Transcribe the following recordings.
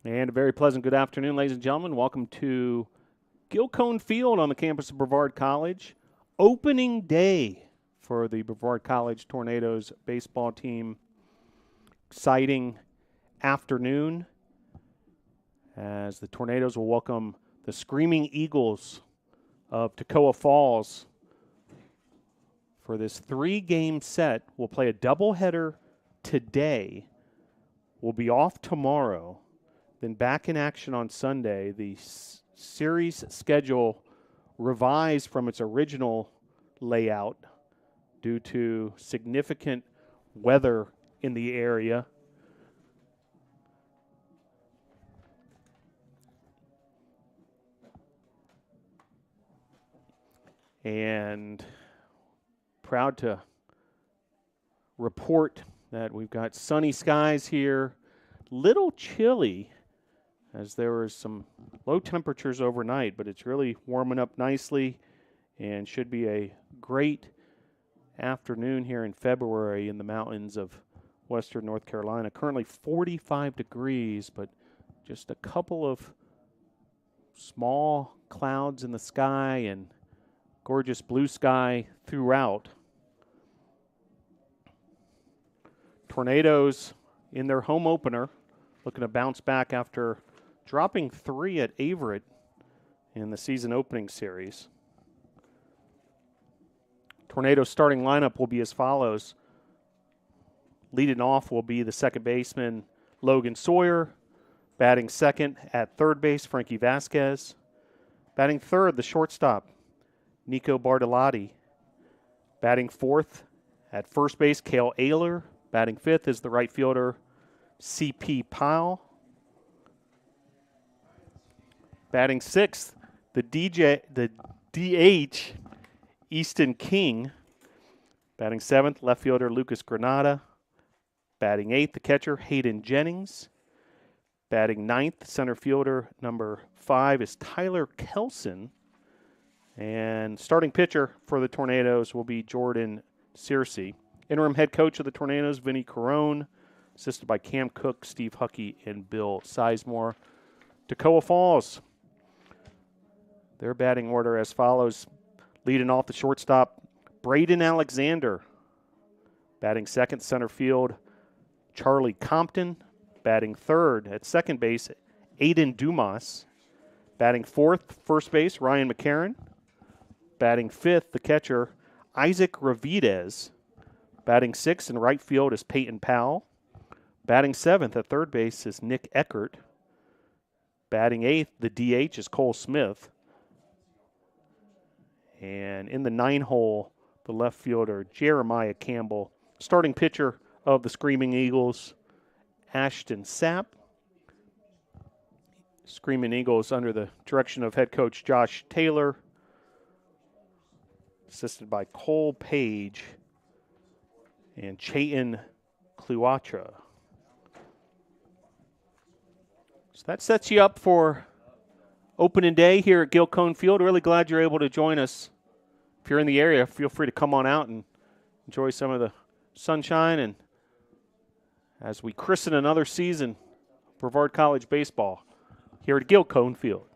And a very pleasant good afternoon, ladies and gentlemen. Welcome to Gilcone Field on the campus of Brevard College. Opening day for the Brevard College Tornadoes baseball team. Exciting afternoon as the Tornadoes will welcome the Screaming Eagles of Toccoa Falls for this 3-game set. We'll play a doubleheader today. We'll be off tomorrow. Then back in action on Sunday. The series schedule revised from its original layout due to significant weather in the area. And proud to report that we've got sunny skies here. Little chilly as there was some low temperatures overnight, but it's really warming up nicely and should be a great afternoon here in February in the mountains of western North Carolina. Currently 45 degrees, but just a couple of small clouds in the sky and gorgeous blue sky throughout. Tornadoes in their home opener looking to bounce back after dropping 3 at Averett in the season opening series. Tornadoes starting lineup will be as follows. Leading off will be the second baseman, Logan Sawyer. Batting second at third base, Frankie Vasquez. Batting third, the shortstop, Nico Bartolotti. Batting fourth at first base, Cale Ayler. Batting fifth is the right fielder, C.P. Powell. Batting sixth, the DH, Easton King. Batting seventh, left fielder Lucas Granada. Batting eighth, the catcher Hayden Jennings. Batting ninth, center fielder number 5 is Tyler Kelson. And starting pitcher for the Tornadoes will be Jordan Searcy. Interim head coach of the Tornadoes, Vinny Carone, assisted by Cam Cook, Steve Huckey, and Bill Sizemore. Toccoa Falls, their batting order as follows. Leading off the shortstop, Braden Alexander. Batting second, center field, Charlie Compton. Batting third at second base, Aiden Dumas. Batting fourth, first base, Ryan McCarron. Batting fifth, the catcher, Isaac Ravidez. Batting sixth in right field is Peyton Powell. Batting seventh at third base is Nick Eckert. Batting eighth, the DH is Cole Smith. And in the 9-hole, the left fielder, Jeremiah Campbell. Starting pitcher of the Screaming Eagles, Ashton Sapp. Screaming Eagles under the direction of head coach Josh Taylor, assisted by Cole Page and Chayton Cleopatra. So that sets you up for opening day here at Gilcone Field. Really glad you're able to join us. If you're in the area, feel free to come on out and enjoy some of the sunshine and as we christen another season of Brevard College baseball here at Gilcone Field.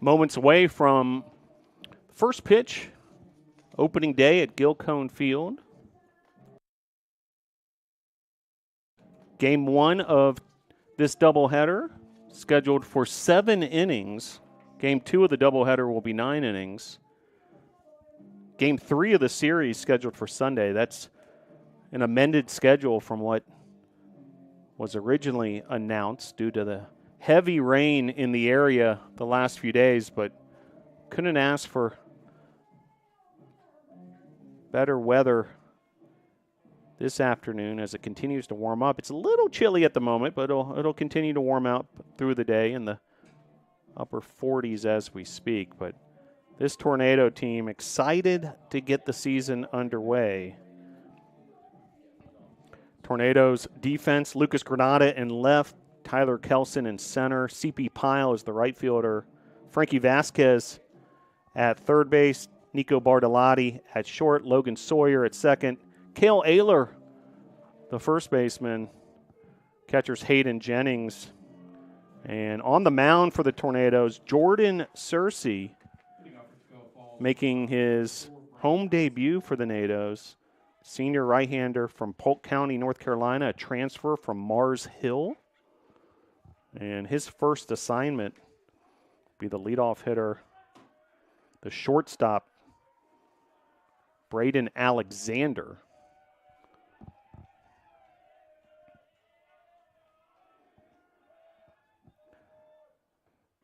Moments away from first pitch, opening day at Gilcone Field. Game 1 of this doubleheader, scheduled for 7 innings. Game 2 of the doubleheader will be 9 innings. Game 3 of the series scheduled for Sunday. That's an amended schedule from what was originally announced due to the heavy rain in the area the last few days, but couldn't ask for better weather this afternoon as it continues to warm up. It's a little chilly at the moment, but it'll continue to warm out through the day in the upper 40s as we speak. But this Tornado team excited to get the season underway. Tornadoes defense, Lucas Granada in left, Tyler Kelson in center, C.P. Pyle is the right fielder, Frankie Vasquez at third base, Nico Bartolotti at short, Logan Sawyer at second, Cale Ayler, the first baseman, catchers Hayden Jennings. And on the mound for the Tornadoes, Jordan Searcy making his home debut for the Nados. Senior right-hander from Polk County, North Carolina, a transfer from Mars Hill. And his first assignment will be the leadoff hitter, the shortstop, Braden Alexander.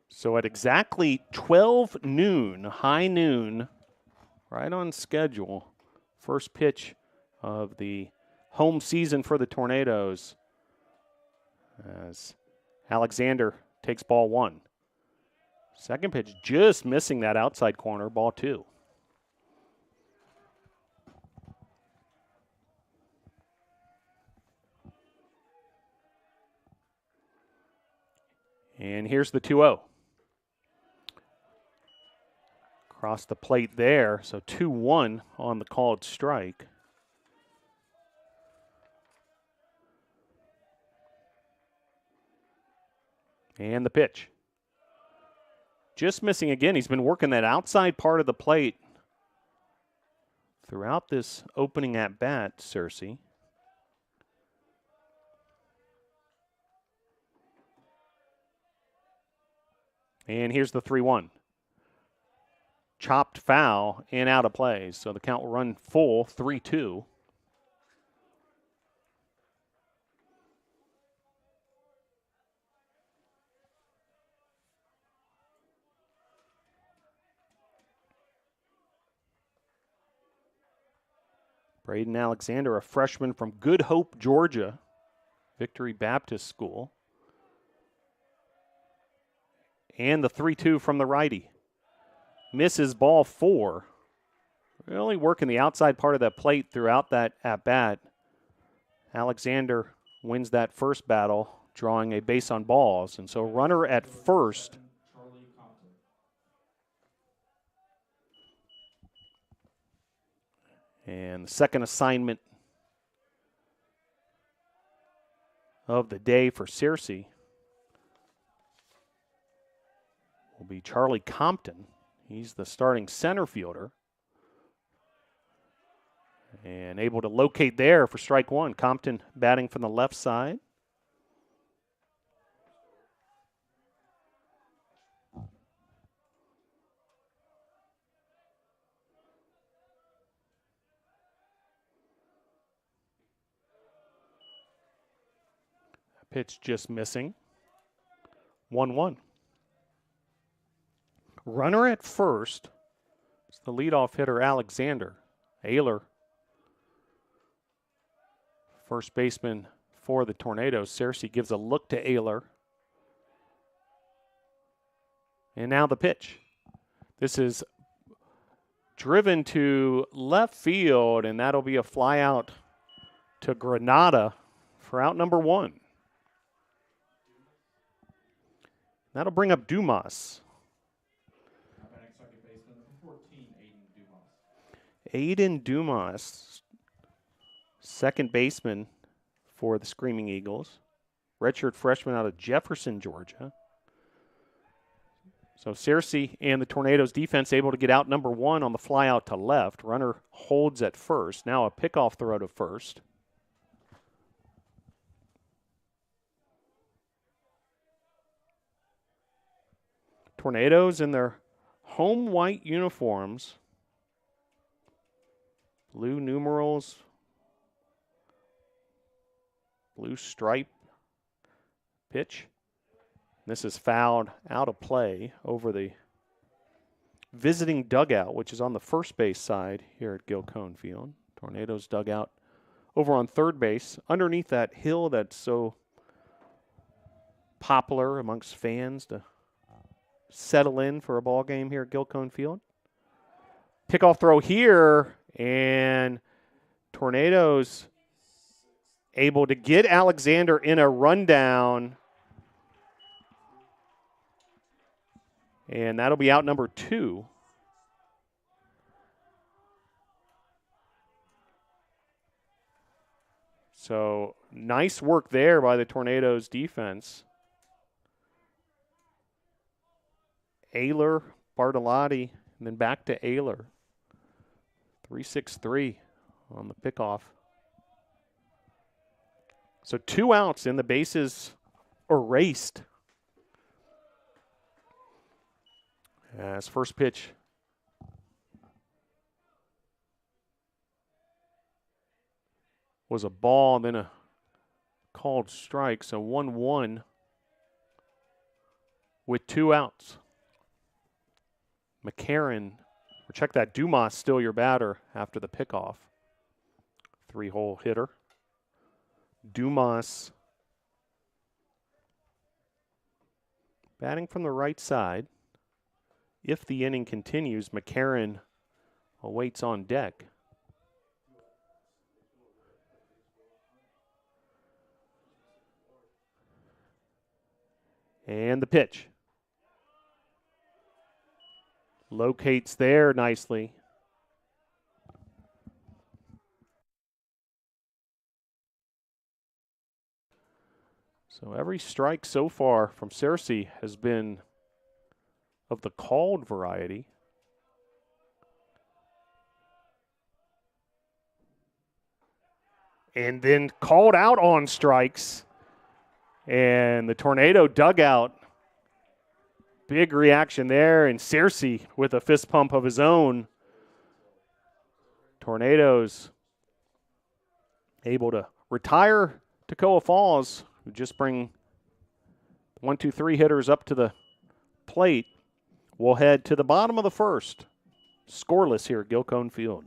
So at exactly 12 noon, high noon, right on schedule, first pitch of the home season for the Tornadoes as Alexander takes ball 1. Second pitch just missing that outside corner, ball 2. And here's the 2-0. Across the plate there, so 2-1 on the called strike. And the pitch. Just missing again. He's been working that outside part of the plate throughout this opening at bat, Searcy. And here's the 3-1. Chopped foul and out of play. So the count will run full, 3-2. Braden Alexander, a freshman from Good Hope, Georgia, Victory Baptist School. And the 3-2 from the righty. Misses ball 4. Really working the outside part of that plate throughout that at-bat. Alexander wins that first battle, drawing a base on balls. And so runner at first. And the second assignment of the day for Searcy will be Charlie Compton. He's the starting center fielder. And able to locate there for strike 1. Compton batting from the left side. Pitch just missing. 1-1. Runner at first. It's the leadoff hitter, Alexander. Ayler, first baseman for the Tornadoes. Searcy gives a look to Ayler. And now the pitch. This is driven to left field, and that'll be a fly out to Granada for out number 1. That'll bring up Dumas. Aiden Dumas, second baseman for the Screaming Eagles. Redshirt freshman out of Jefferson, Georgia. So Searcy and the Tornadoes defense able to get out number 1 on the fly out to left. Runner holds at first. Now a pickoff throw to first. Tornadoes in their home white uniforms. Blue numerals. Blue stripe. Pitch. This is fouled out of play over the visiting dugout, which is on the first base side here at Gilcone Field. Tornadoes dugout over on third base, underneath that hill that's so popular amongst fans to settle in for a ball game here at Gilcone Field. Pickoff throw here, and Tornadoes able to get Alexander in a rundown. And that'll be out number 2. So nice work there by the Tornadoes defense. Ayler, Bartolotti, and then back to Ayler. 3-6-3 on the pickoff. So 2 outs and the bases erased. As first pitch was a ball and then a called strike. So 1-1 with 2 outs. McCarron, or check that, Dumas still your batter after the pickoff. 3-hole hitter. Dumas batting from the right side. If the inning continues, McCarron awaits on deck. And the pitch. Locates there nicely. So every strike so far from Searcy has been of the called variety. And then called out on strikes. And the Tornado dugout, big reaction there. And Searcy with a fist pump of his own. Tornadoes able to retire Toccoa Falls, who just bring 1, 2, 3 hitters up to the plate. We'll head to the bottom of the first. Scoreless here at Gilcone Field.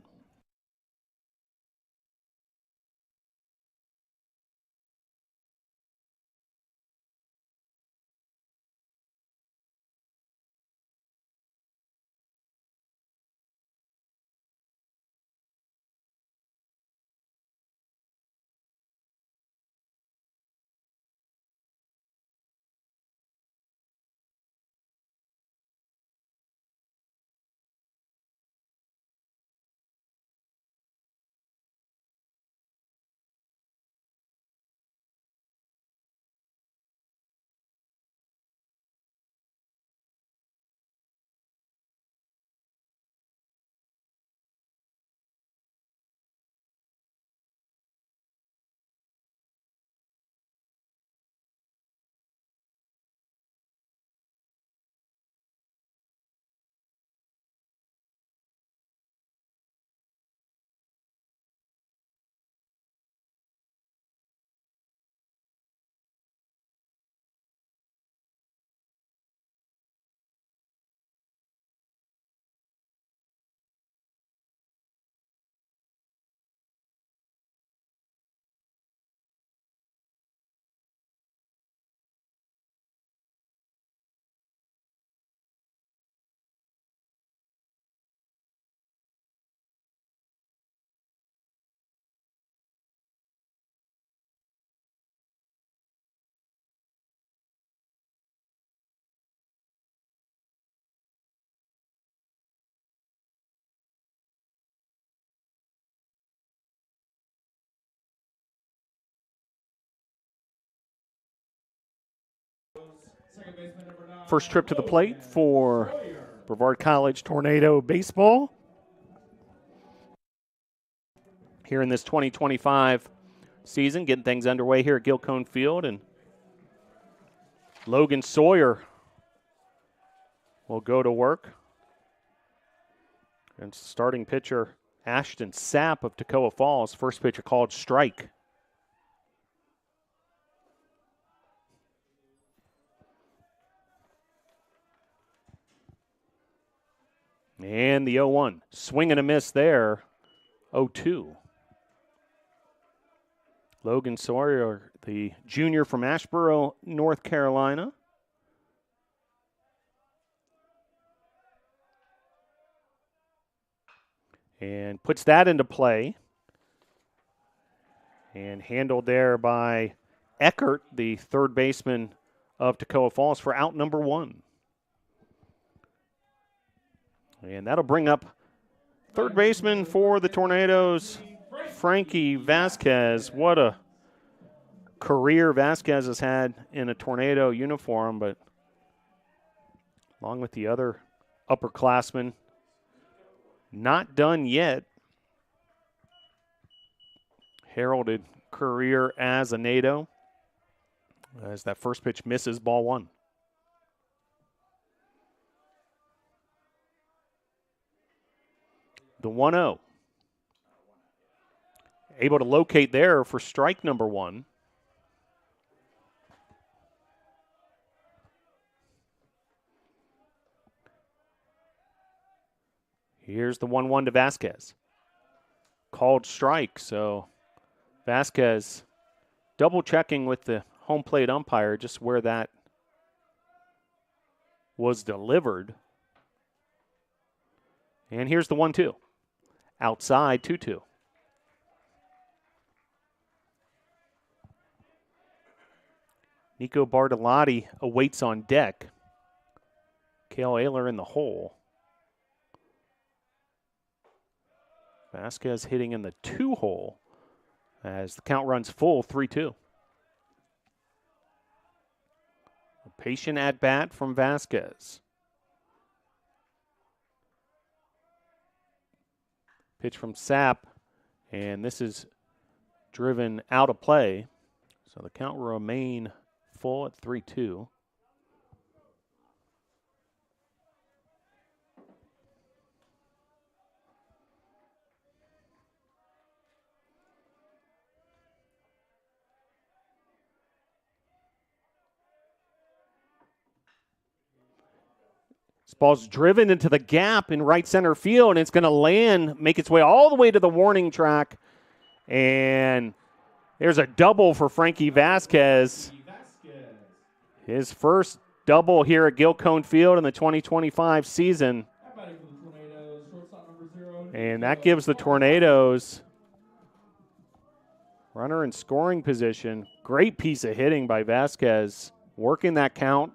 First trip to the plate for Brevard College Tornado Baseball here in this 2025 season, getting things underway here at Gilcone Field. And Logan Sawyer will go to work. And starting pitcher Ashton Sapp of Toccoa Falls, first pitcher called strike. And the 0-1. Swing and a miss there. 0-2. Logan Sawyer, the junior from Asheboro, North Carolina. And puts that into play. And handled there by Eckert, the third baseman of Toccoa Falls, for out number 1. And that'll bring up third baseman for the Tornadoes, Frankie Vasquez. What a career Vasquez has had in a Tornado uniform, but along with the other upperclassmen, not done yet. Heralded career as a NATO, as that first pitch misses, ball 1. The 1-0. Able to locate there for strike number 1. Here's the 1-1 to Vasquez. Called strike, so Vasquez double checking with the home plate umpire just where that was delivered. And here's the 1-2. Outside, 2-2. Nico Bartolotti awaits on deck. Cale Ayler in the hole. Vasquez hitting in the 2 hole as the count runs full, 3-2. A patient at bat from Vasquez. Pitch from Sapp, and this is driven out of play. So the count will remain full at 3-2. This ball's driven into the gap in right center field, and it's going to land, make its way all the way to the warning track. And there's a double for Frankie Vasquez. His first double here at Gilcone Field in the 2025 season. And that gives the Tornadoes runner in scoring position. Great piece of hitting by Vasquez, working that count.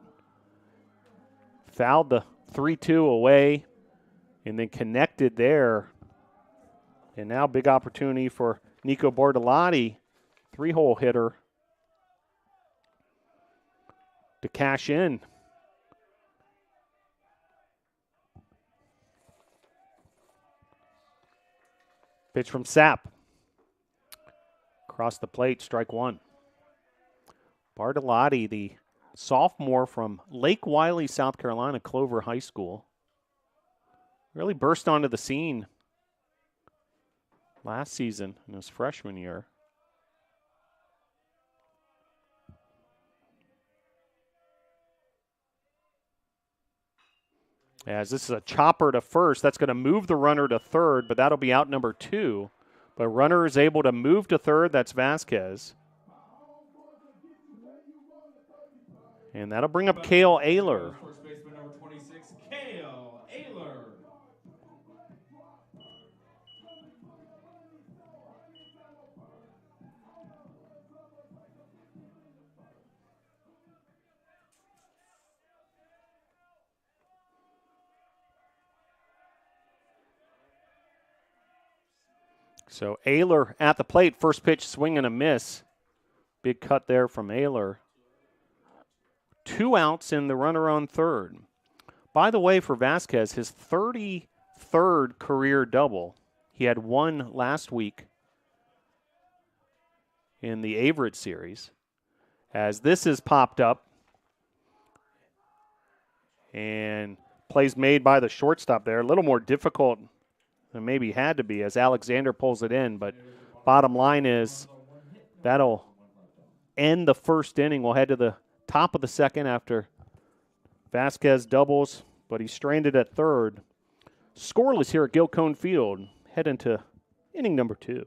Fouled the 3-2 away and then connected there. And now big opportunity for Nico Bartolotti, 3-hole hitter, to cash in. Pitch from Sapp. Across the plate, strike 1. Bartolotti, the sophomore from Lake Wiley, South Carolina, Clover High School, really burst onto the scene last season in his freshman year. As this is a chopper to first, that's going to move the runner to third, but that'll be out number 2. But runner is able to move to third, that's Vasquez. And that'll bring up Cale Ayler. First baseman number 26, Cale Ayler. So Ayler at the plate, first pitch swing and a miss. Big cut there from Ayler. 2 outs and the runner on third. By the way, for Vasquez, his 33rd career double. He had one last week in the Averett series. As this is popped up, and plays made by the shortstop there. A little more difficult than maybe had to be as Alexander pulls it in, but bottom line is that'll end the first inning. We'll head to the top of the second after Vasquez doubles, but he's stranded at third. Scoreless here at Gilcone Field. Head into inning number 2.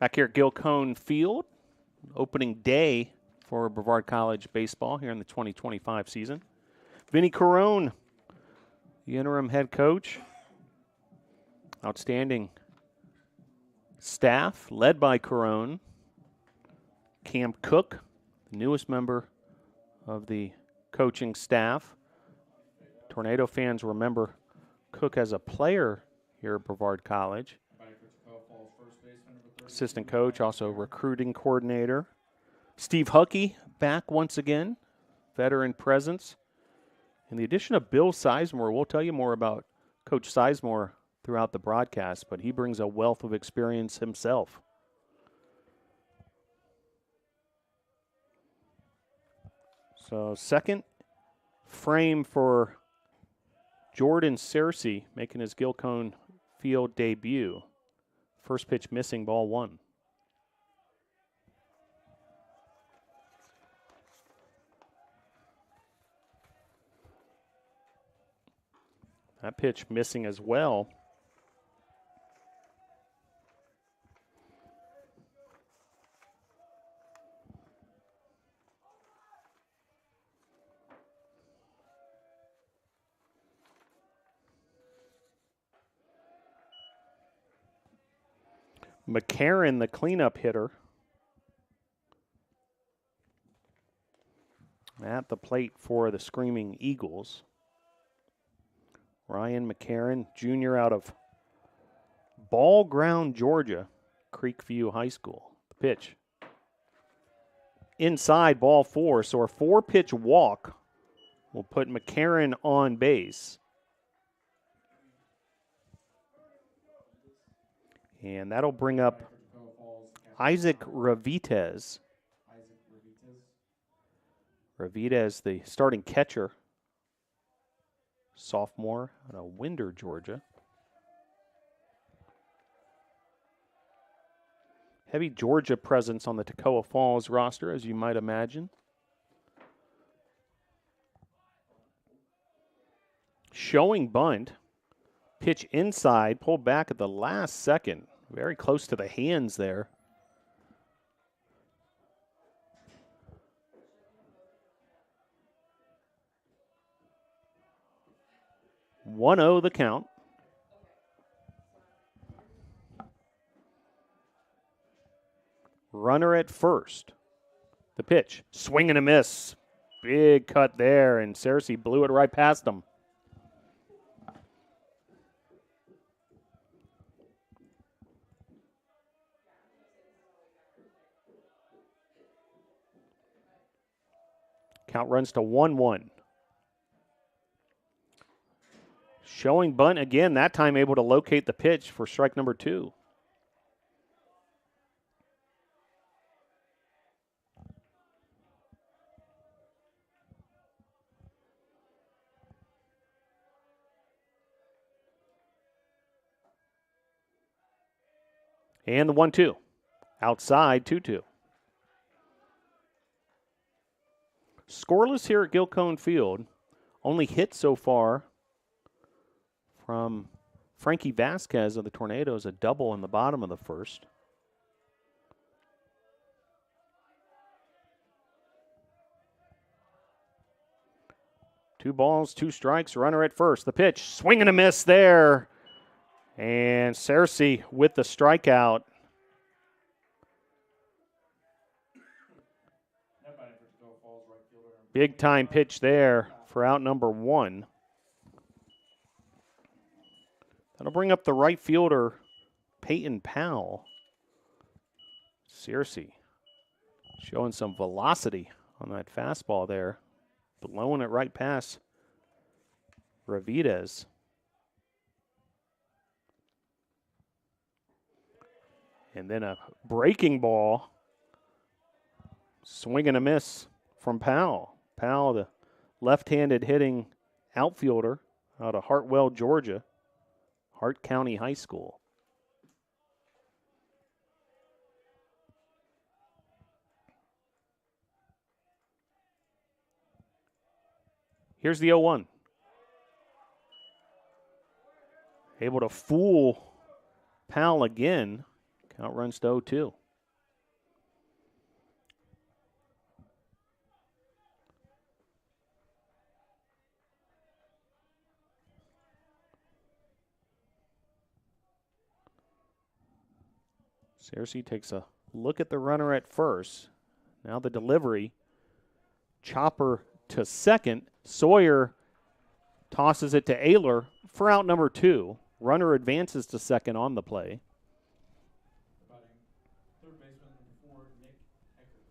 Back here at Gilcone Field, opening day for Brevard College baseball here in the 2025 season. Vinny Carone, the interim head coach. Outstanding staff led by Carone. Cam Cook, the newest member of the coaching staff. Tornado fans remember Cook as a player here at Brevard College. Assistant coach, also recruiting coordinator. Steve Huckey back once again, veteran presence. And the addition of Bill Sizemore, we'll tell you more about Coach Sizemore throughout the broadcast, but he brings a wealth of experience himself. So second frame for Jordan Searcy making his Gilcone Field debut. First pitch missing, ball 1. That pitch missing as well. McCarron, the cleanup hitter, at the plate for the Screaming Eagles. Ryan McCarron, junior out of Ball Ground, Georgia, Creekview High School. The pitch. Inside, ball 4, so a 4-pitch walk will put McCarron on base. And that'll bring up Isaac Ravites. Ravites, the starting catcher, sophomore out of Winder, Georgia. Heavy Georgia presence on the Toccoa Falls roster, as you might imagine. Showing bunt. Pitch inside, pulled back at the last second. Very close to the hands there. One-0 the count. Runner at first. The pitch, swing and a miss. Big cut there, and Searcy blew it right past him. Count runs to 1-1. Showing bunt again, that time able to locate the pitch for strike number 2. And the 1-2. Outside, 2-2. Scoreless here at Gilcone Field. Only hit so far from Frankie Vasquez of the Tornadoes, a double in the bottom of the first. Two balls, two strikes, runner at first. The pitch, swing and a miss there. And Cersei with the strikeout. Big time pitch there for out number 1. That'll bring up the right fielder, Peyton Powell. Cersei showing some velocity on that fastball there. Blowing it right past Ravidez. And then a breaking ball. Swing and a miss from Powell. Powell, the left-handed hitting outfielder out of Hartwell, Georgia. Hart County High School. Here's the 0-1. Able to fool Powell again. Count runs to 0-2. Cersei takes a look at the runner at first. Now the delivery. Chopper to second. Sawyer tosses it to Ayler for out number 2. Runner advances to second on the play. Third baseman number 4, Nick Eckert.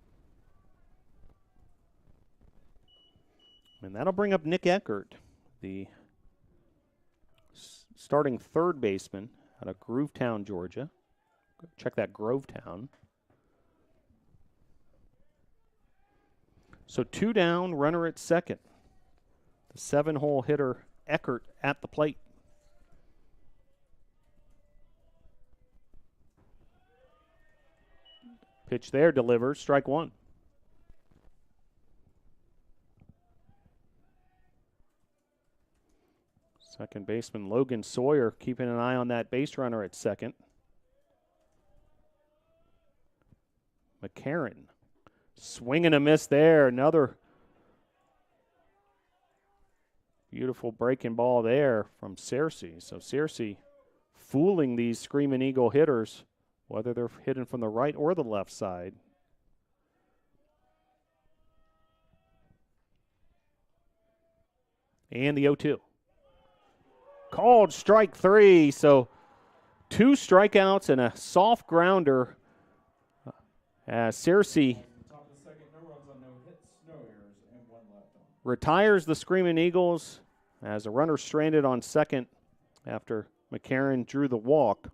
And that'll bring up Nick Eckert, the starting third baseman out of Groovetown, Georgia. Check that, Grovetown. So 2 down, runner at second. The 7-hole hitter Eckert at the plate. Pitch there, delivers, strike 1. Second baseman Logan Sawyer keeping an eye on that base runner at second. McCarron. Swing and a miss there. Another beautiful breaking ball there from Cersei. So Cersei fooling these Screaming Eagle hitters, whether they're hitting from the right or the left side. And the 0-2. Called strike 3. So 2 strikeouts and a soft grounder. Cersei Top of the second, no runs on no hits, no errors, and 1 left on. retires the Screaming Eagles as a runner stranded on second after McCarron drew the walk.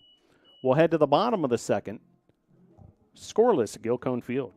We'll head to the bottom of the second. Scoreless at Gilcone Field.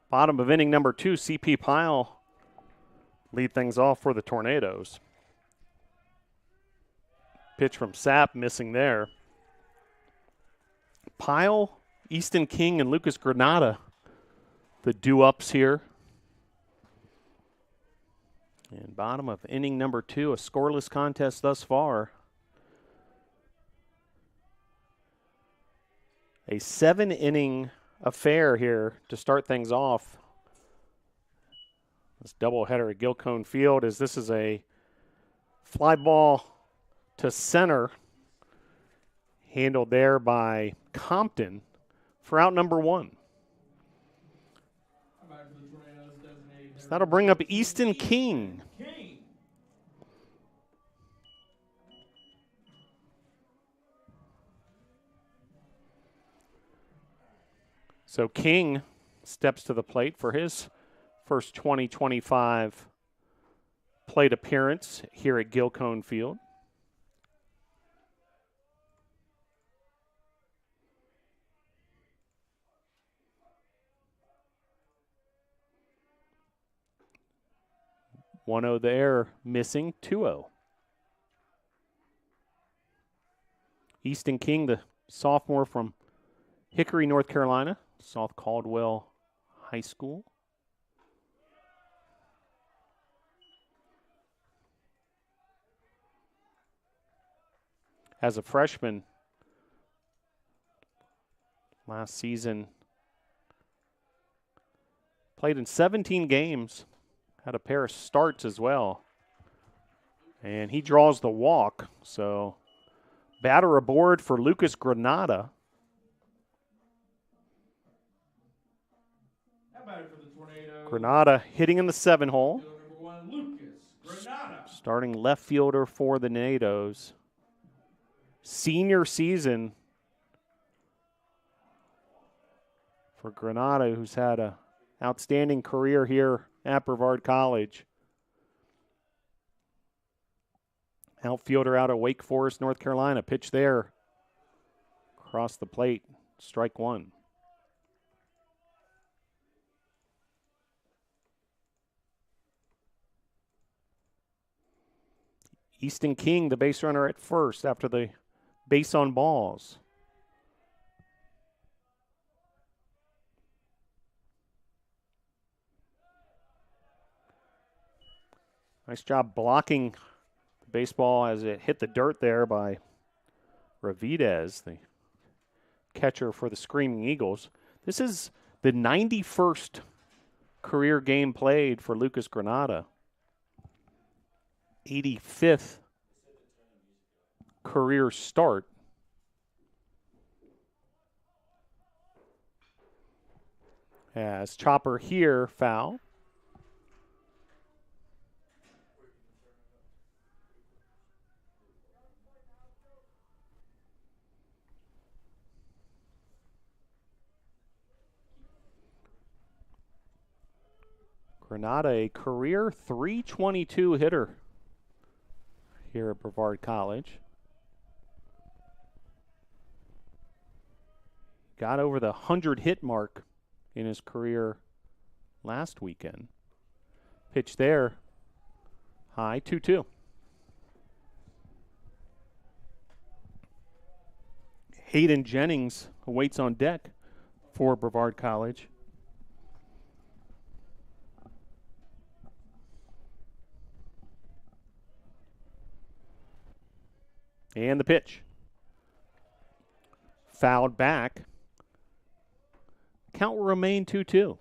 Bottom of inning number 2, CP Pyle lead things off for the Tornadoes. Pitch from Sapp, missing there. Pyle, Easton King, and Lucas Granada, the do-ups here. And bottom of inning number 2, a scoreless contest thus far. A 7-inning affair here to start things off. This doubleheader at Gilcone Field, as this is a fly ball to center, handled there by Compton for out number 1. So that'll bring up Easton King. So King steps to the plate for his first 2025 plate appearance here at Gilcone Field. One-0 there, missing 2-0. Easton King, the sophomore from Hickory, North Carolina, South Caldwell High School. As a freshman last season, played in 17 games, had a pair of starts as well. And he draws the walk, so batter aboard for Lucas Granada. Granada hitting in the 7-hole. Starting left fielder for the Nados. Senior season for Granada, who's had an outstanding career here at Brevard College. Outfielder out of Wake Forest, North Carolina. Pitch there. Across the plate. Strike 1. Easton King, the base runner at first after the base on balls. Nice job blocking the baseball as it hit the dirt there by Ravidez, the catcher for the Screaming Eagles. This is the 91st career game played for Lucas Granada. 85th career start. As chopper here, foul. Granada, a career .322 hitter here at Brevard College. Got over the 100-hit mark in his career last weekend. Pitch there, high, 2-2. Hayden Jennings awaits on deck for Brevard College. And the pitch. Fouled back. Count will remain 2-2.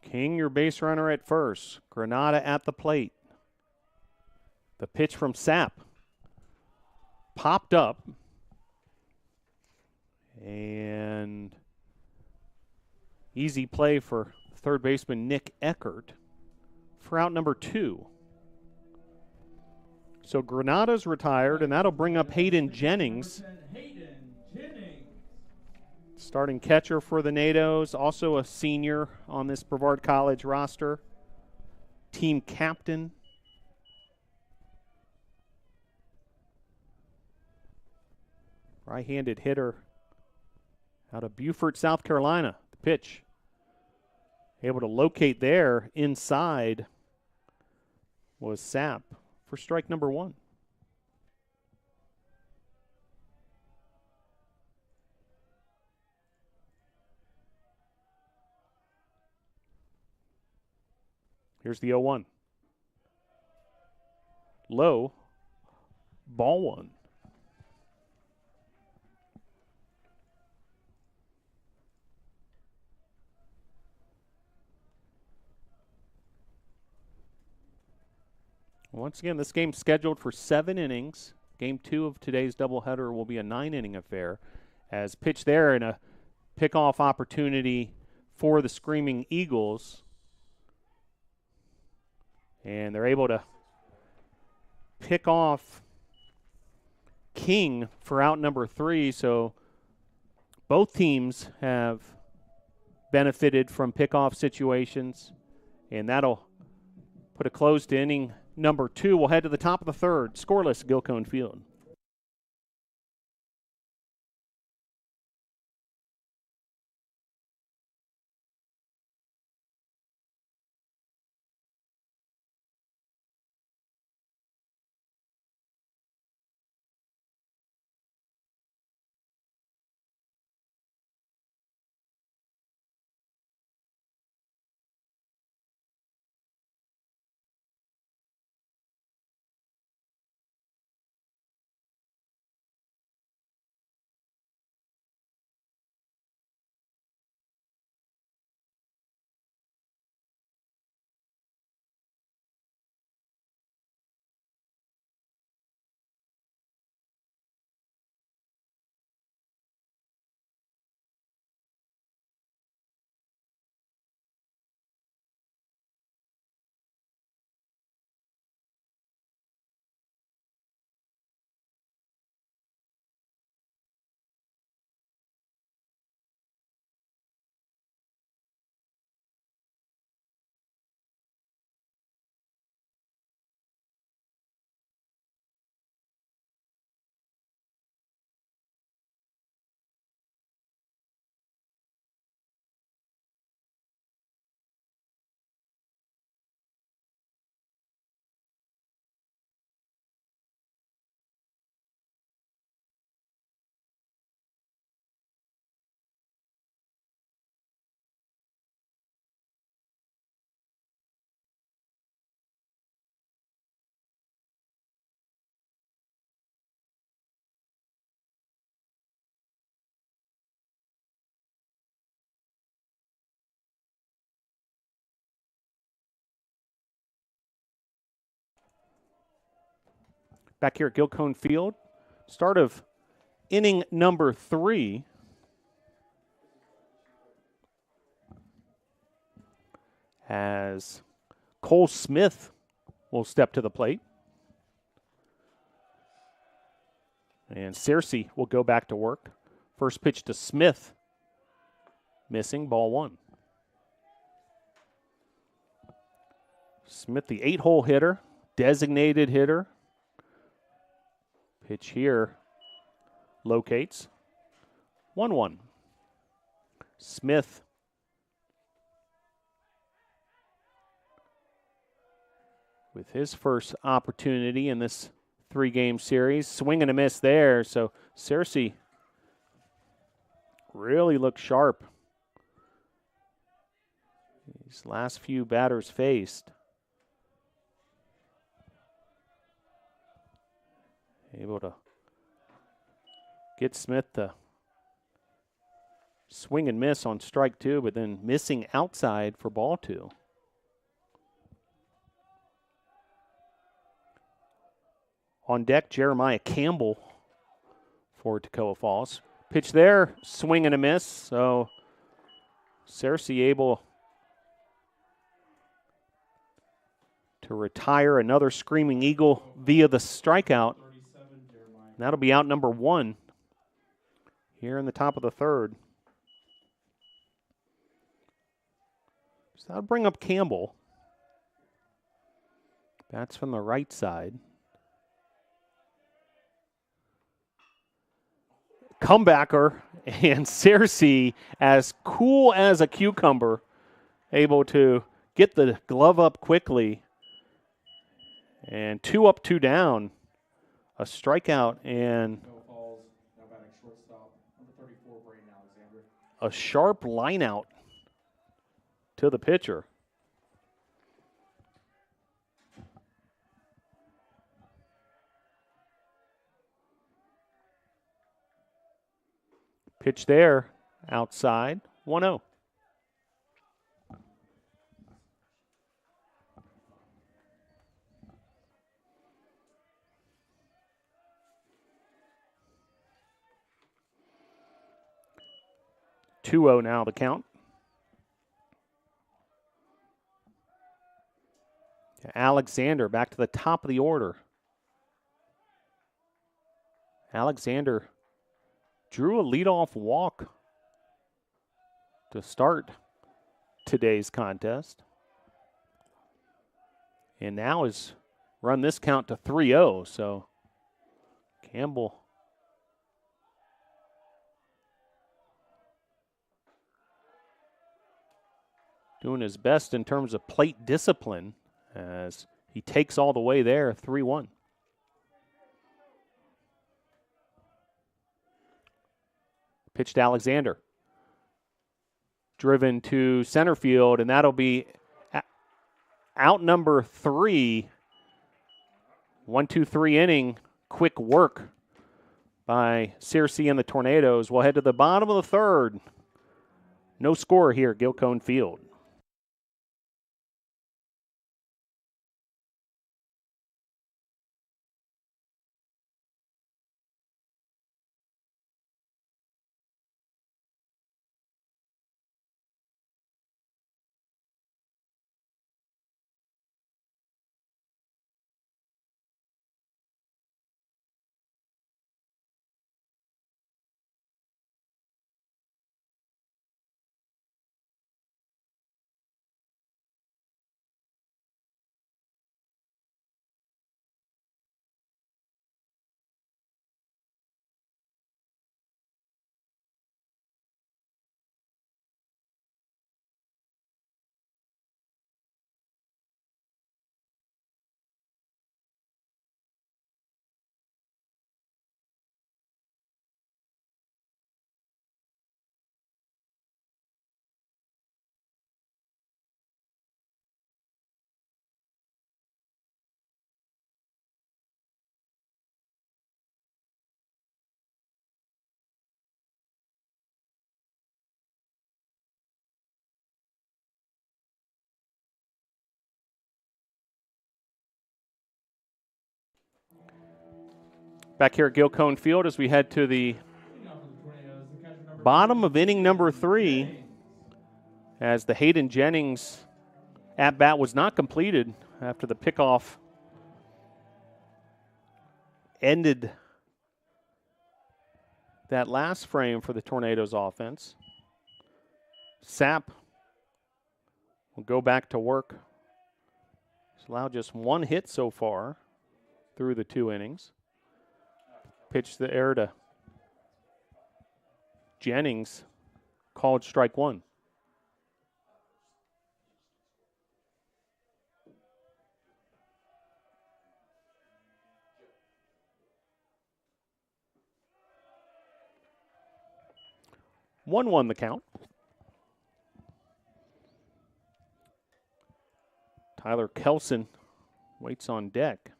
King, your base runner at first. Granada at the plate. The pitch from Sapp. Popped up. And easy play for third baseman Nick Eckert for out number 2. So Granada's retired, and that'll bring up Hayden Jennings. Starting catcher for the Nados, also a senior on this Brevard College roster. team captain. Right-handed hitter out of Beaufort, South Carolina. The pitch. Able to locate there inside was Sapp for strike number 1. Here's the 0-1. Low, ball 1. Once again, this game's scheduled for 7 innings. Game 2 of today's doubleheader will be a 9-inning affair. As pitched there in a pickoff opportunity for the Screaming Eagles. And they're able to pick off King for out number 3. So both teams have benefited from pickoff situations. And that'll put a close to inning number 2. We'll head to the top of the 3rd. Scoreless, Gilcone Field. Back here at Gilcone Field. Start of inning number 3. As Cole Smith will step to the plate. And Searcy will go back to work. First pitch to Smith. Missing, ball 1. Smith, the 8-hole hitter, designated hitter. Pitch here locates. 1-1. Smith with his first opportunity in this 3-game series. Swing and a miss there. So Searcy really looked sharp. These last few batters faced. Able to get Smith to swing and miss on strike 2, but then missing outside for ball 2. On deck, Jeremiah Campbell for Toccoa Falls. Pitch there, swing and a miss. So Searcy able to retire another Screaming Eagle via the strikeout. And that'll be out number 1 here in the top of the 3rd. So that'll bring up Campbell. That's from the right side. Comebacker, and Cersei, as cool as a cucumber, able to get the glove up quickly. And 2 up, 2 down. A strikeout and No falls. Now batting shortstop. Number 34, Brayden Alexander. a sharp line out to the pitcher. Pitch there, outside, 1-0. Two-0 now the count. Alexander back to the top of the order. Alexander drew a leadoff walk to start today's contest. And now has run this count to 3-0. So Campbell doing his best in terms of plate discipline as he takes all the way there, 3-1. Pitch to Alexander. Driven to center field, and that'll be out number 3. 1-2-3 inning. Quick work by Cersei and the Tornadoes. We'll head to the bottom of the third. No score here at Gilcone Field. Back here at Gilcone Field as we head to the bottom of inning number 3 as the Hayden Jennings at-bat was not completed after the pickoff ended that last frame for the Tornadoes offense. Sapp will go back to work. He's allowed just 1 hit so far through the 2 innings. Pitch the air to Jennings, called strike 1. One the count. Tyler Kelson waits on deck.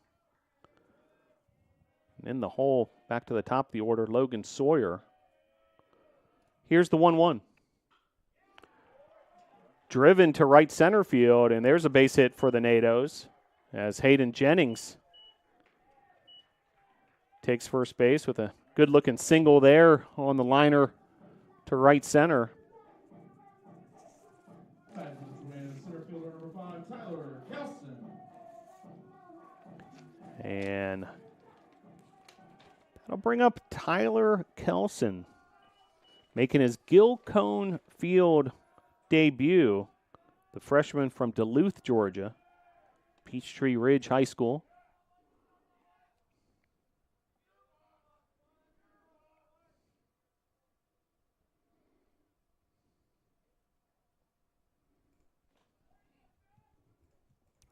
And in the hole, back to the top of the order, Logan Sawyer. Here's the 1-1. Driven to right center field, and there's a base hit for the Nados as Hayden Jennings takes first base with a good-looking single there on the liner to right center. Center fielder number 5, Tyler Kelson. And that'll bring up Tyler Kelson, making his Gilcone Field debut, the freshman from Duluth, Georgia. Peachtree Ridge High School.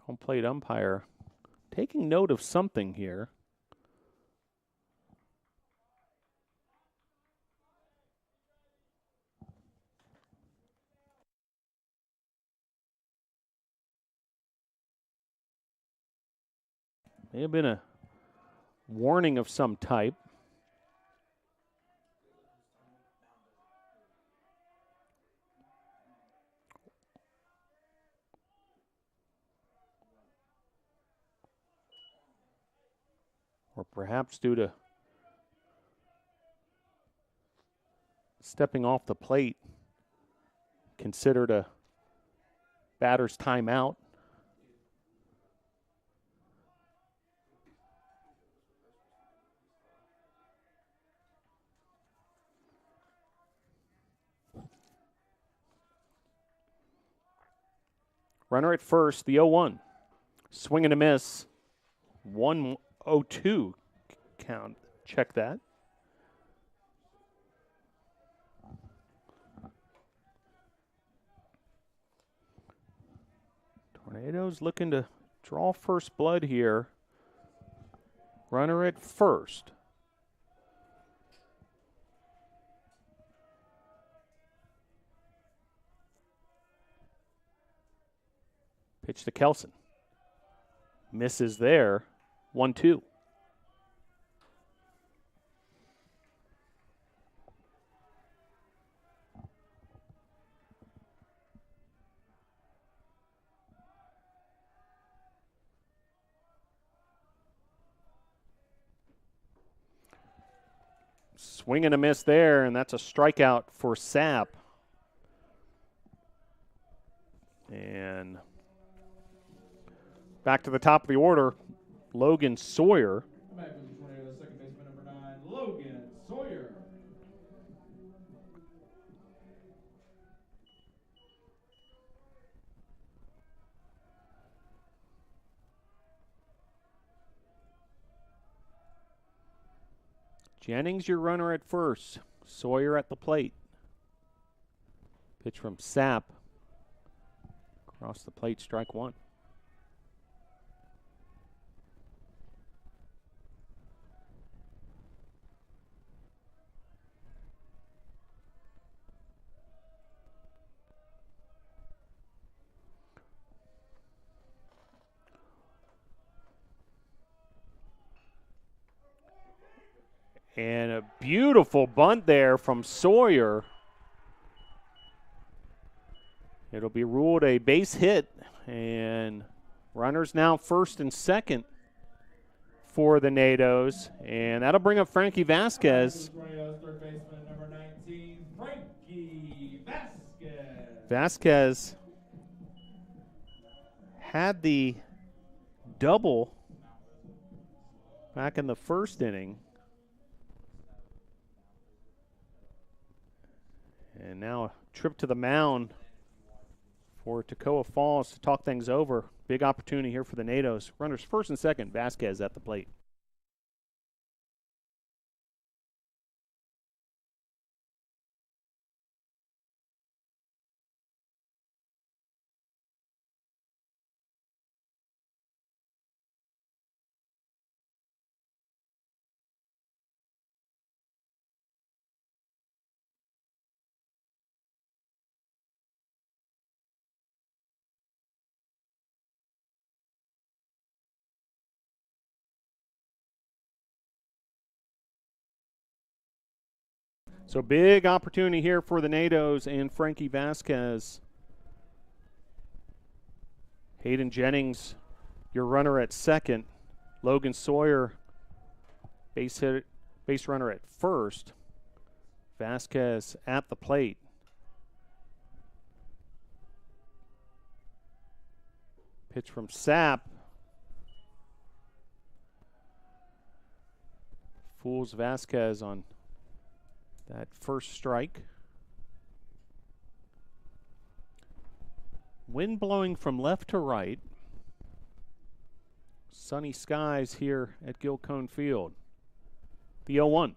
Home plate umpire taking note of something here. May have been a warning of some type. Or perhaps due to stepping off the plate, considered a batter's timeout. Runner at first, the 0-1. Swing and a miss. 1-0-2 count. Check that. Tornadoes looking to draw first blood here. Runner at first. Pitch to Kelson. Misses there. 1-2. Swing and a miss there, and that's a strikeout for Sapp. And back to the top of the order, Logan Sawyer. Back with the Tornadoes, second baseman number 9, Logan Sawyer. Jennings, your runner at first. Sawyer at the plate. Pitch from Sapp. Across the plate, strike one. And a beautiful bunt there from Sawyer. It'll be ruled a base hit, and runners now first and second for the Nados, and that'll bring up Frankie Vasquez. Tornadoes, third baseman number 19, Frankie Vasquez. Vasquez had the double back in the first inning. And now a trip to the mound for Toccoa Falls to talk things over. Big opportunity here for the Nados. Runners first and second, Vasquez at the plate. So big opportunity here for the Nados and Frankie Vasquez. Hayden Jennings, your runner at second. Logan Sawyer, base runner at first. Vasquez at the plate. Pitch from Sapp. Fools Vasquez on that first strike. Wind blowing from left to right. Sunny skies here at Gilcone Field. The 0-1.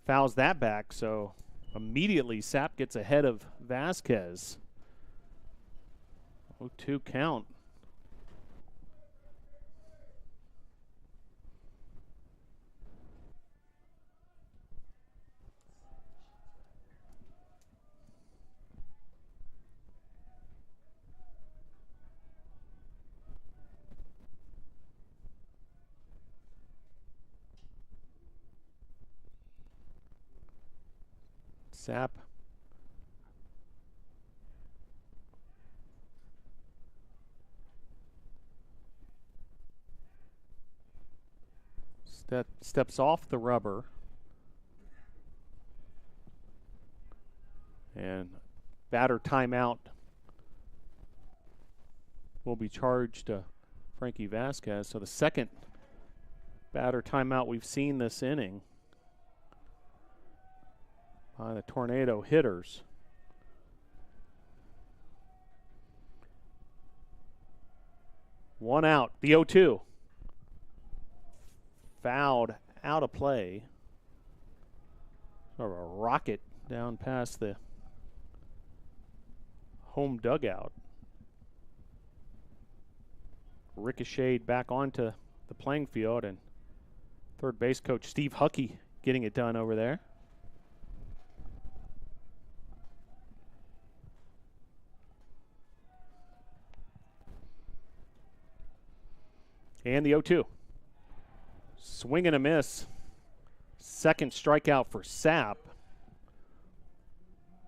Fouls that back, so immediately Sapp gets ahead of Vasquez. 0-2 count. Sapp steps off the rubber, and batter timeout will be charged to Frankie Vasquez. So the second batter timeout we've seen this inning by the Tornado hitters. One out, the 0-2. Fouled out of play. Sort of a rocket down past the home dugout. Ricocheted back onto the playing field, and third base coach Steve Huckey getting it done over there. And the 0-2. Swing and a miss. Second strikeout for Sapp.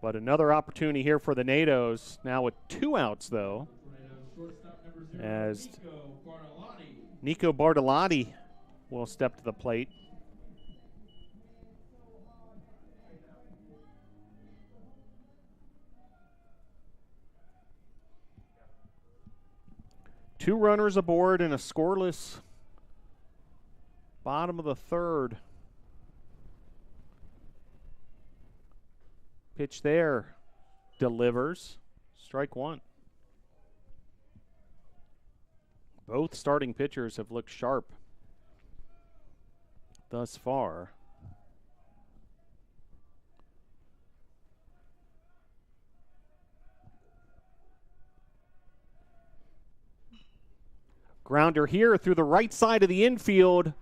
But another opportunity here for the Nados. Now with 2 outs, though. As Nico Bartolotti will step to the plate. Two runners aboard in a scoreless bottom of the third. Pitch there, delivers. Strike one. Both starting pitchers have looked sharp thus far. Grounder here through the right side of the infield.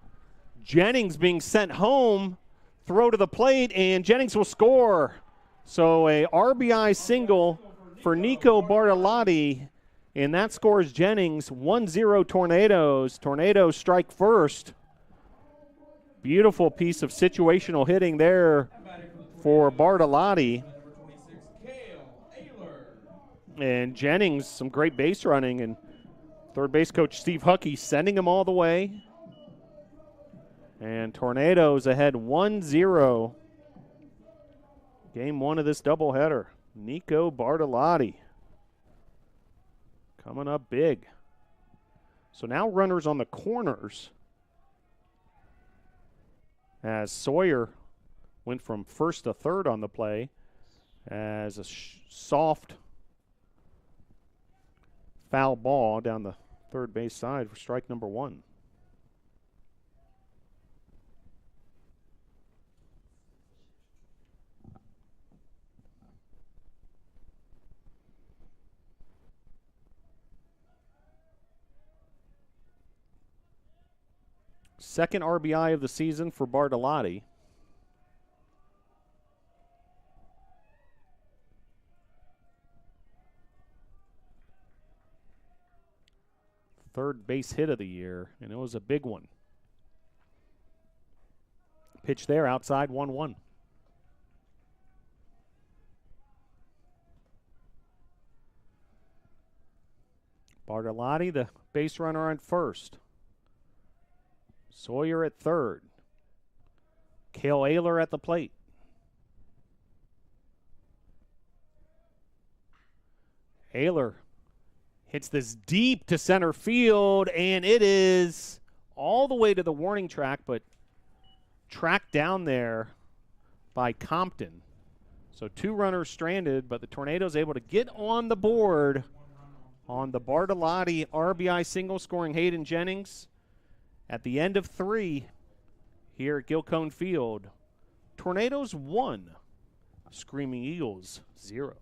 Jennings being sent home. Throw to the plate, and Jennings will score. So a RBI single for Nico Bartolotti, and that scores Jennings. 1-0 Tornadoes. Tornadoes strike first. Beautiful piece of situational hitting there for Bartolotti. And Jennings, some great base running, and third base coach Steve Huckey sending him all the way. And Tornadoes ahead 1-0. Game one of this doubleheader. Nico Bartolotti coming up big. So now runners on the corners, as Sawyer went from first to third on the play as a soft foul ball down the third base side for strike number one. Second RBI of the season for Bartolotti. Third base hit of the year, and it was a big one. Pitch there outside, 1-1. Bartolotti, the base runner on first. Sawyer at third. Cale Ayler at the plate. Ayler hits this deep to center field, and it is all the way to the warning track, but tracked down there by Compton. So two runners stranded, but the Tornadoes able to get on the board on the Bartolotti RBI single, scoring Hayden Jennings at the end of 3 here at Gilcone Field. Tornadoes 1, Screaming Eagles 0.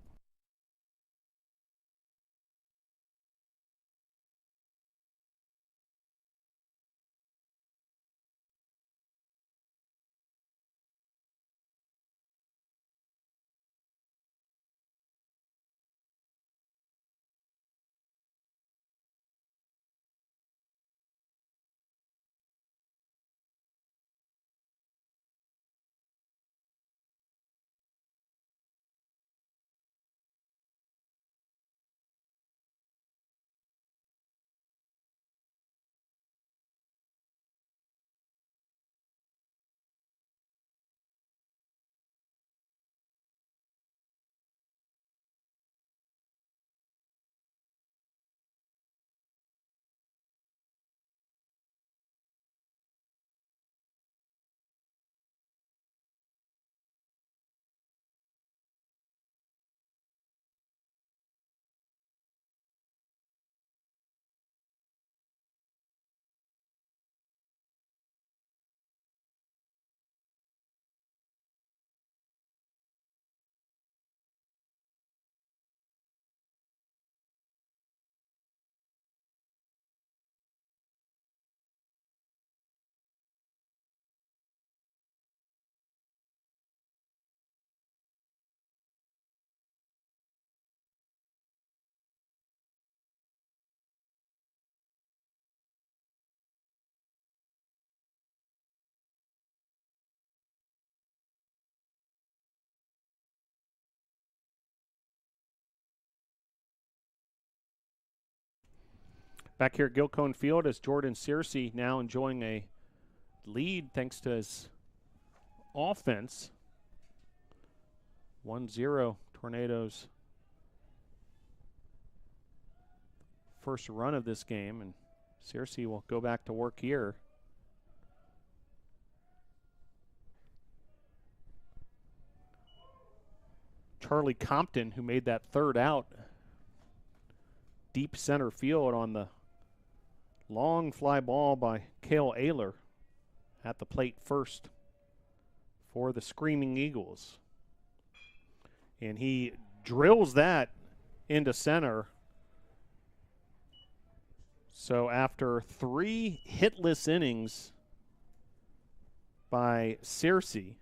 Back here at Gilcone Field as Jordan Searcy now enjoying a lead thanks to his offense. 1-0 Tornadoes. First run of this game, and Searcy will go back to work here. Charlie Compton, who made that third out, deep center field on the long fly ball by Cale Ayler at the plate first for the Screaming Eagles. And he drills that into center. So after 3 hitless innings by Searcy,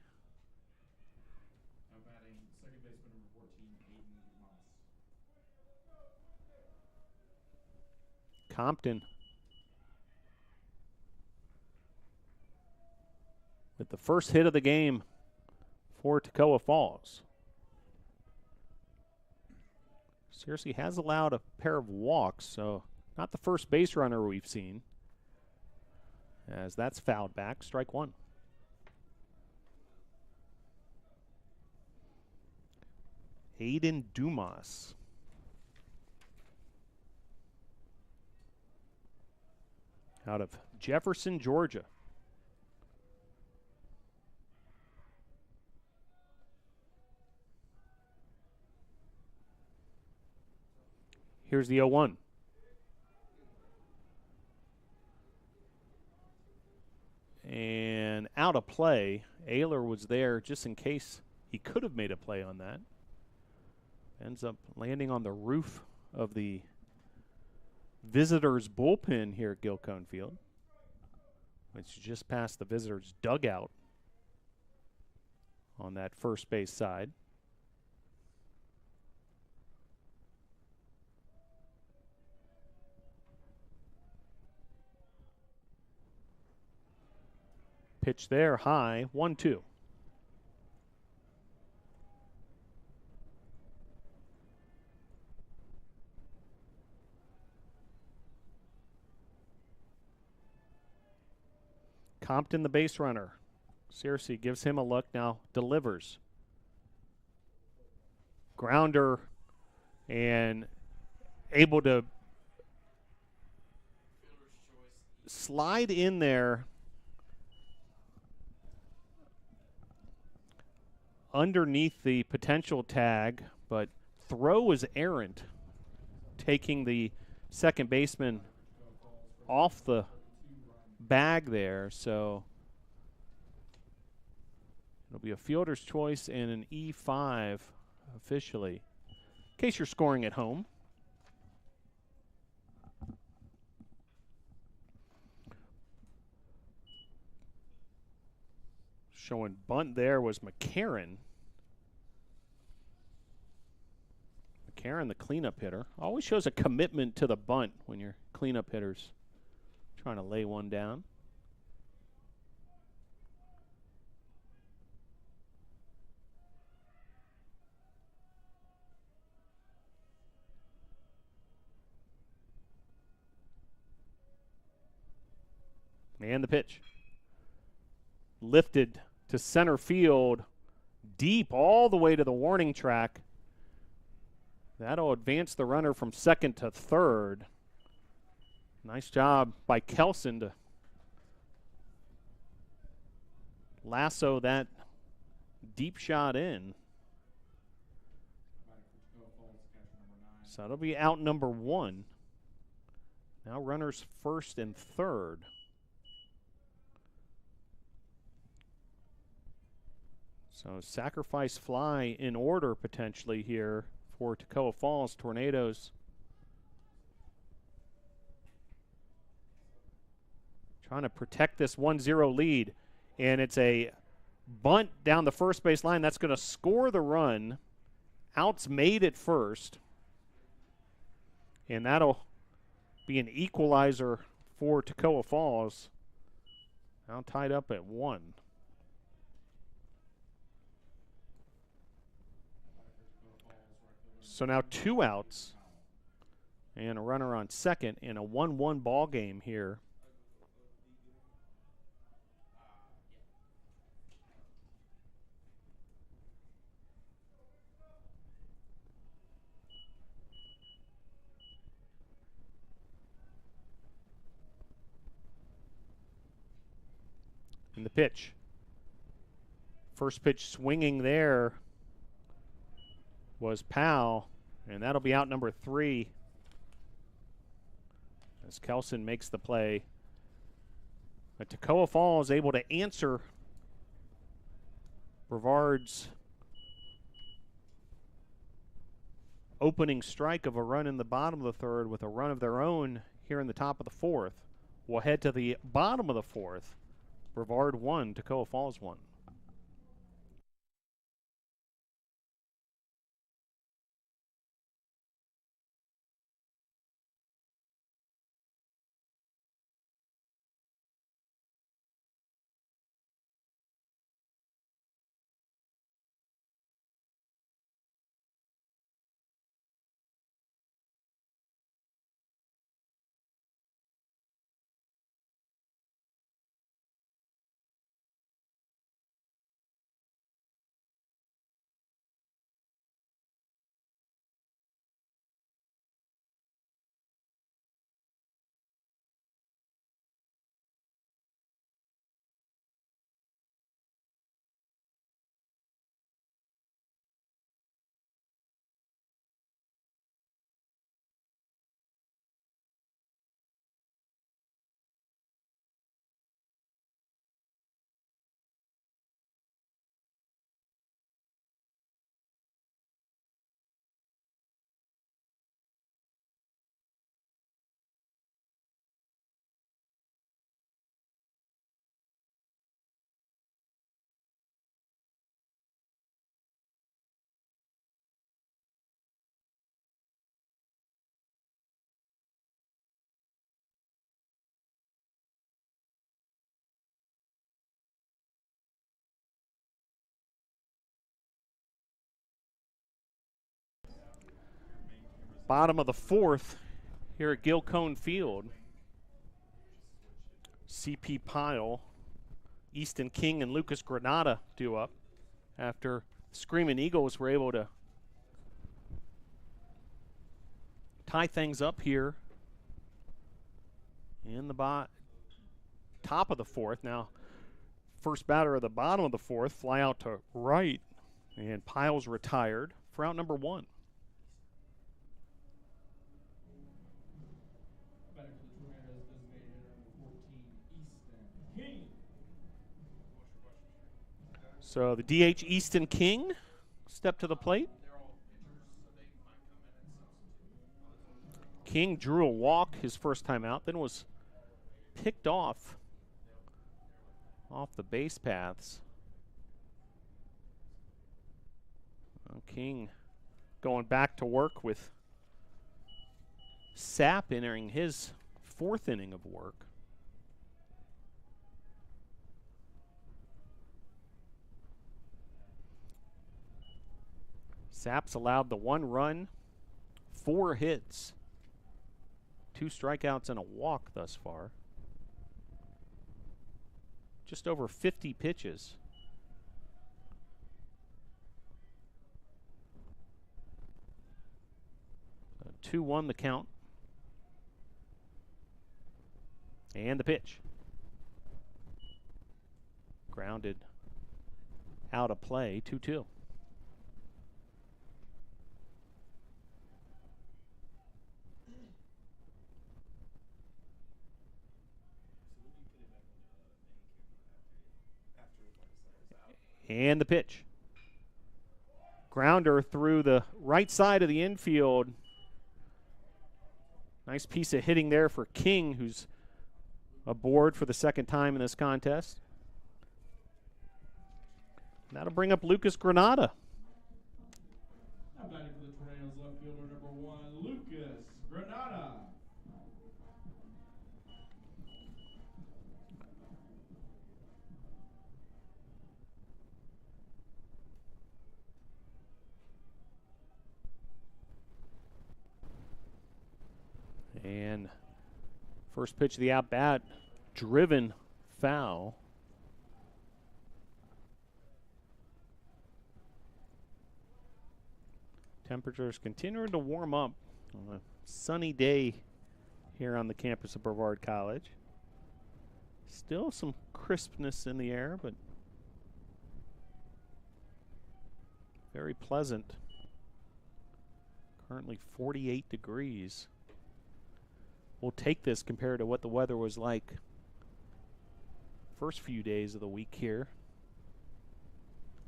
Second baseman number 14, Hayden Moss. Compton with the first hit of the game for Toccoa Falls. Searcy has allowed a pair of walks, so not the first base runner we've seen, as that's fouled back, strike 1. Aiden Dumas. Out of Jefferson, Georgia. Here's the 0-1. And out of play. Ayler was there just in case he could have made a play on that. Ends up landing on the roof of the visitors' bullpen here at Gilcone Field, which is just past the visitors' dugout on that first base side. Pitch there, high, 1-2. Compton, the base runner. Searcy gives him a look, now delivers. Grounder, and able to slide in there underneath the potential tag, but throw was errant taking the second baseman off the bag there, so it'll be a fielder's choice and an E5 officially, in case you're scoring at home. Showing bunt there was McCarron. McCarron, the cleanup hitter. Always shows a commitment to the bunt when your cleanup hitters trying to lay one down. And the pitch. Lifted to center field, deep all the way to the warning track. That'll advance the runner from second to third. Nice job by Kelson to lasso that deep shot in. So it'll be out number 1. Now runners first and third. So sacrifice fly in order potentially here for Toccoa Falls Tornadoes. Trying to protect this 1-0 lead. And it's a bunt down the first base line. That's going to score the run. Outs made at first. And that'll be an equalizer for Toccoa Falls. Now tied up at 1. So now 2 outs and a runner on second in a 1-1 ball game here. And the pitch. First pitch swinging there was Powell, and that'll be out number 3 as Kelson makes the play. But Toccoa Falls able to answer Brevard's opening strike of a run in the bottom of the third with a run of their own here in the top of the 4th. We'll head to the bottom of the 4th. Brevard 1, Toccoa Falls 1. Bottom of the 4th here at Gilcone Field. CP Pyle, Easton King, and Lucas Granada due up after Screaming Eagles were able to tie things up here in the top of the 4th. Now, first batter of the bottom of the 4th, fly out to right, and Pyle's retired for out number 1. So the DH Easton King stepped to the plate. King drew a walk his first time out, then was picked off the base paths. King going back to work with Sapp entering his fourth inning of work. Sapp's allowed the 1 run, 4 hits, 2 strikeouts and a walk thus far. Just over 50 pitches. 2-1 the count. And the pitch. Grounded out of play, 2-2. And the pitch. Grounder through the right side of the infield. Nice piece of hitting there for King, who's aboard for the second time in this contest. That'll bring up Lucas Granada. Now batting for the Tornadoes, left fielder number 1, Lucas Granada. And first pitch of the at-bat, driven foul. Temperatures continuing to warm up on a sunny day here on the campus of Brevard College. Still some crispness in the air, but very pleasant. Currently 48 degrees. We'll take this compared to what the weather was like first few days of the week here.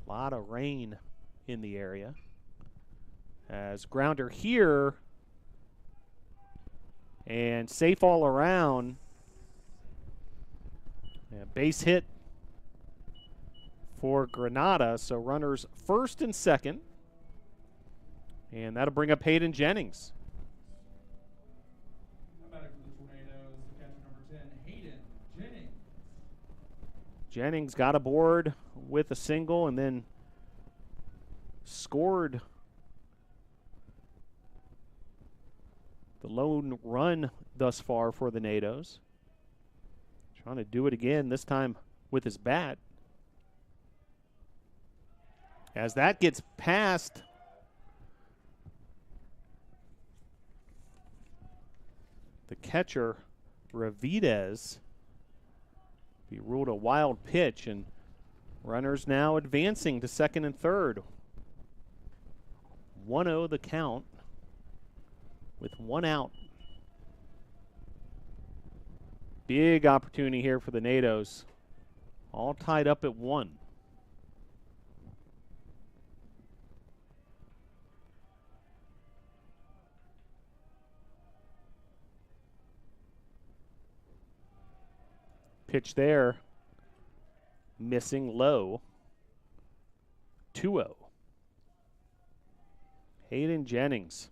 A lot of rain in the area. As grounder here and safe all around. Yeah, base hit for Granada, so runners first and second. And that'll bring up Hayden Jennings. Jennings got aboard with a single and then scored the lone run thus far for the Nados. Trying to do it again, this time with his bat. As that gets past the catcher, Ravidez, be ruled a wild pitch, and runners now advancing to second and third. 1-0 the count with 1 out. Big opportunity here for the Nados. All tied up at 1. Pitch there, missing low. 2-0. Hayden Jennings.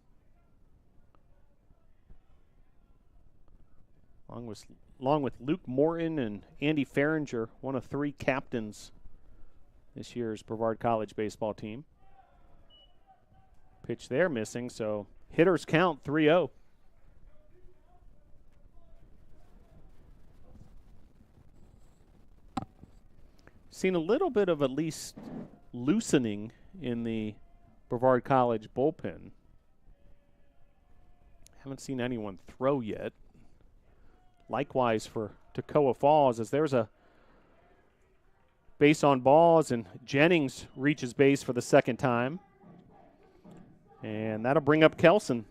Along with Luke Morton and Andy Farringer, one of 3 captains this year's Brevard College baseball team. Pitch there missing, so hitters count 3-0. Seen a little bit of at least loosening in the Brevard College bullpen. Haven't seen anyone throw yet. Likewise for Toccoa Falls, as there's a base on balls and Jennings reaches base for the second time. And that'll bring up Kelson.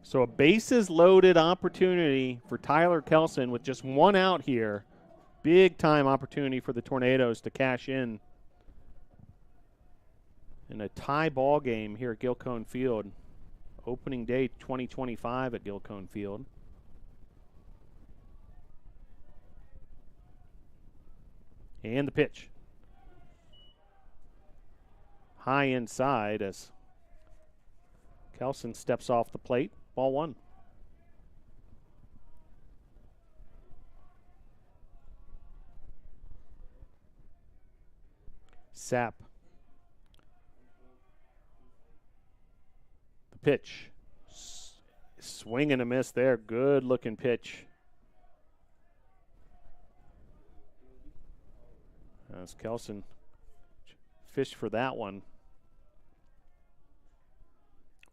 So a bases loaded opportunity for Tyler Kelson with just 1 out here Big time opportunity for the Tornadoes to cash in a tie ball game here at Gilcone Field. Opening day 2025 at Gilcone Field. And the pitch. High inside as Kelson steps off the plate. Ball one. Sapp. The pitch. Swing and a miss there. Good looking pitch. As Kelson fished for that one.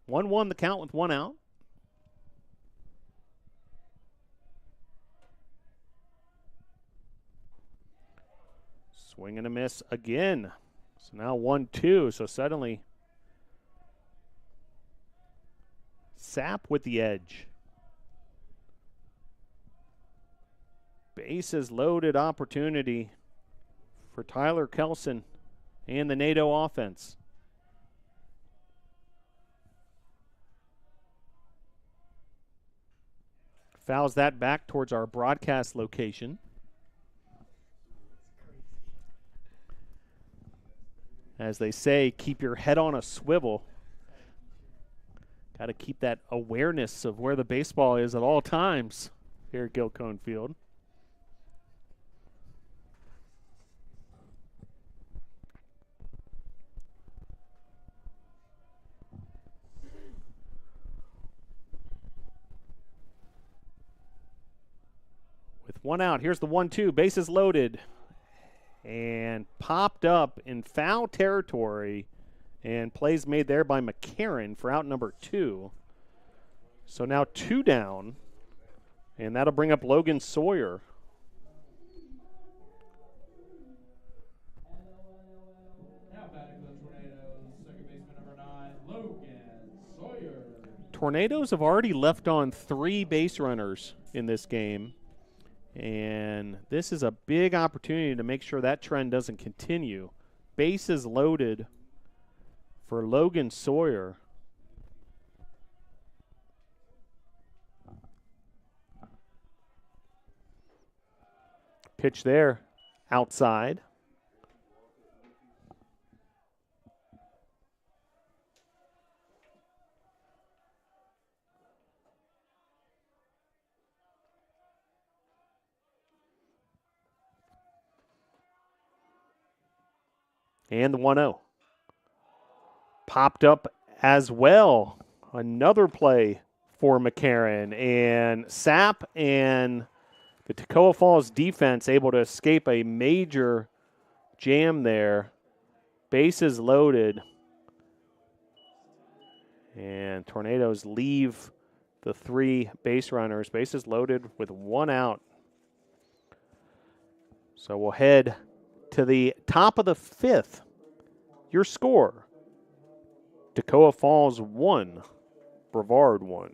1-1 the count with one out. Swing and a miss again. So now 1-2. So suddenly Sapp with the edge. Bases loaded opportunity for Tyler Kelson and the NATO offense. Fouls that back towards our broadcast location. As they say, keep your head on a swivel. Got to keep that awareness of where the baseball is at all times here at Gilcone Field. With one out, here's the 1-2, bases loaded. And popped up in foul territory, and plays made there by McCarron for out number 2. So now 2 down, and that'll bring up Logan Sawyer. Now batting for the Tornadoes, second baseman number 9, Logan Sawyer. Tornadoes have already left on 3 base runners in this game. And this is a big opportunity to make sure that trend doesn't continue. Bases loaded for Logan Sawyer. Pitch there, outside. And the 1-0. Popped up as well. Another play for McCarron. And Sapp and the Toccoa Falls defense able to escape a major jam there. Bases loaded. And Tornadoes leave the 3 base runners. Bases loaded with 1 out. So we'll head to the top of the 5th. Your score: Toccoa Falls 1, Brevard 1.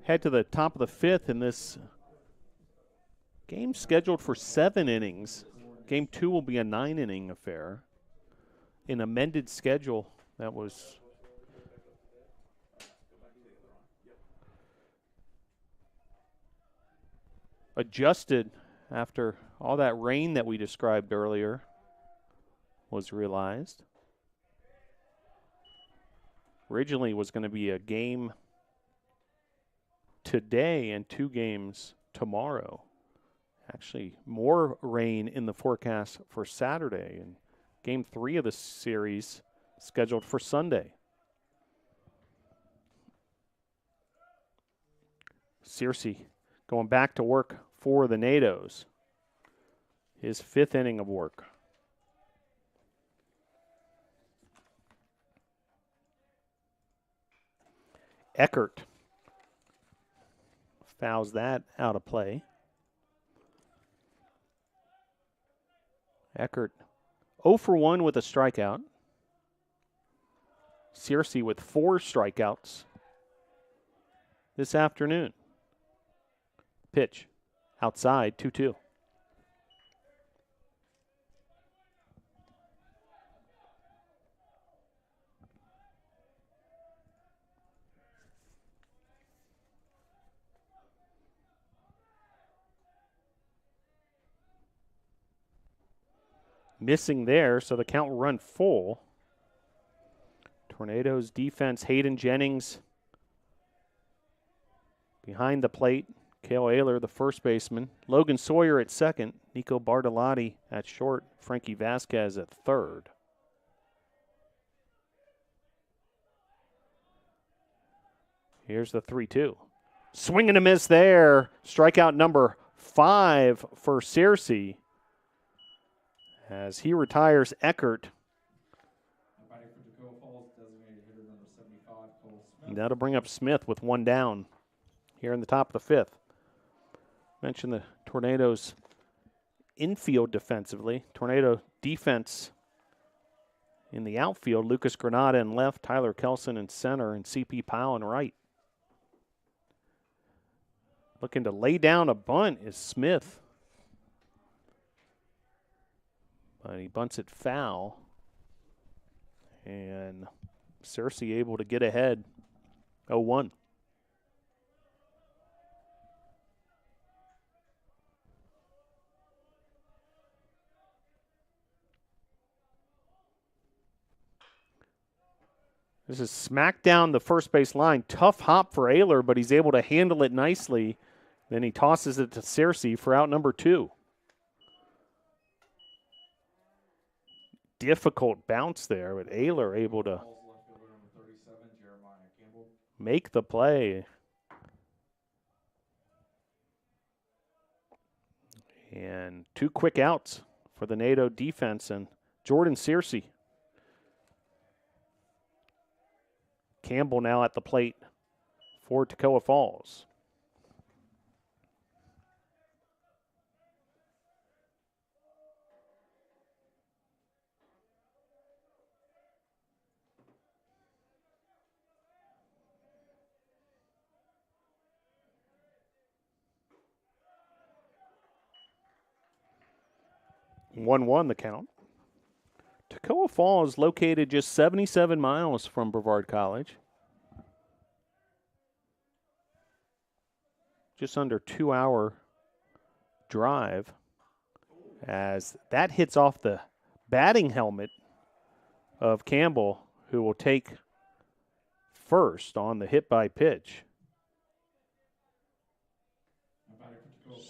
head to the top of the fifth in this game scheduled for 7 innings. Game 2 will be a 9-inning affair. An amended schedule that was adjusted after all that rain that we described earlier was realized. Originally was going to be a game today and 2 games tomorrow. Actually, more rain in the forecast for Saturday, and game 3 of the series scheduled for Sunday. Searcy going back to work for the NATOs. His 5th inning of work. Eckert fouls that out of play. Eckert 0 for 1 with a strikeout. Searcy with 4 strikeouts this afternoon. Pitch outside, 2-2. Missing there, so the count will run full. Tornadoes defense, Hayden Jennings behind the plate. Cale Ayler, the first baseman. Logan Sawyer at second. Nico Bartolotti at short. Frankie Vasquez at third. Here's the 3-2. Swing and a miss there. Strikeout number 5 for Searcy as he retires Eckert. That'll bring up Smith with 1 down here in the top of the 5th. Mentioned the Tornadoes infield defensively. Tornado defense in the outfield. Lucas Granada in left, Tyler Kelson in center, and C.P. Powell in right. Looking to lay down a bunt is Smith. But he bunts it foul. And Searcy able to get ahead 0-1. This is smack down the first base line. Tough hop for Ayler, but he's able to handle it nicely. Then he tosses it to Searcy for out number 2. Difficult bounce there, but Ayler able to make the play. And 2 quick outs for the NATO defense and Jordan Searcy. Campbell now at the plate for Toccoa Falls. One the count. Toccoa Falls located just 77 miles from Brevard College. Just under 2-hour drive as that hits off the batting helmet of Campbell, who will take first on the hit by pitch.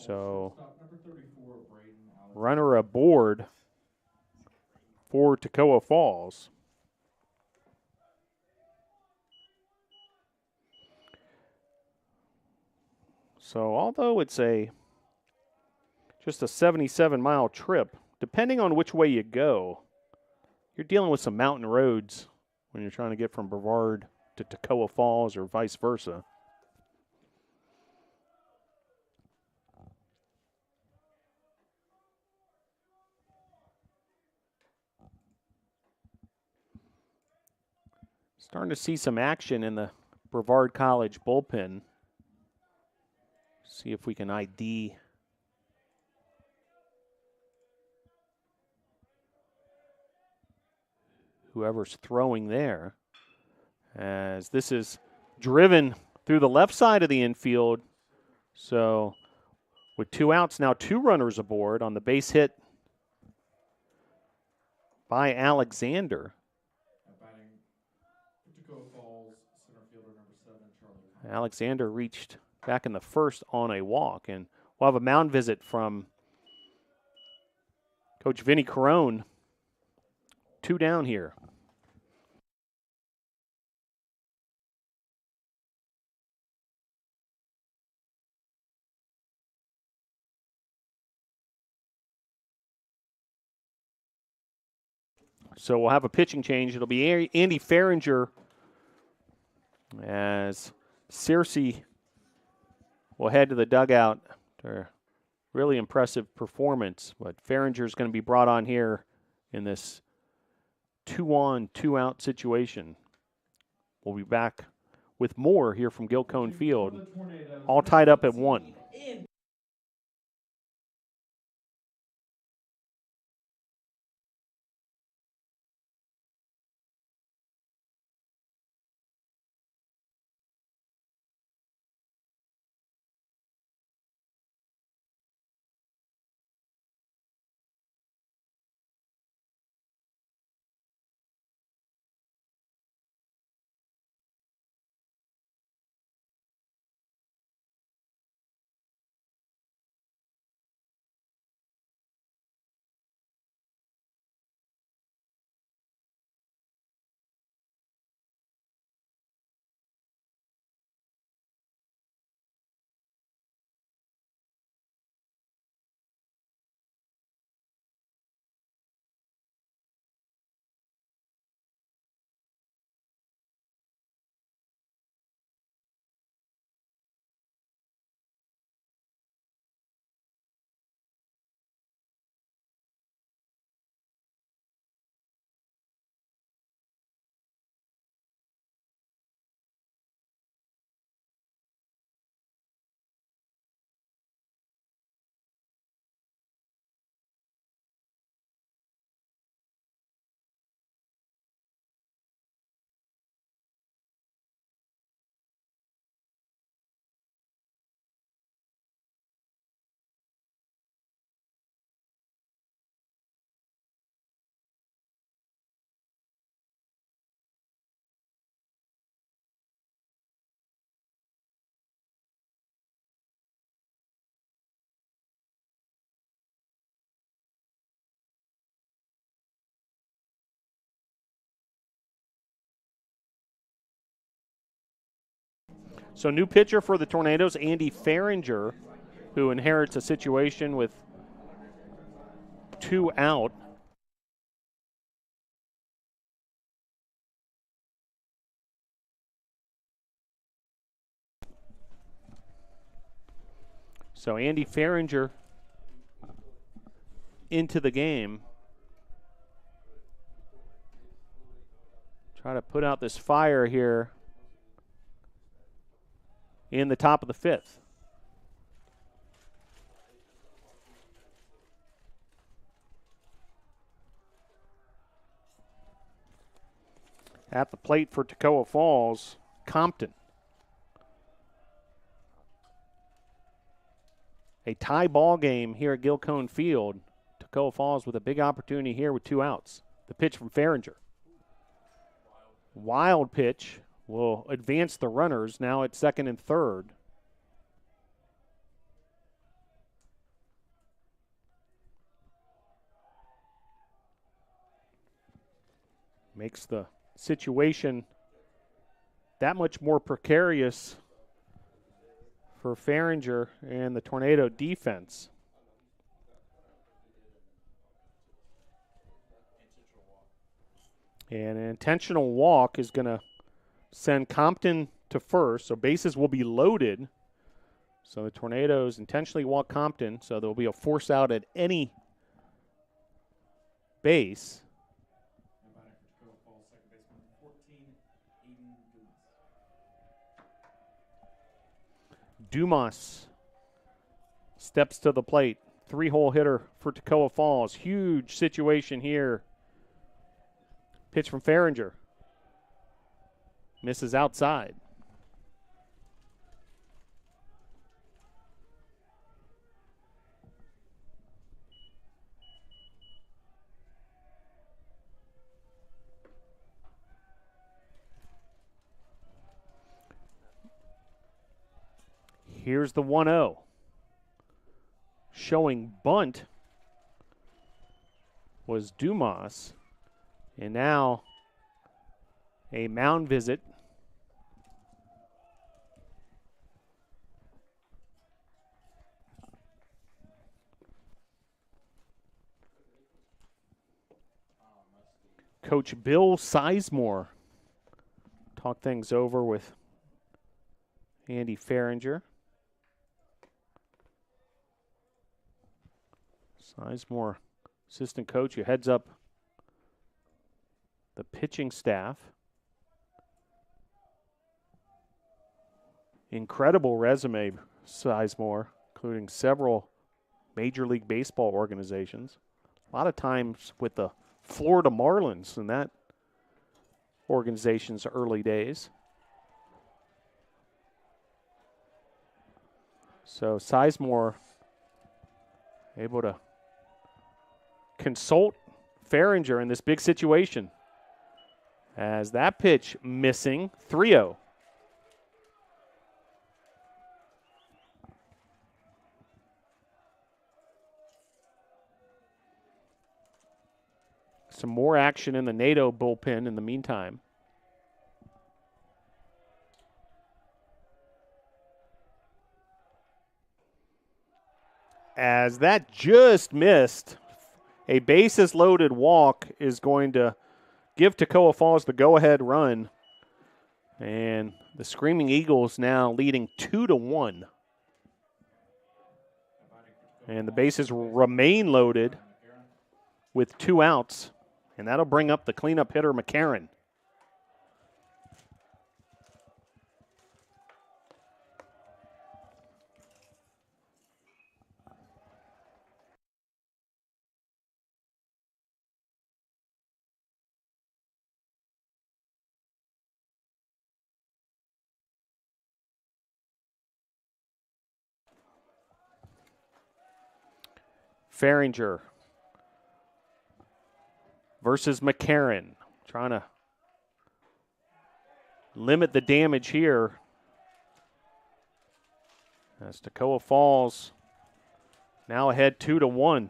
So runner aboard for Toccoa Falls. So although it's just a 77-mile trip, depending on which way you go, you're dealing with some mountain roads when you're trying to get from Brevard to Toccoa Falls or vice versa. Starting to see some action in the Brevard College bullpen. See if we can ID whoever's throwing there, as this is driven through the left side of the infield. So with 2 outs, now 2 runners aboard on the base hit by Alexander. Batting for Toccoa Falls, center fielder number 7, Charlie. Alexander reached back in the first on a walk, and we'll have a mound visit from Coach Vinny Carone. 2 down here. So we'll have a pitching change. It'll be Andy Farringer, as Searcy will head to the dugout. Really impressive performance, but Farringer's going to be brought on here in this 2-on, 2-out situation. We'll be back with more here from Gilcone Field, all tied up at 1. So new pitcher for the Tornadoes, Andy Farringer, who inherits a situation with 2 out. So Andy Farringer into the game. Try to put out this fire here in the top of the 5th. At the plate for Toccoa Falls, Compton. A tie ball game here at Gilcone Field. Toccoa Falls with a big opportunity here with 2 outs. The pitch from Farringer. Wild pitch will advance the runners now at 2nd and 3rd. Makes the situation that much more precarious for Farringer and the Tornado defense. And an intentional walk is going to send Compton to first, so bases will be loaded. So the Tornadoes intentionally walk Compton, so there will be a force out at any base. Dumas steps to the plate. 3-hole hitter for Toccoa Falls. Huge situation here. Pitch from Farringer. Misses outside. Here's the 1-0. Showing bunt was Dumas. And now a mound visit. Coach Bill Sizemore talked things over with Andy Farringer. Sizemore, assistant coach, who heads up the pitching staff. Incredible resume, Sizemore, including several Major League Baseball organizations. A lot of times with the Florida Marlins in that organization's early days. So Sizemore able to consult Farringer in this big situation. As that pitch missing, 3-0. Some more action in the NATO bullpen in the meantime. As that just missed, a bases loaded walk is going to give Toccoa Falls the go-ahead run. And the Screaming Eagles now leading 2-1. And the bases remain loaded with 2 outs. And that'll bring up the cleanup hitter, McCarron. Farringer versus McCarron, trying to limit the damage here. As Toccoa Falls now ahead 2-1.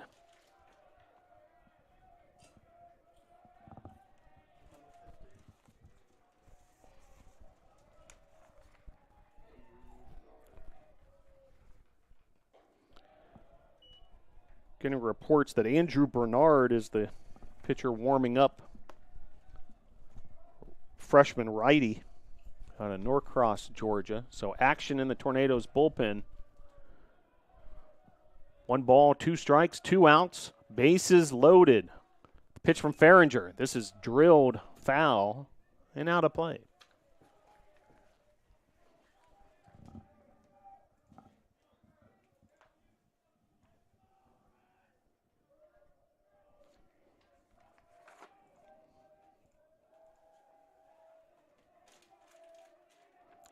Getting reports that Andrew Bernard is the pitcher warming up. Freshman righty out of Norcross, Georgia. So action in the Tornadoes bullpen. 1 ball, 2 strikes, 2 outs, bases loaded. Pitch from Farringer. This is drilled foul and out of play.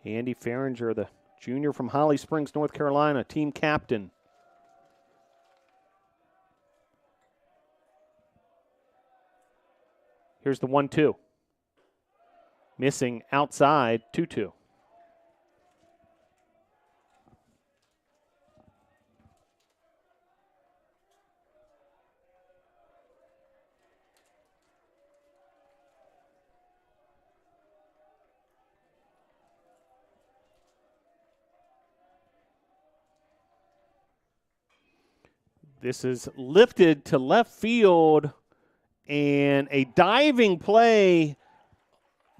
Andy Farringer, the junior from Holly Springs, North Carolina, team captain. Here's the 1-2. Missing outside, 2-2. This is lifted to left field, and a diving play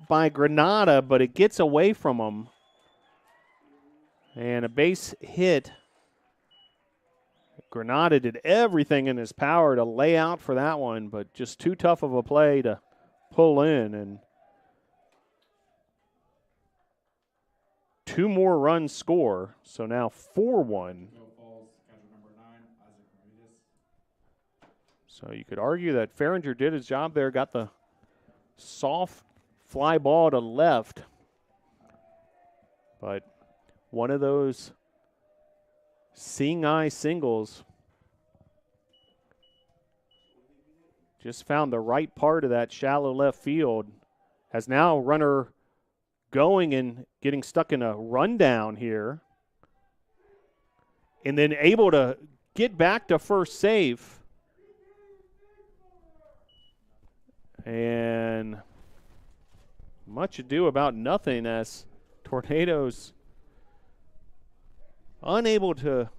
by Granada, but it gets away from him. And a base hit. Granada did everything in his power to lay out for that one, but just too tough of a play to pull in. And 2 more runs score, so now 4-1. So you could argue that Farringer did his job there, got the soft fly ball to left. But one of those seeing eye singles just found the right part of that shallow left field. Has now runner going and getting stuck in a rundown here. And then able to get back to first safe. And much ado about nothing as Tornadoes unable to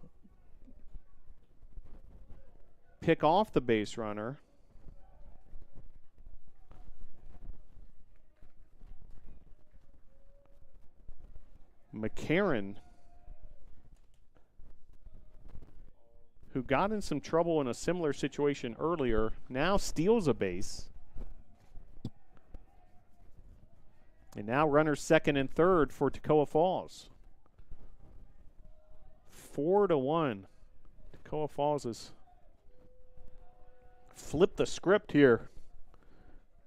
pick off the base runner. McCarron, who got in some trouble in a similar situation earlier, now steals a base. And now runners second and third for Toccoa Falls. 4-1. Toccoa Falls has flipped the script here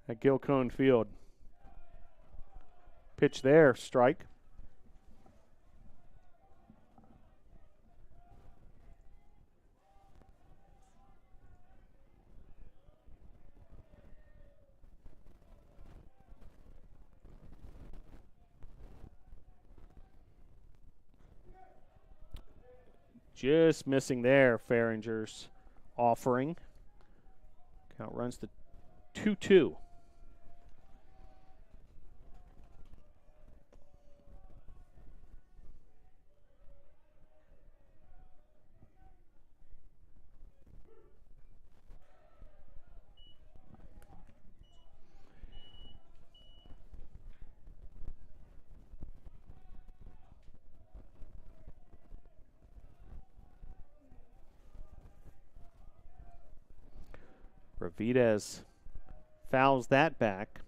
at Gilcone Field. Pitch there, strike. Just missing there, Farringer's offering. Count runs to 2-2. Ravidez fouls that back.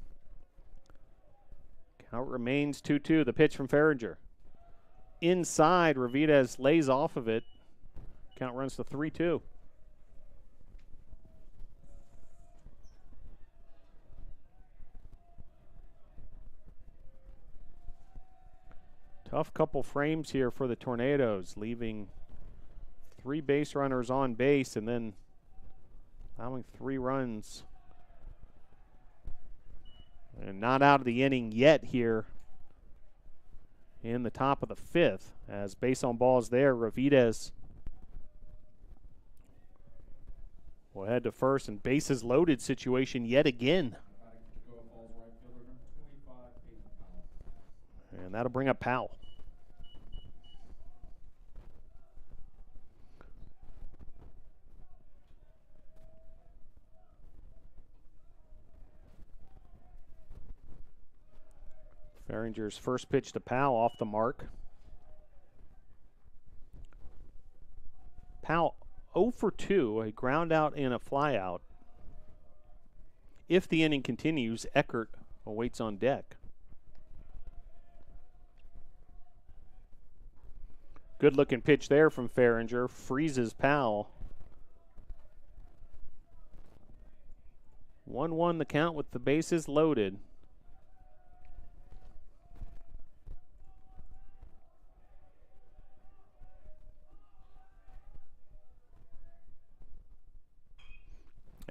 Count remains 2-2. The pitch from Farringer. Inside, Ravidez lays off of it. Count runs to 3-2. Tough couple frames here for the Tornadoes, leaving 3 base runners on base and then allowing 3 runs. And not out of the inning yet here in the top of the 5th. As base on balls there, Ravidez will head to first, and bases loaded situation yet again. And that'll bring up Powell. Farringer's first pitch to Powell off the mark. Powell 0 for 2, a ground out and a fly out. If the inning continues, Eckert awaits on deck. Good looking pitch there from Farringer, freezes Powell. 1-1 the count with the bases loaded.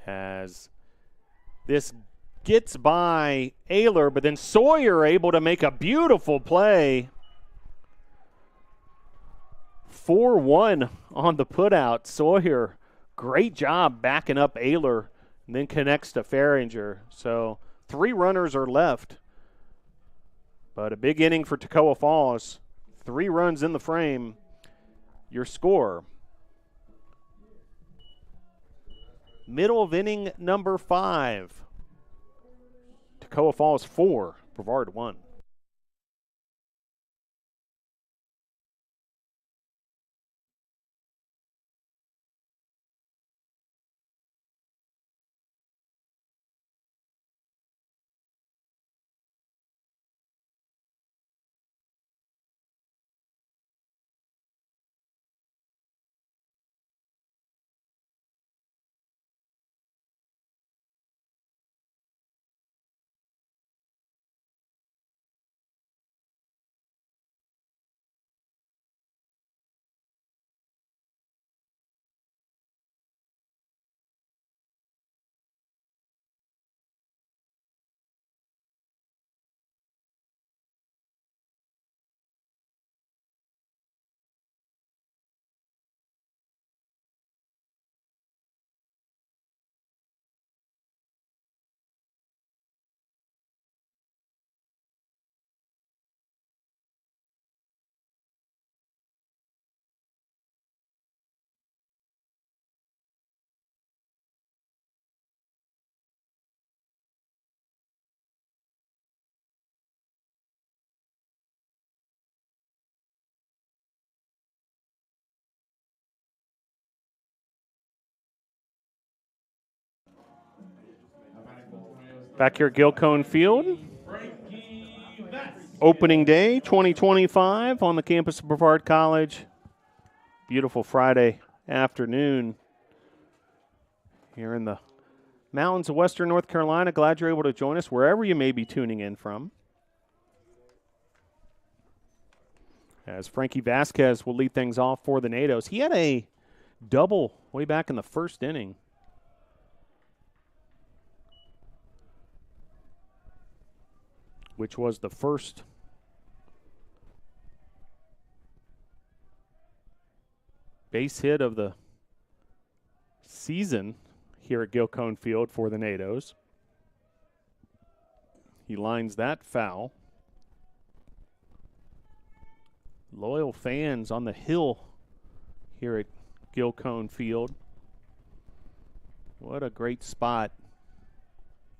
As this gets by Ayler, but then Sawyer able to make a beautiful play. 4-1 on the putout. Sawyer, great job backing up Ayler and then connects to Farringer. So 3 runners are left, but a big inning for Toccoa Falls. 3 runs in the frame. Your score. Middle of inning number 5. Toccoa Falls 4, Brevard 1. Back here at Gilcone Field. Frankie Vasquez. Opening day 2025 on the campus of Brevard College. Beautiful Friday afternoon here in the mountains of western North Carolina. Glad you're able to join us wherever you may be tuning in from. As Frankie Vasquez will lead things off for the NATOs. He had a double way back in the first inning. Which was the first base hit of the season here at Gilcone Field for the NATOs. He lines that foul. Loyal fans on the hill here at Gilcone Field. What a great spot.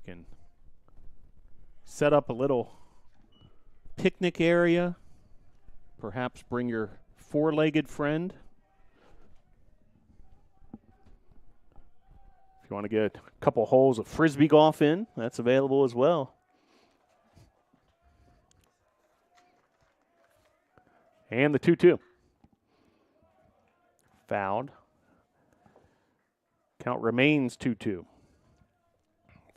You can set up a little picnic area. Perhaps bring your four-legged friend. If you want to get a couple holes of frisbee golf in, that's available as well. And the 2-2. Fouled. Count remains 2-2.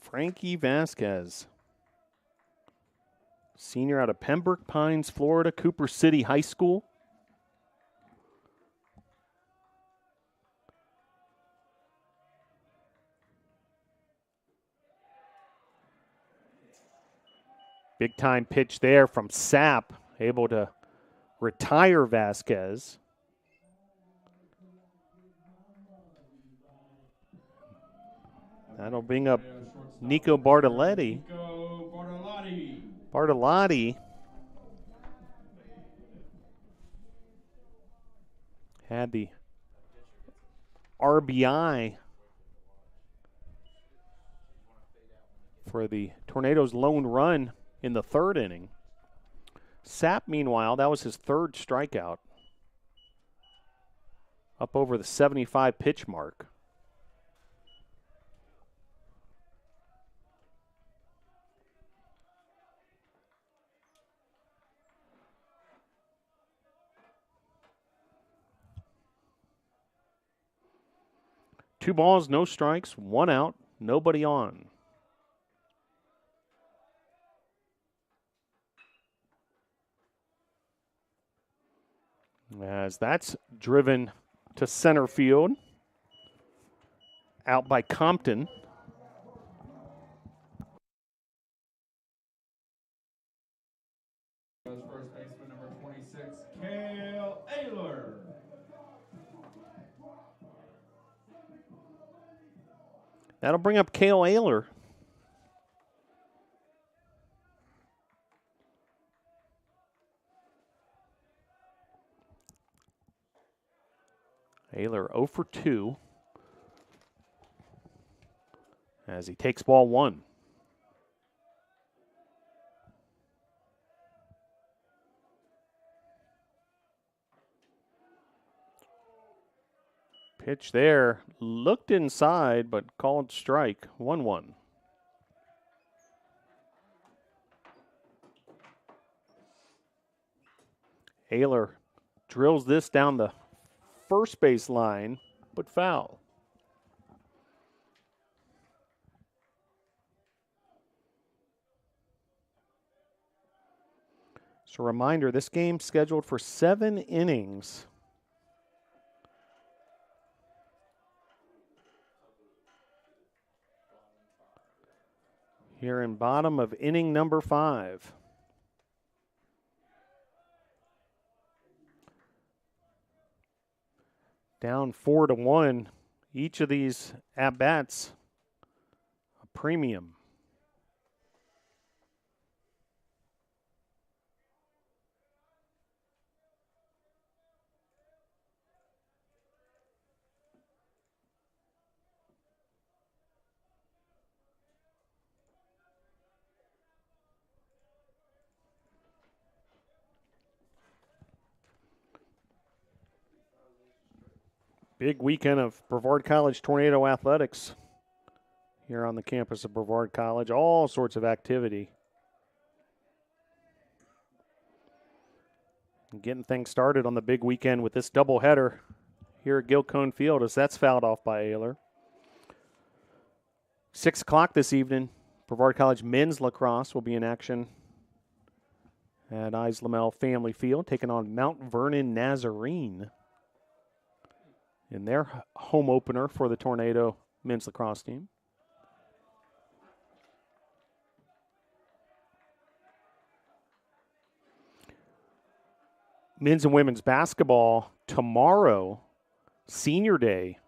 Frankie Vasquez, senior out of Pembroke Pines, Florida, Cooper City High School. Big time pitch there from Sapp, able to retire Vasquez. That'll bring up Nico Bartoletti. Bartolotti had the RBI for the Tornadoes' lone run in the third inning. Sapp, meanwhile, that was his third strikeout. Up over the 75 pitch mark. Two balls, no strikes, one out, nobody on. As that's driven to center field, out by Compton. First baseman number 26, Cale Ayler. That'll bring up Cale Ayler. Ayler 0 for 2 as he takes ball one. Pitch there, looked inside, but called strike, 1-1. Ayler drills this down the first base line, but foul. So a reminder, this game's scheduled for 7 innings. Here in bottom of inning number 5. Down 4-1. Each of these at-bats a premium. Big weekend of Brevard College Tornado athletics here on the campus of Brevard College. All sorts of activity. And getting things started on the big weekend with this doubleheader here at Gilcone Field as that's fouled off by Ayler. 6 o'clock this evening, Brevard College men's lacrosse will be in action at Islamel Family Field, taking on Mount Vernon Nazarene in their home opener for the Tornado men's lacrosse team. Men's and women's basketball tomorrow, senior day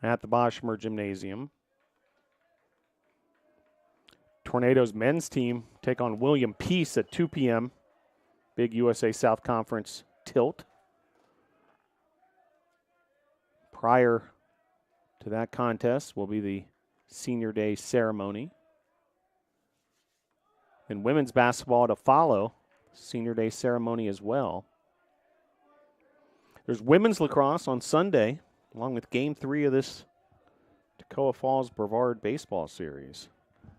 at the Boschmer Gymnasium. Tornadoes men's team take on William Peace at 2 p.m. Big USA South Conference tilt. Prior to that contest will be the senior day ceremony. And women's basketball to follow, senior day ceremony as well. There's women's lacrosse on Sunday, along with Game 3 of this Toccoa Falls Brevard baseball series.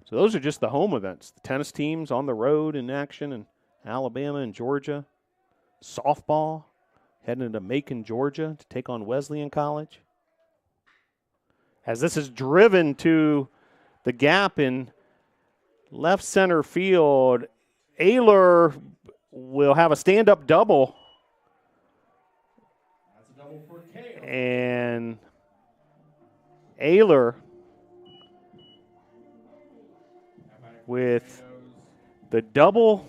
So those are just the home events. The tennis teams on the road in action in Alabama and Georgia. Softball heading to Macon, Georgia to take on Wesleyan College. As this is driven to the gap in left center field, Ayler will have a stand-up double. That's a double for Kale. And Ayler with the double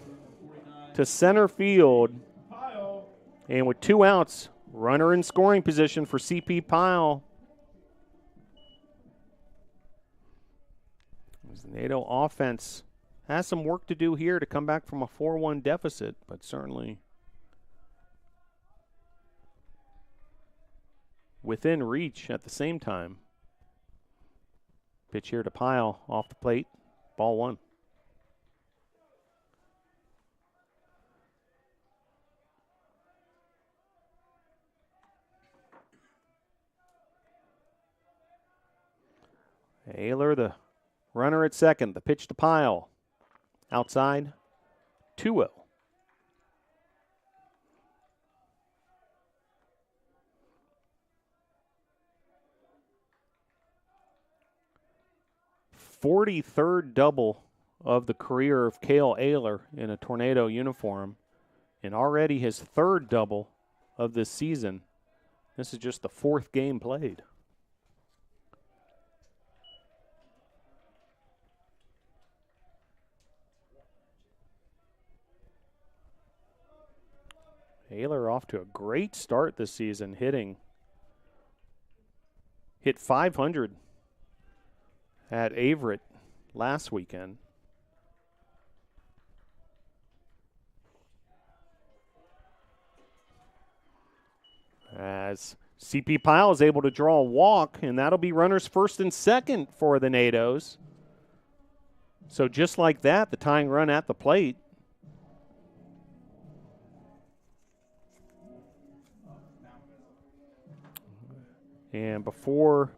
to center field, Pile. and with 2 outs, runner in scoring position for CP Pyle. As the NATO offense has some work to do here to come back from a 4-1 deficit, but certainly within reach at the same time. Pitch here to Pyle off the plate, ball 1. Ayler, the runner at second. The pitch to Pyle. Outside, 2-0. .43rd double of the career of Cale Ayler in a Tornado uniform, and already his 3rd double of this season. This is just the 4th game played. Ayler off to a great start this season, hit 500 at Averett last weekend. As CP Pyle is able to draw a walk, and that'll be runners first and second for the NATOs. So just like that, the tying run at the plate. And before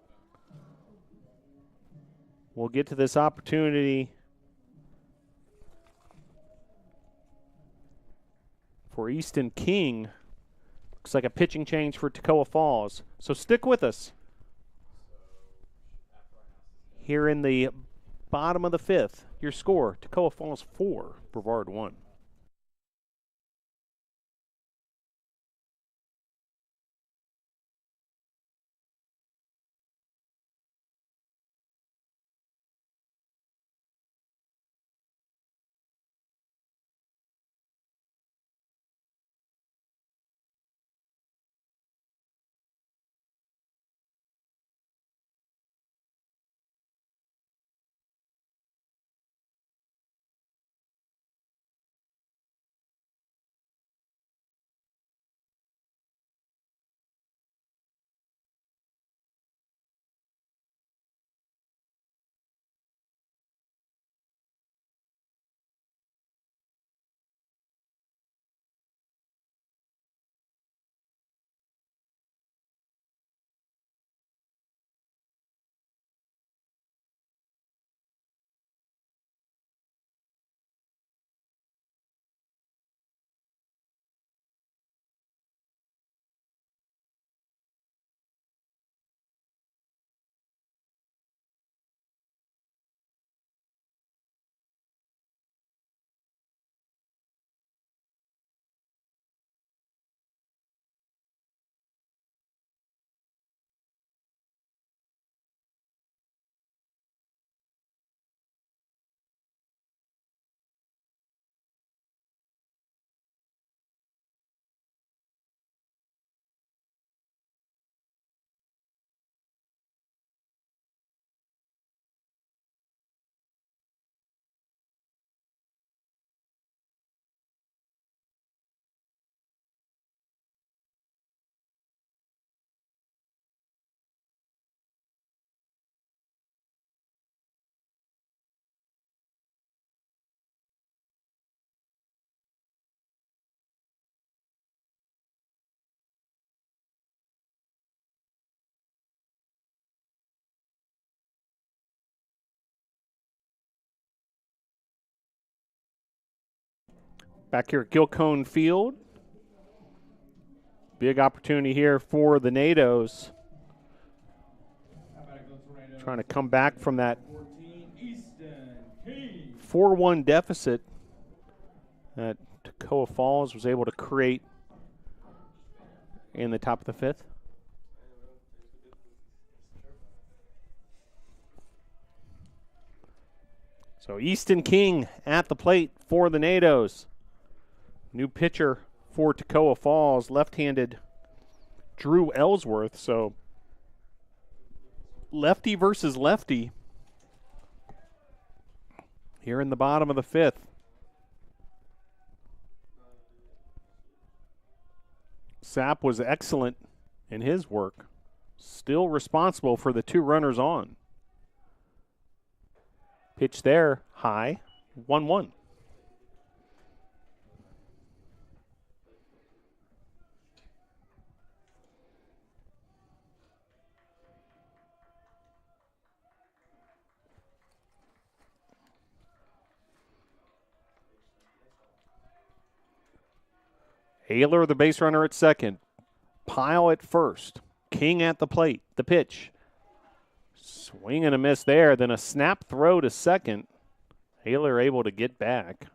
we'll get to this opportunity for Easton King, looks like a pitching change for Toccoa Falls. So stick with us. Here in the bottom of the 5th, your score, Toccoa Falls 4, Brevard 1. Back here at Gilcone Field. Big opportunity here for the NATOs. Trying to come back from that 4-1 deficit that Toccoa Falls was able to create in the top of the fifth. So Easton King at the plate for the NATOs. New pitcher for Toccoa Falls, left-handed Drew Ellsworth. So lefty versus lefty here in the bottom of the fifth. Sapp was excellent in his work. Still responsible for the 2 runners on. Pitch there, high, 1-1. Ayler, the base runner at second. Pyle at first. King at the plate. The pitch. Swing and a miss there. Then a snap throw to second. Ayler able to get back.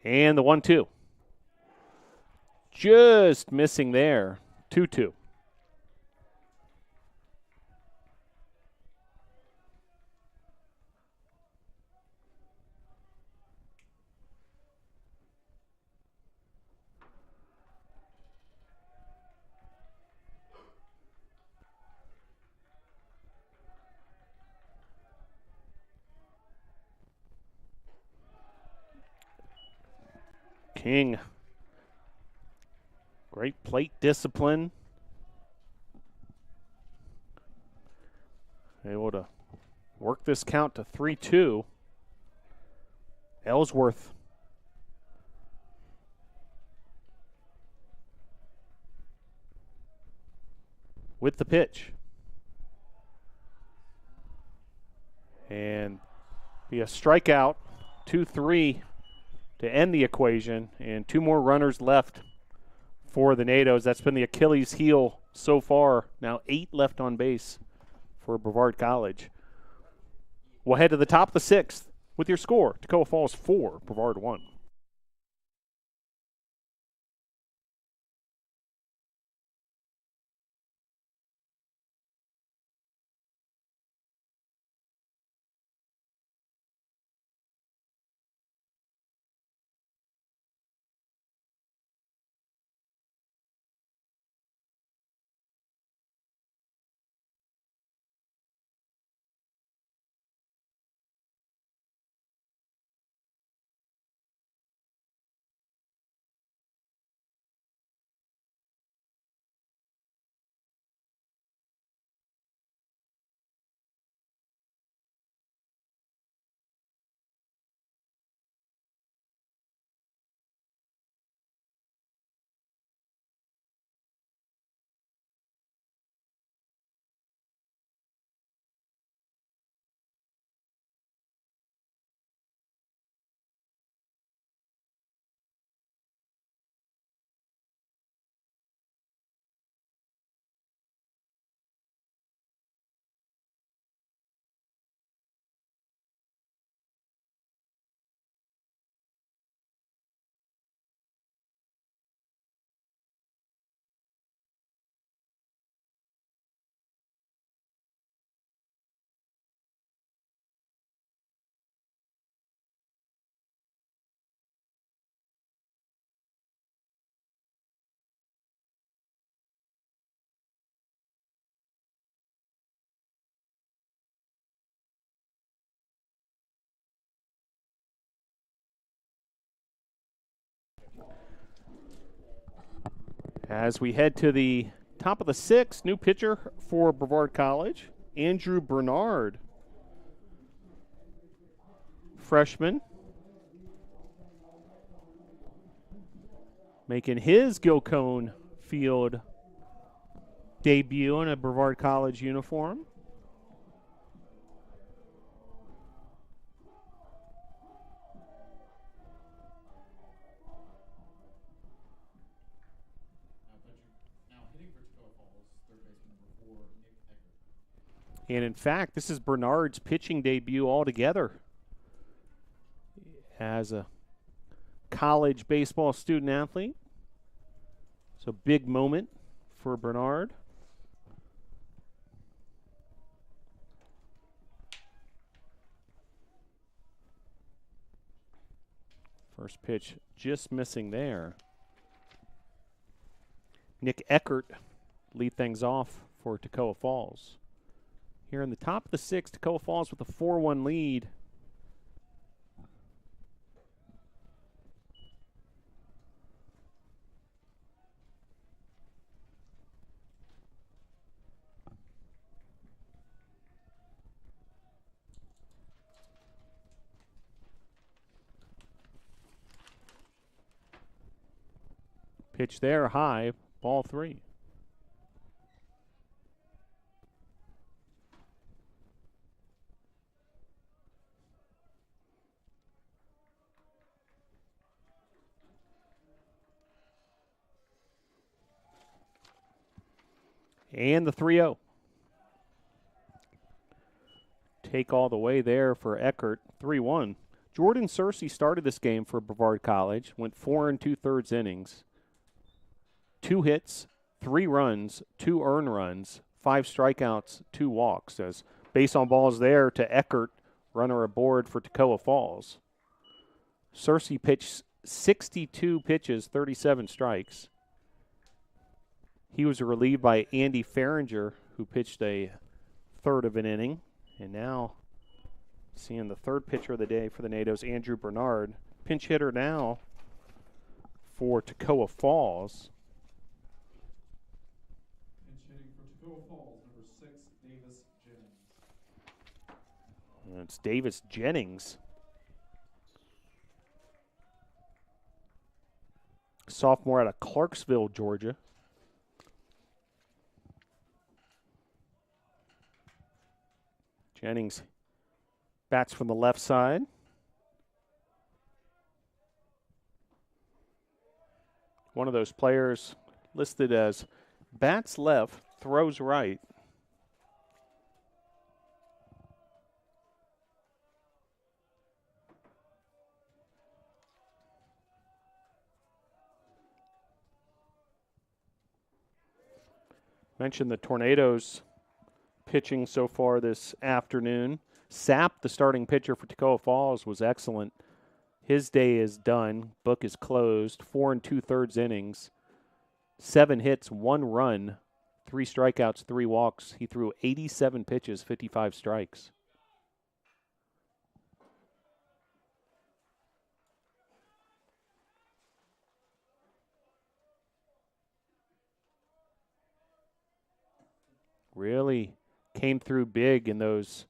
And the 1-2. Just missing there. 2-2. King. Great plate discipline. Able to work this count to 3-2. Ellsworth. With the pitch. And be a strikeout. 2-3 to end the equation, and 2 more runners left for the NATOs. That's been the Achilles heel so far. Now 8 left on base for Brevard College. We'll head to the top of the 6th with your score. Toccoa Falls 4, Brevard 1. As we head to the Top of the 6th, new pitcher for Brevard College, Andrew Bernard. Freshman. Making his Gilcone Field debut in a Brevard College uniform. And in fact, this is Bernard's pitching debut altogether as a college baseball student athlete. So big moment for Bernard. First pitch just missing there. Nick Eckert lead things off for Toccoa Falls. Here in the top of the 6th, Toccoa Falls with a 4-1 lead. Pitch there, high, ball 3. And the 3-0. Take all the way there for Eckert, 3-1. Jordan Searcy started this game for Brevard College, went 4 2/3 innings. 2 hits, 3 runs, 2 earned runs, 5 strikeouts, 2 walks. As base on balls there to Eckert, runner aboard for Toccoa Falls. Searcy pitched 62 pitches, 37 strikes. He was relieved by Andy Farringer, who pitched a third of an inning. And now, seeing the third pitcher of the day for the Natives, Andrew Bernard. Pinch hitter now for Toccoa Falls. Toccoa Falls, number 6, Davis Jennings. And it's Davis Jennings. Sophomore out of Clarksville, Georgia. Jennings bats from the left side. One of those players listed as bats left, throws right. Mentioned the Tornadoes pitching so far this afternoon. Sapp, the starting pitcher for Toccoa Falls, was excellent. His day is done. Book is closed. 4 2/3 innings. 7 hits, 1 run, 3 strikeouts, 3 walks. He threw 87 pitches, 55 strikes. Really came through big in those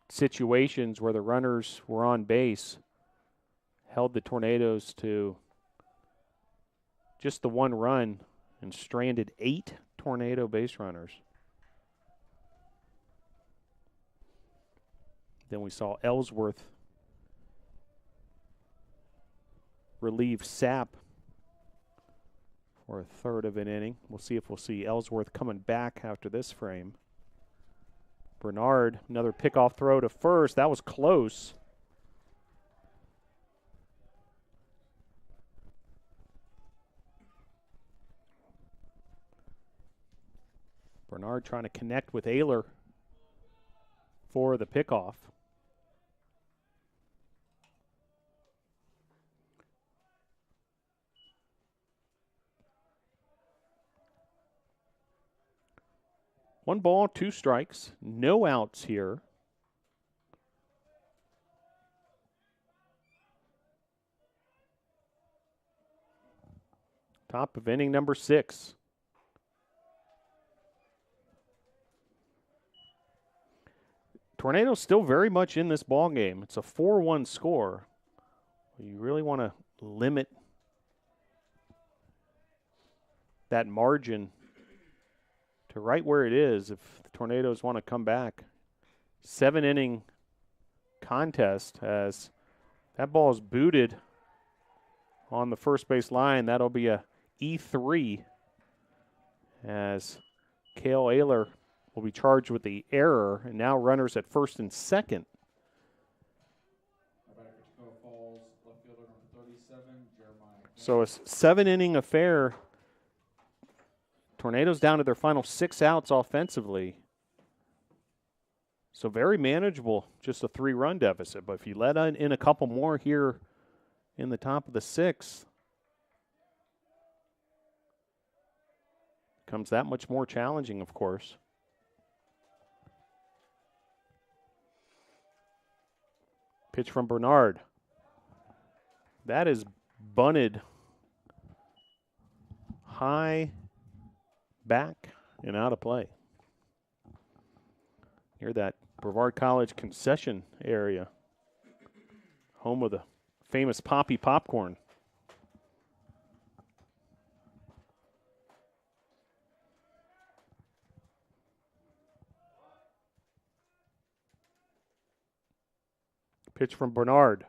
situations where the runners were on base. Held the Tornadoes to just the 1 run and stranded 8 Tornado base runners. Then we saw Ellsworth relieve Sapp for a third of an inning. We'll see if we'll see Ellsworth coming back after this frame. Bernard, another pickoff throw to first. That was close. Bernard trying to connect with Ayler for the pickoff. One ball, 2 strikes, no outs here. Top of inning number 6. Tornado's still very much in this ball game. It's a 4-1 score. You really want to limit that margin to right where it is if the Tornadoes want to come back. 7-inning contest as that ball is booted on the first base line. That'll be a E3 as Cale Ayler will be charged with the error, and now runners at first and second. Toccoa Falls, left fielder number 37, Jeremiah. So a 7-inning affair. Tornadoes down to their final 6 outs offensively. So very manageable, just a 3-run deficit. But if you let in a couple more here in the top of the 6th, becomes that much more challenging, of course. Pitch from Bernard. That is bunted high, back, and out of play. Near that Brevard College concession area, home of the famous Poppy popcorn. Pitch from Bernard.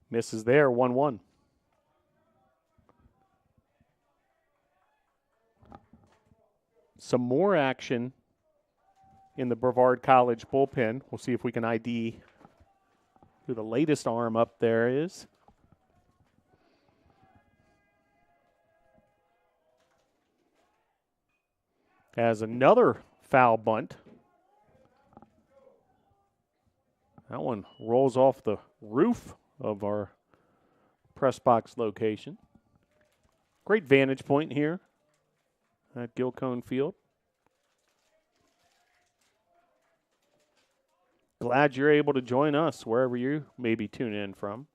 Misses there, 1-1. Some more action in the Brevard College bullpen. We'll see if we can ID who the latest arm up there is. As another foul bunt. That one rolls off the roof of our press box location. Great vantage point here at Gilcone Field. Glad you're able to join us wherever you may be tuning in from.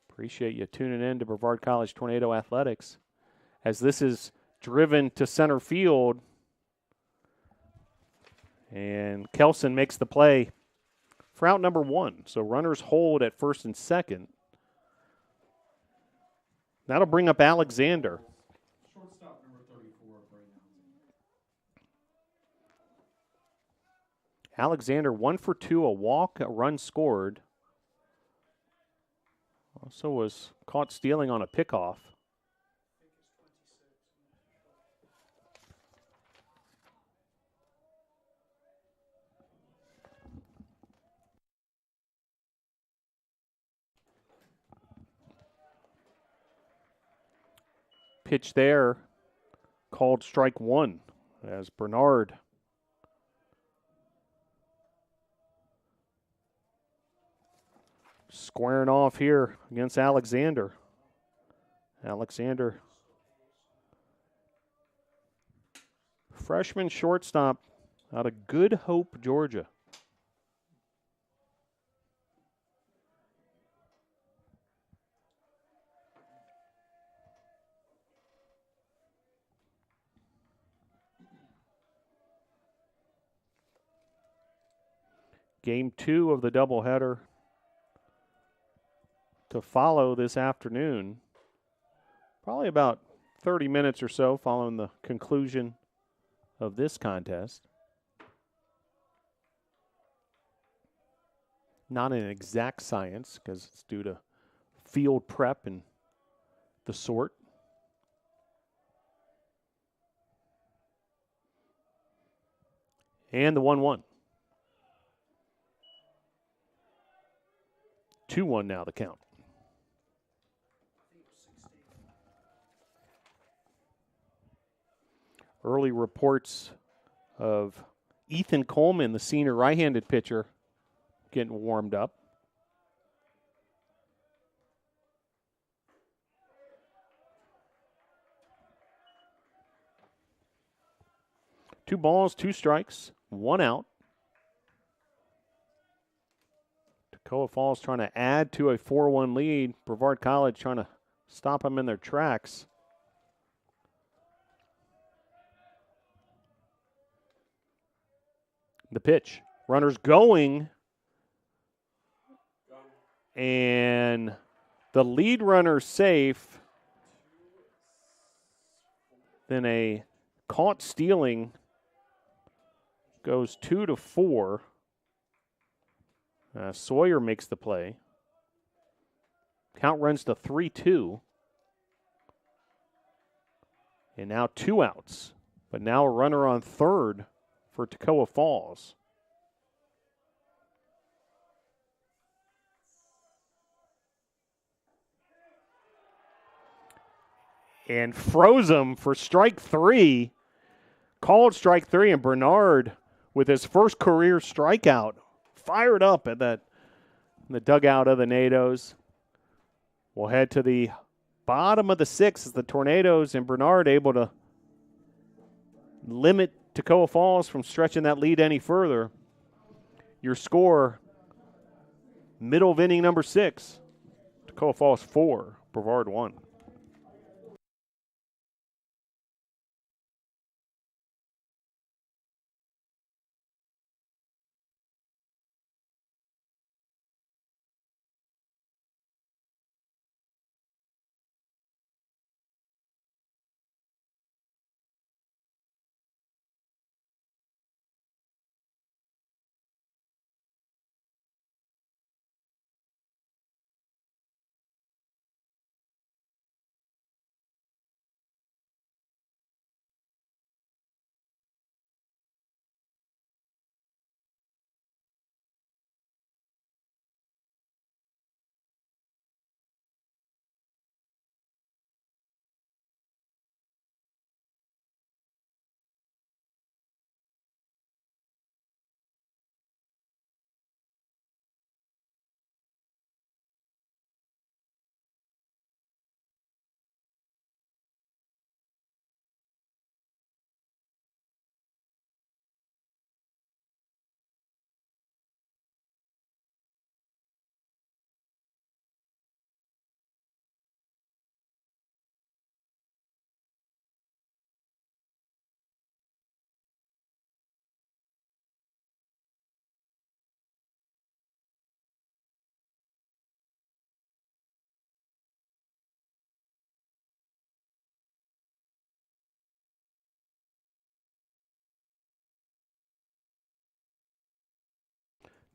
Appreciate you tuning in to Brevard College Tornado Athletics. As this is driven to center field, and Kelson makes the play for out number 1. So runners hold at first and second. That'll bring up Alexander. Shortstop number 34, Brayden. Alexander 1 for 2, a walk, a run scored. Also was caught stealing on a pickoff. Pitch there, called strike 1 as Bernard squaring off here against Alexander. Alexander, freshman shortstop out of Good Hope, Georgia. Game 2 of the doubleheader to follow this afternoon. Probably about 30 minutes or so following the conclusion of this contest. Not an exact science because it's due to field prep and the sort. And the 1-1. 2-1 now the count. Early reports of Ethan Coleman, the senior right-handed pitcher, getting warmed up. Two balls, 2 strikes, 1 out. Toccoa Falls trying to add to a 4-1 lead. Brevard College trying to stop them in their tracks. The pitch. Runners going. And the lead runner safe. Then a caught stealing goes 2-4. Sawyer makes the play. Count runs to 3-2. And now 2 outs. But now a runner on third for Toccoa Falls. And froze him for strike 3. Called strike 3, and Bernard with his first career strikeout. Fired up at that in the dugout of the Nados. We'll head to the bottom of the 6th as the Tornadoes and Bernard able to limit Toccoa Falls from stretching that lead any further. Your score, middle of inning number 6, Toccoa Falls 4, Brevard 1.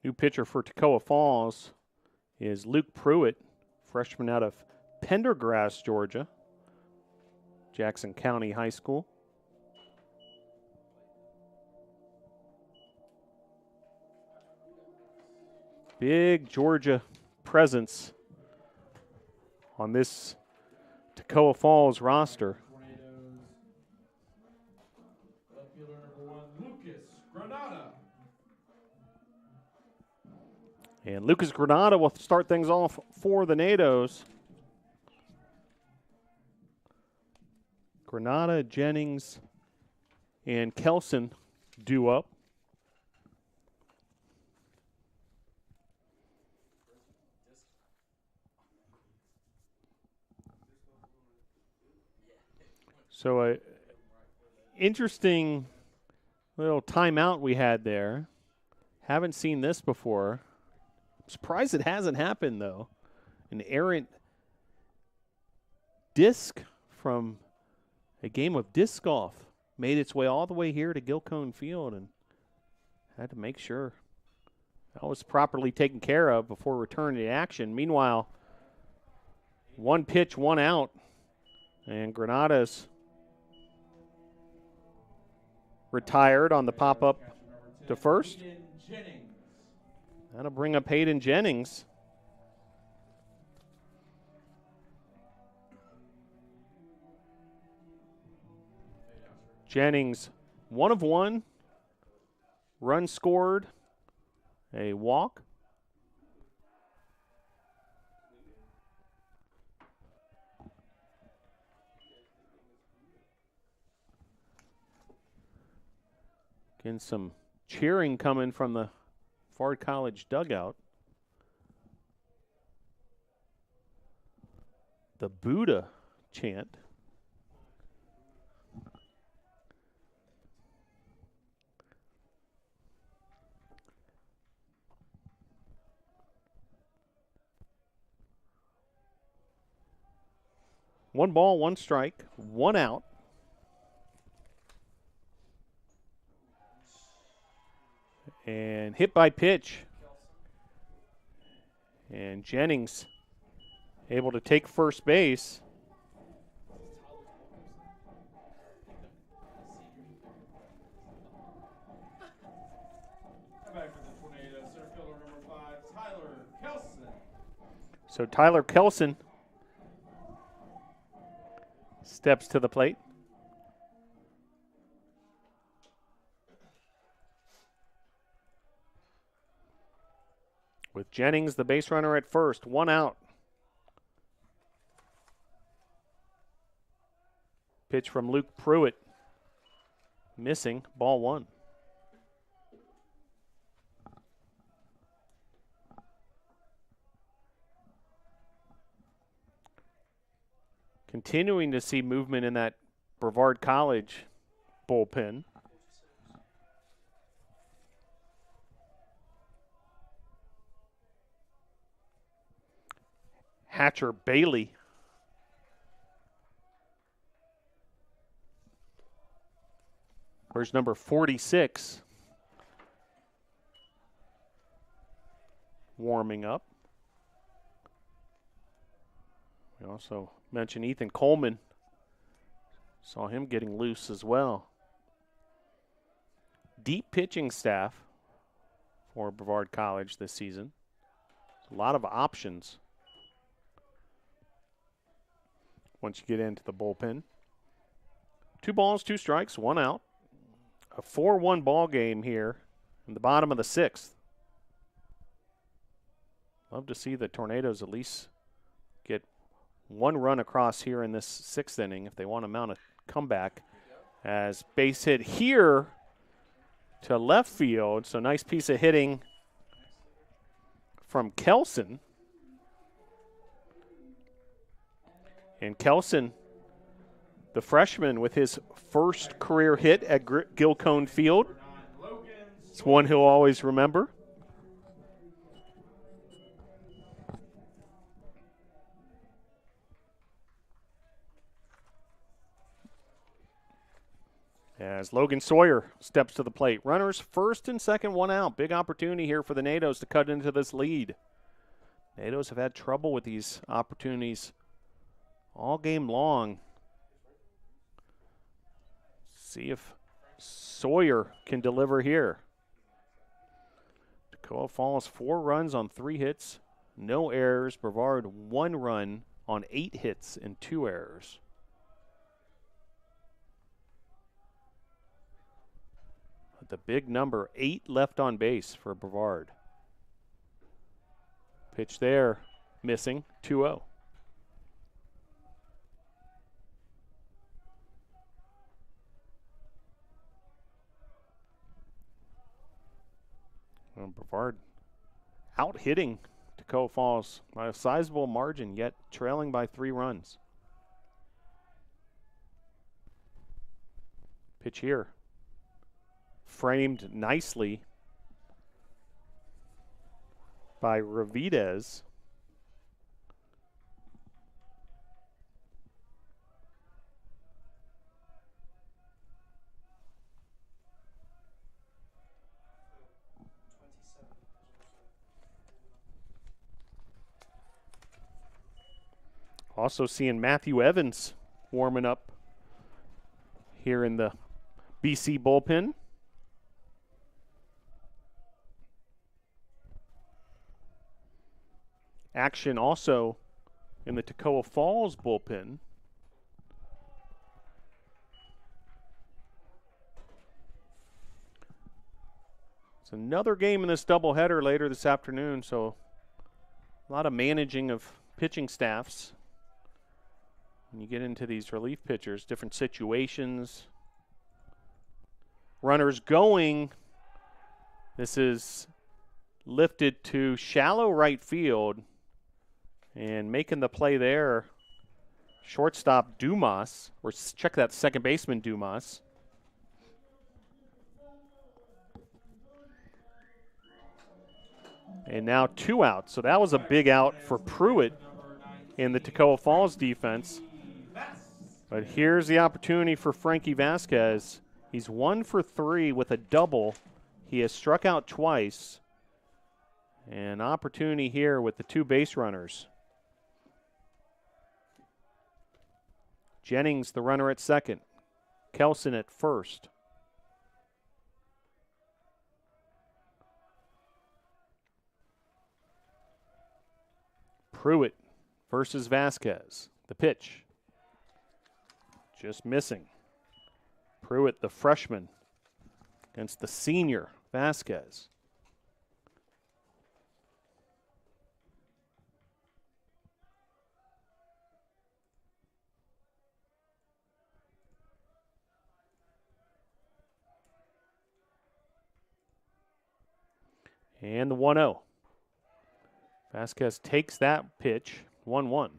New pitcher for Toccoa Falls is Luke Pruitt, freshman out of Pendergrass, Georgia, Jackson County High School. Big Georgia presence on this Toccoa Falls roster. Left fielder number 1, Lucas Granada. And Lucas Granada will start things off for the Nados. Granada, Jennings, and Kelson due up. So a interesting little timeout we had there. Haven't seen this before. I'm surprised it hasn't happened, though. An errant disc from a game of disc golf made its way all the way here to Gilcone Field, and had to make sure that was properly taken care of before returning to action. Meanwhile, 1 pitch, 1 out, and Granada's retired on the pop-up to first. That'll bring up Hayden Jennings. Jennings, 1 of 1. Run scored. A walk. Again, some cheering coming from the Brevard College dugout. the Buddha chant. One ball, one strike, one out. And hit by pitch. And Jennings able to take first base. Back for the Tornadoes, center fielder number 5, Tyler Kelson. So Tyler Kelson steps to the plate. With Jennings, the base runner at first, one out. Pitch from Luke Pruitt. Missing, ball one. Continuing to see movement in that Brevard College bullpen. Hatcher Bailey. Where's number 46? Warming up. We also mentioned Ethan Coleman. Saw him getting loose as well. Deep pitching staff for Brevard College this season. A lot of options once you get into the bullpen. 2 balls, 2 strikes, 1 out. A 4-1 ball game here in the bottom of the 6th. Love to see the Tornadoes at least get 1 run across here in this 6th inning if they want to mount a comeback. As base hit here to left field. So nice piece of hitting from Kelson. And Kelson, the freshman, with his first career hit at Gilcone Field. It's one he'll always remember. As Logan Sawyer steps to the plate. Runners first and second, 1 out. Big opportunity here for the Nados to cut into this lead. Nados have had trouble with these opportunities all game long. See if Sawyer can deliver here. Toccoa Falls 4 runs on 3 hits, no errors. Brevard 1 run on 8 hits and 2 errors. The big number, 8 left on base for Brevard. Pitch there, missing, 2-0. Brevard out hitting Toccoa Falls by a sizable margin, yet trailing by 3 runs. Pitch here. Framed nicely by Ravidez. Also seeing Matthew Evans warming up here in the BC bullpen. Action also in the Toccoa Falls bullpen. It's another game in this doubleheader later this afternoon, so a lot of managing of pitching staffs. When you get into these relief pitchers, different situations. Runners going. This is lifted to shallow right field. And making the play there Shortstop Dumas, or check that second baseman Dumas. And now 2 outs. So that was a big out for Pruitt in the Toccoa Falls defense. But here's the opportunity for Frankie Vasquez. He's 1 for 3 with a double. He has struck out twice. An opportunity here with the 2 base runners. Jennings, the runner at second. Kelson at first. Pruitt versus Vasquez. The pitch. Just missing. Pruitt, the freshman, against the senior Vasquez. And the 1-0. Vasquez takes that pitch, 1-1.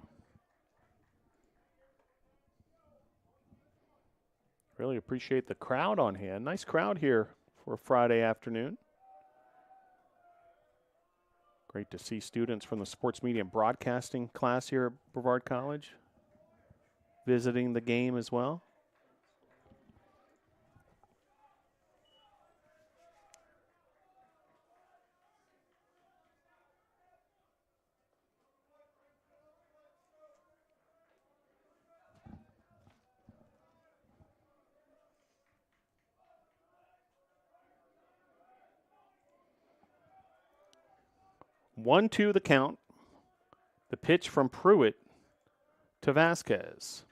Really appreciate the crowd on hand. Nice crowd here for a Friday afternoon. Great to see students from the Sports Media and Broadcasting class here at Brevard College visiting the game as well. One, two, the count. The pitch from Pruitt to Vasquez.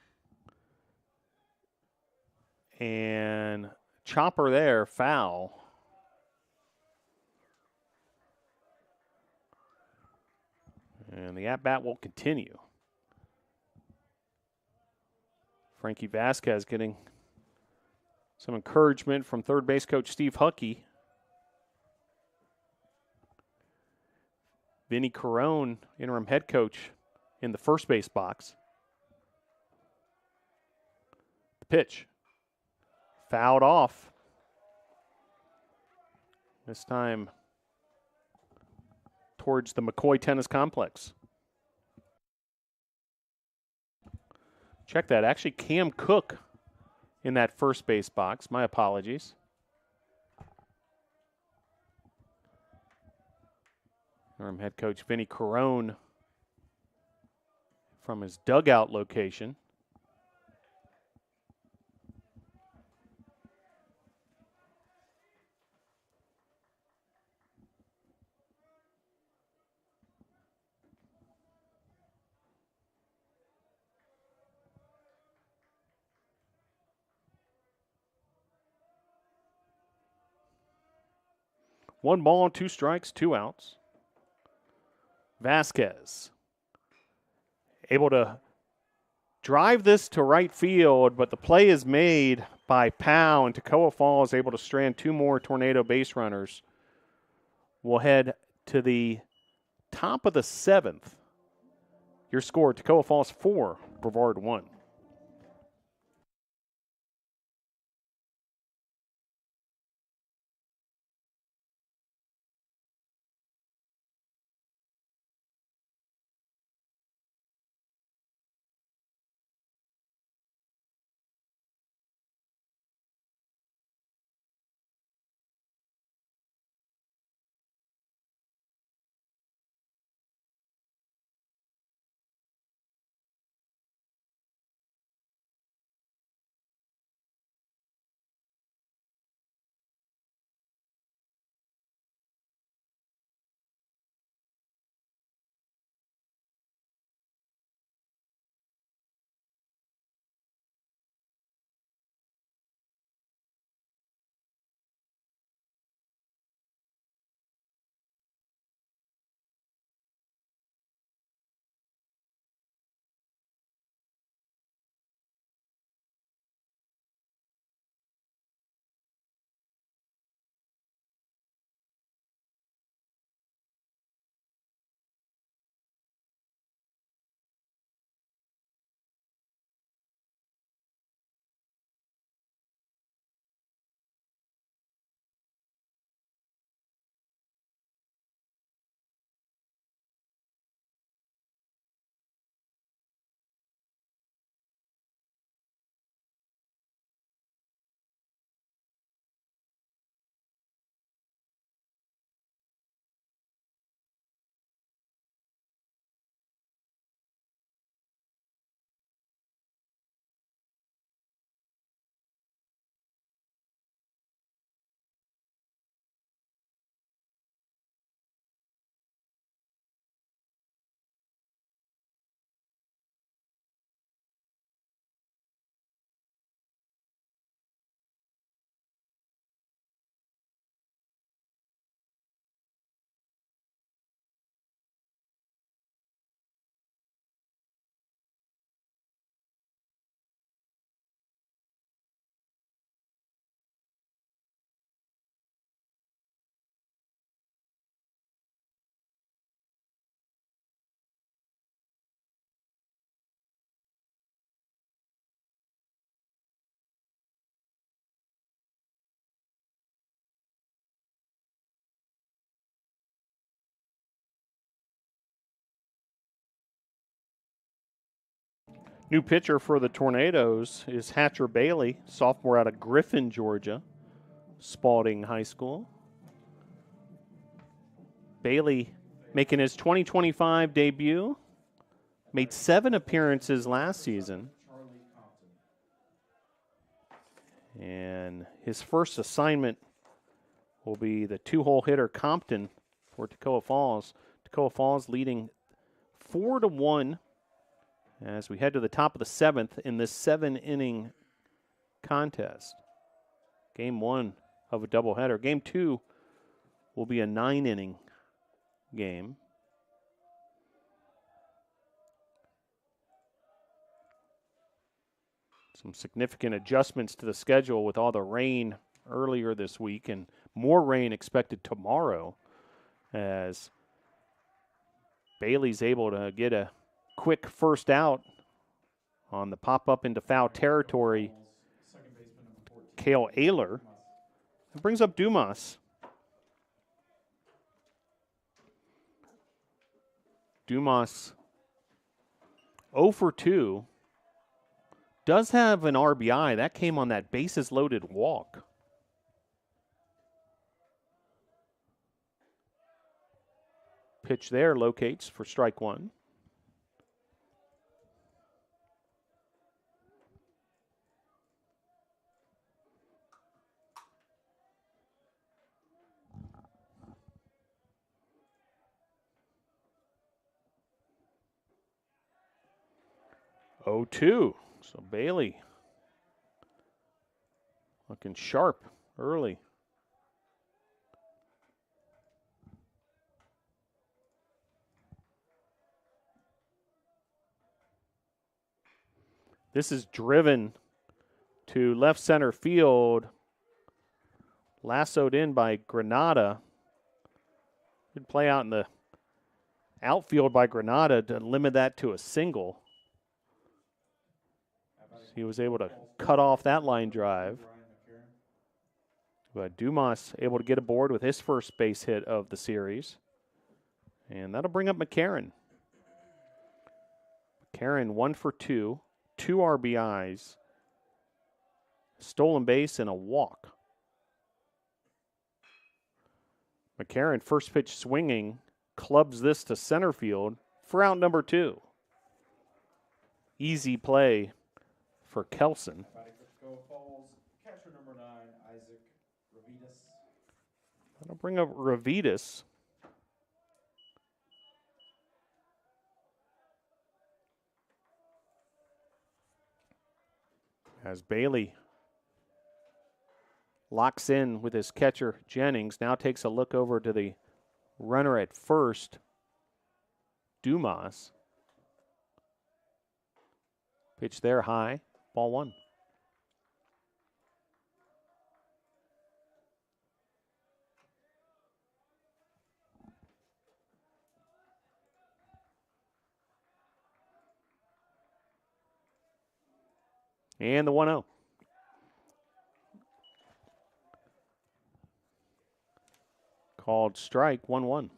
And chopper there, foul. And the at-bat will continue. Frankie Vasquez getting some encouragement from third base coach Steve Huckey. Vinny Carone, interim head coach, in the first base box. The pitch. Fouled off. This time towards the McCoy Tennis Complex. Check that. Actually, Cam Cook in that first base box. My apologies. Interim head coach Vinny Carone from his dugout location. One ball, 2 strikes, 2 outs. Vasquez able to drive this to right field, but the play is made by Powell, and Toccoa Falls able to strand 2 more Tornado base runners. We'll head to the top of the 7th. Your score, Toccoa Falls 4, Brevard 1. New pitcher for the Tornadoes is Hatcher Bailey, sophomore out of Griffin, Georgia, Spalding High School. Bailey making his 2025 debut, made 7 appearances last season. And his first assignment will be the 2-hole hitter Compton for Toccoa Falls. Toccoa Falls leading 4-1 as we head to the top of the 7th in this 7-inning contest. Game 1 of a doubleheader. Game 2 will be a 9-inning game. Some significant adjustments to the schedule with all the rain earlier this week and more rain expected tomorrow as Bailey's able to get a quick first out on the pop-up into foul territory. Cale Ayler. It brings up Dumas. Dumas 0 for 2. Does have an RBI. That came on that bases-loaded walk. Pitch there locates for strike 1. Oh, 2. So Bailey looking sharp early. This is driven to left center field. Lassoed in by Granada. Good play out in the outfield by Granada to limit that to a single. He was able to cut off that line drive. But Dumas able to get aboard with his first base hit of the series. And that'll bring up McCarron. McCarron 1 for 2. 2 RBIs. Stolen base and a walk. McCarron, first pitch swinging, clubs this to center field for out number 2. Easy play for Kelson. That'll bring up Ravitas. As Bailey locks in with his catcher, Jennings, now takes a look over to the runner at first, Dumas. Pitch there high, ball 1. And the 1-0. Called strike, 1-1.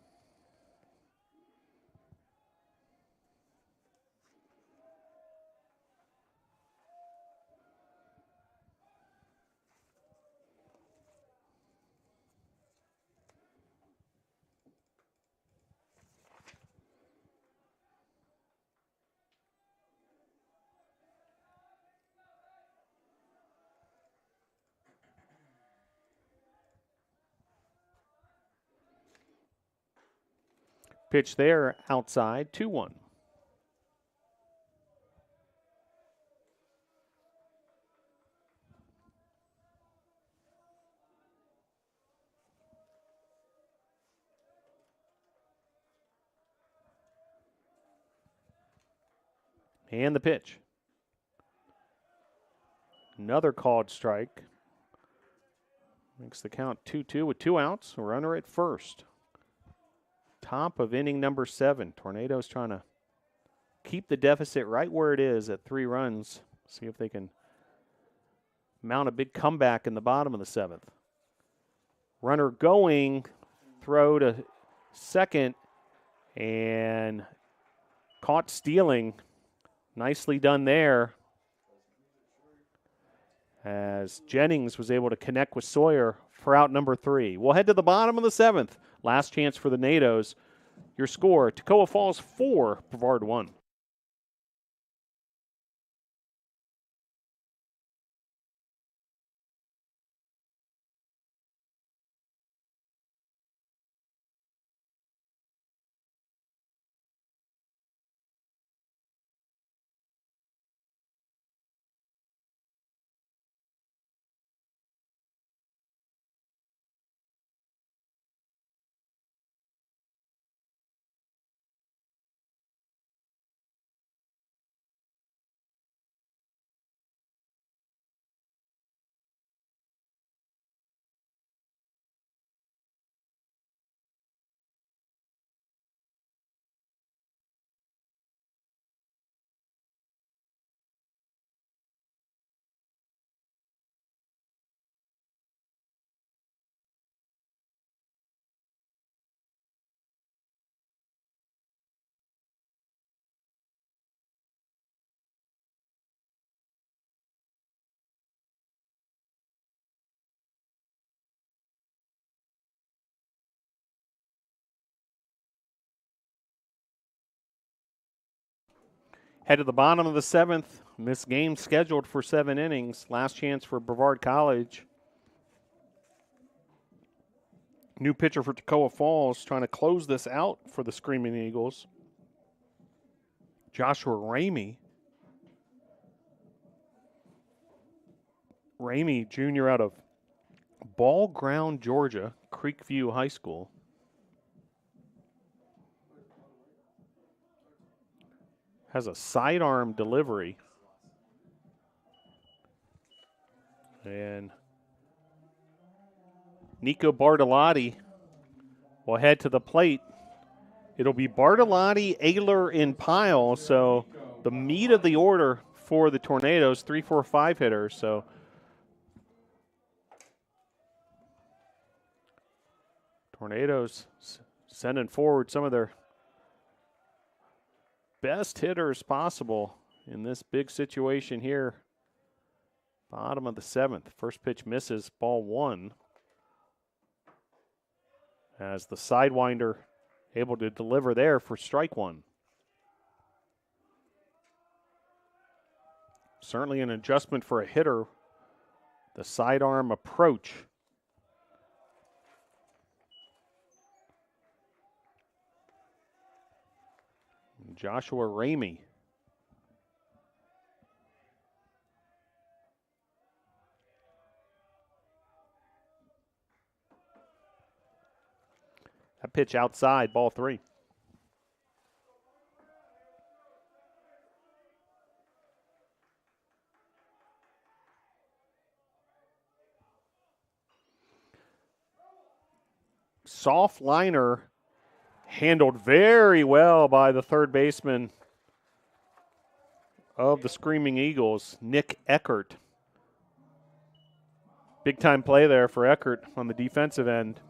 Pitch there outside, 2-1. And the pitch. Another called strike. Makes the count 2-2 with 2 outs. Runner at first. Top of inning number 7. Tornadoes trying to keep the deficit right where it is at 3 runs. See if they can mount a big comeback in the bottom of the 7th. Runner going, throw to second, and caught stealing Nicely done there, as Jennings was able to connect with Sawyer for out number 3. We'll head to the bottom of the 7th. Last chance for the NATOs. Your score, Toccoa Falls 4, Brevard 1. Head to the bottom of the 7th. This game scheduled for 7 innings. Last chance for Brevard College. New pitcher for Toccoa Falls trying to close this out for the Screaming Eagles. Joshua Ramey. Ramey, junior out of Ball Ground, Georgia, Creekview High School. Has a sidearm delivery. And Nico Bartolotti will head to the plate. It'll be Bartolotti, Ayler, and Pyle. So the meat of the order for the Tornadoes, 3, 4, 5 hitters. So Tornadoes sending forward some of their best hitters possible in this big situation here. Bottom of the 7th. First pitch misses, ball 1. As the Sidewinder able to deliver there for strike 1. Certainly an adjustment for a hitter. The sidearm approach. Joshua Ramey. That pitch outside, ball 3. Soft liner handled very well by the third baseman of the Screaming Eagles, Nick Eckert. Big time play there for Eckert on the defensive end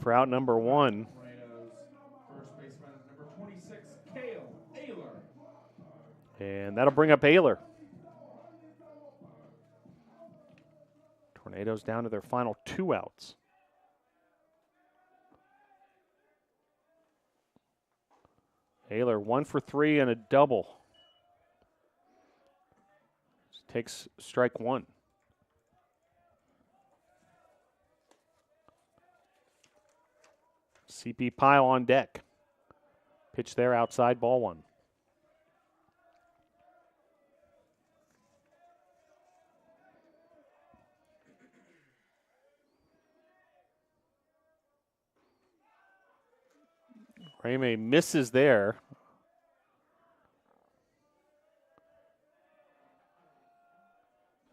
for out number 1. First baseman, number 26, Cale Ayler. And that'll bring up Ayler. Tornadoes down to their final 2 outs. Ayler 1 for 3 and a double. Takes strike 1. CP Pyle on deck. Pitch there outside, ball 1. Ramey misses there.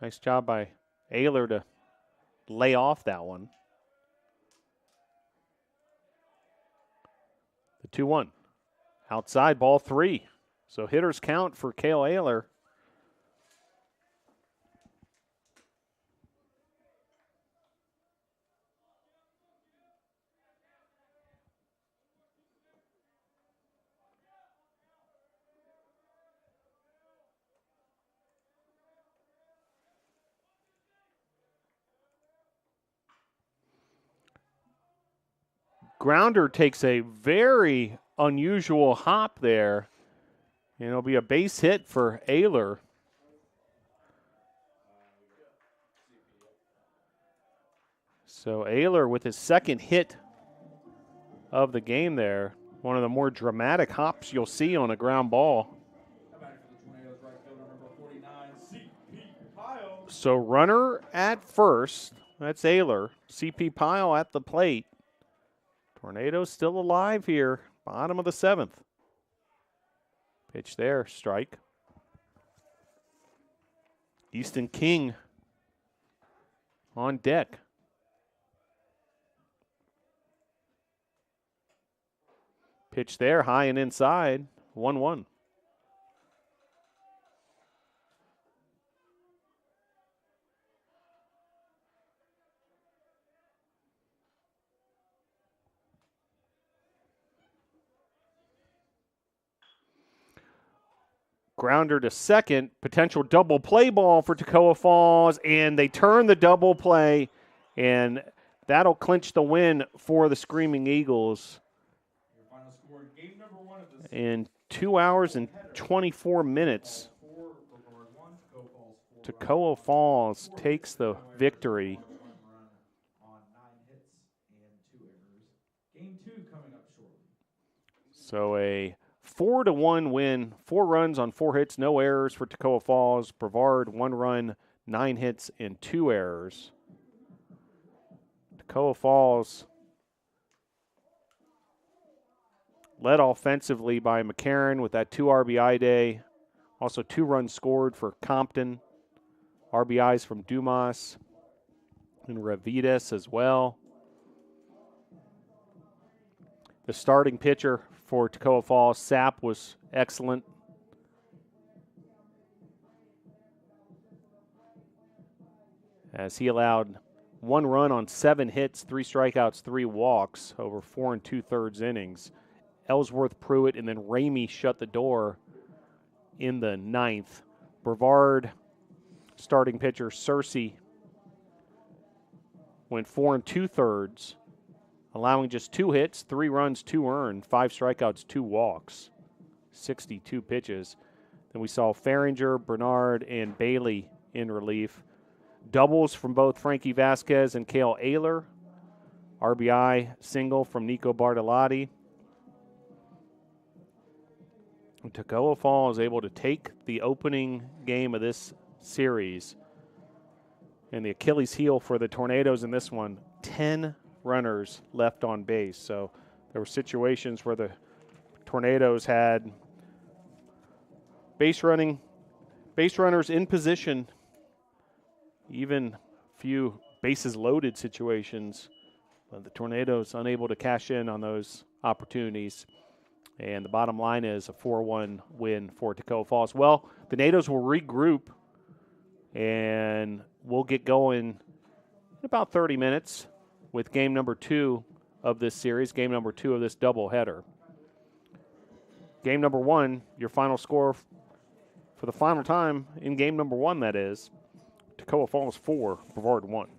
Nice job by Ayler to lay off that one. The 2-1. Outside, ball 3. So hitters count for Cale Ayler. grounder takes a very unusual hop there. And it'll be a base hit for Ayler. So Ayler with his second hit of the game there. One of the more dramatic hops you'll see on a ground ball. So runner at first. That's Ayler. CP Pyle at the plate. Tornadoes still alive here. Bottom of the 7th. Pitch there, strike. Easton King on deck. Pitch there, high and inside, 1-1. Grounder to second, potential double play ball for Toccoa Falls, and they turn the double play, and that'll clinch the win for the Screaming Eagles. In 2 hours and 24 minutes, Toccoa Falls takes the victory. So a 4-1 win, 4 runs on 4 hits, no errors for Toccoa Falls. Brevard, 1 run, 9 hits, and 2 errors. Toccoa Falls led offensively by McCarron with that 2 RBI day. Also 2 runs scored for Compton. RBIs from Dumas and Ravitas as well. The starting pitcher for Toccoa Falls, Sapp, was excellent. As he allowed 1 run on 7 hits, 3 strikeouts, 3 walks over 4 2/3 innings. Ellsworth, Pruitt, and then Ramey shut the door in the 9th. Brevard, starting pitcher Searcy, went 4 2/3, allowing just 2 hits, 3 runs, 2 earned, 5 strikeouts, 2 walks, 62 pitches. Then we saw Farringer, Bernard, and Bailey in relief. Doubles from both Frankie Vasquez and Cale Ayler. RBI single from Nico Bartolotti. Toccoa Falls able to take the opening game of this series. And the Achilles heel for the Tornadoes in this one, 10 runners left on base. So there were situations where the Tornadoes had base runners in position, even few bases loaded situations. But the Tornadoes unable to cash in on those opportunities. And the bottom line is a 4-1 win for Toccoa Falls. Well, the Nados will regroup, and we'll get going in about 30 minutes with game number 2 of this series, game number 2 of this doubleheader. Game number 1, your final score for the final time in game number 1, that is, Toccoa Falls 4, Brevard 1.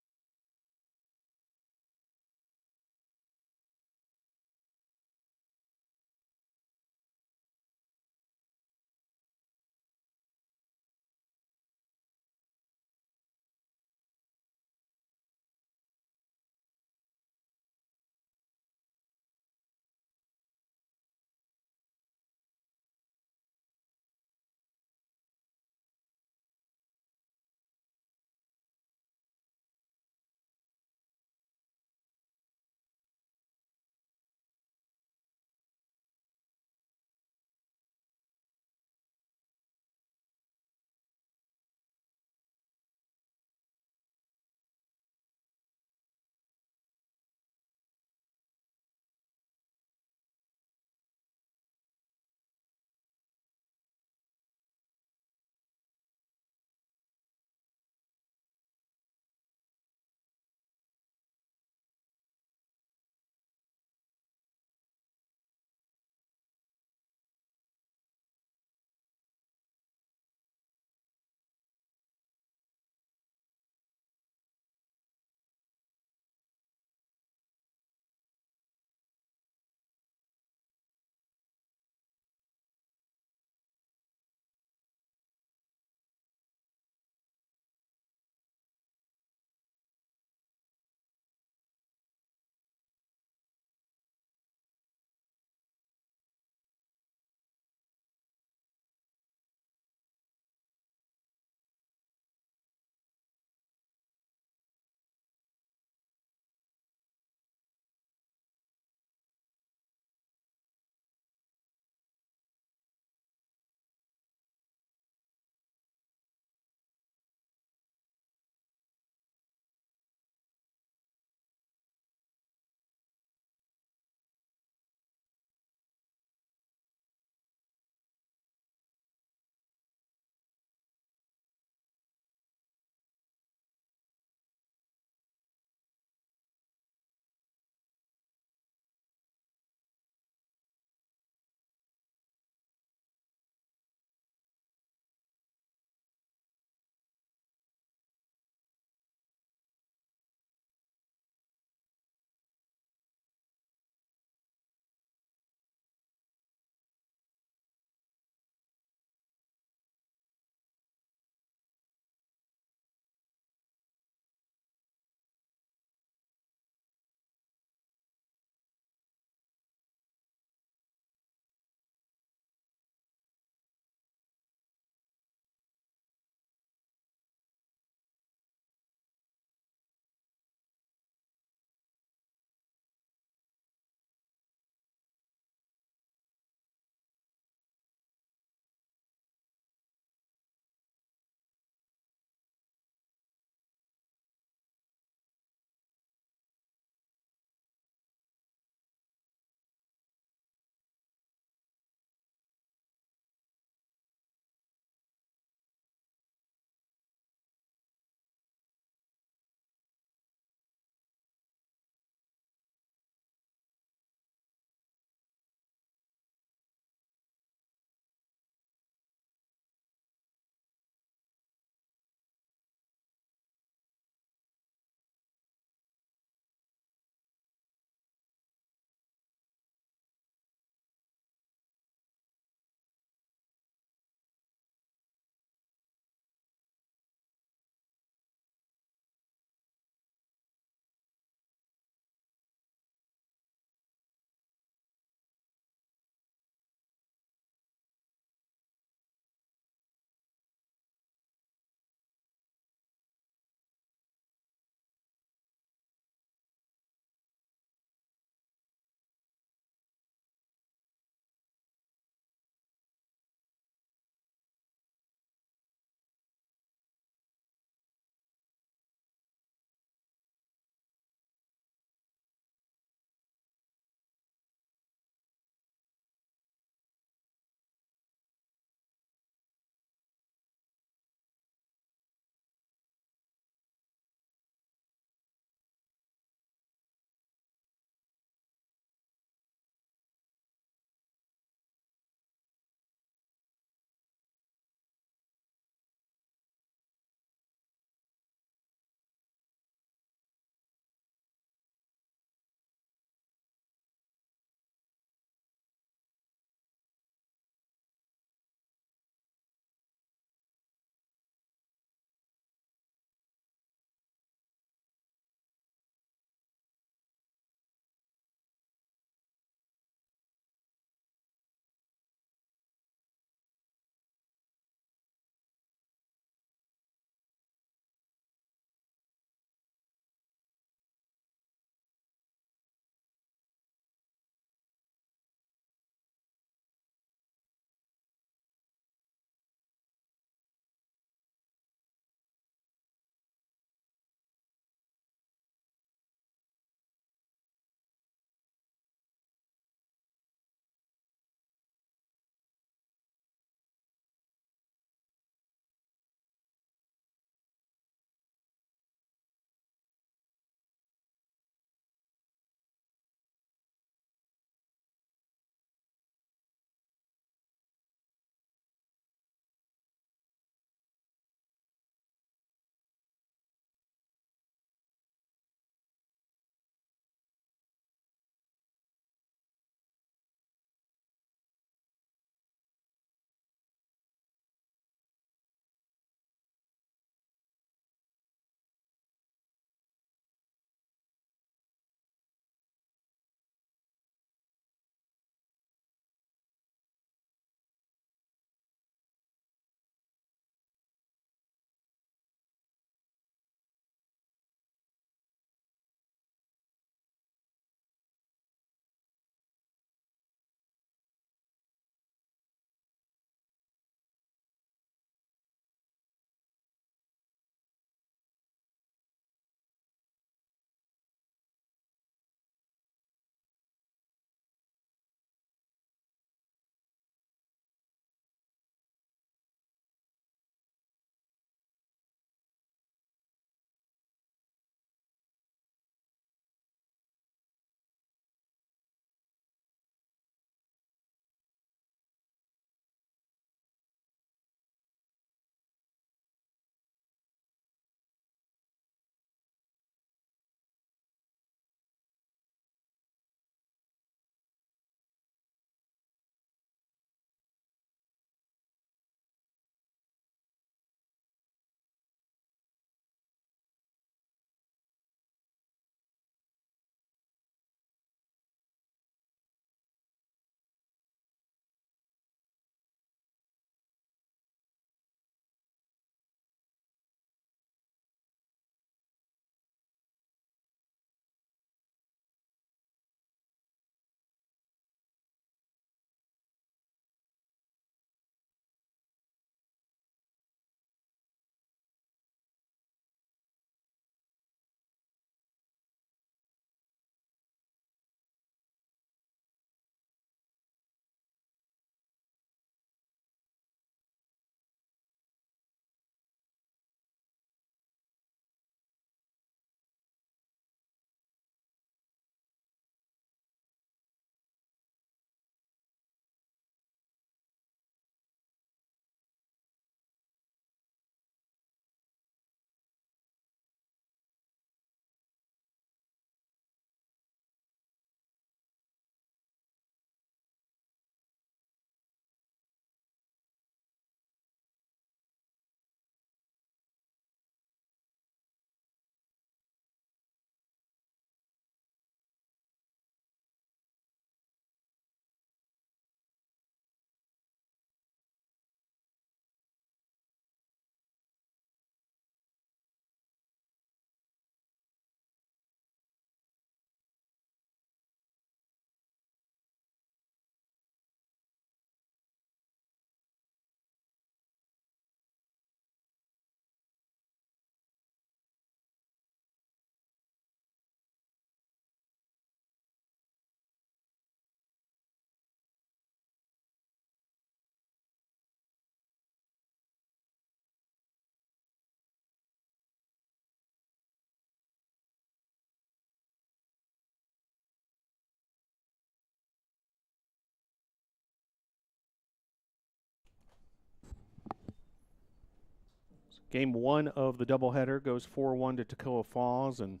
Game 1 of the doubleheader goes 4-1 to Toccoa Falls, and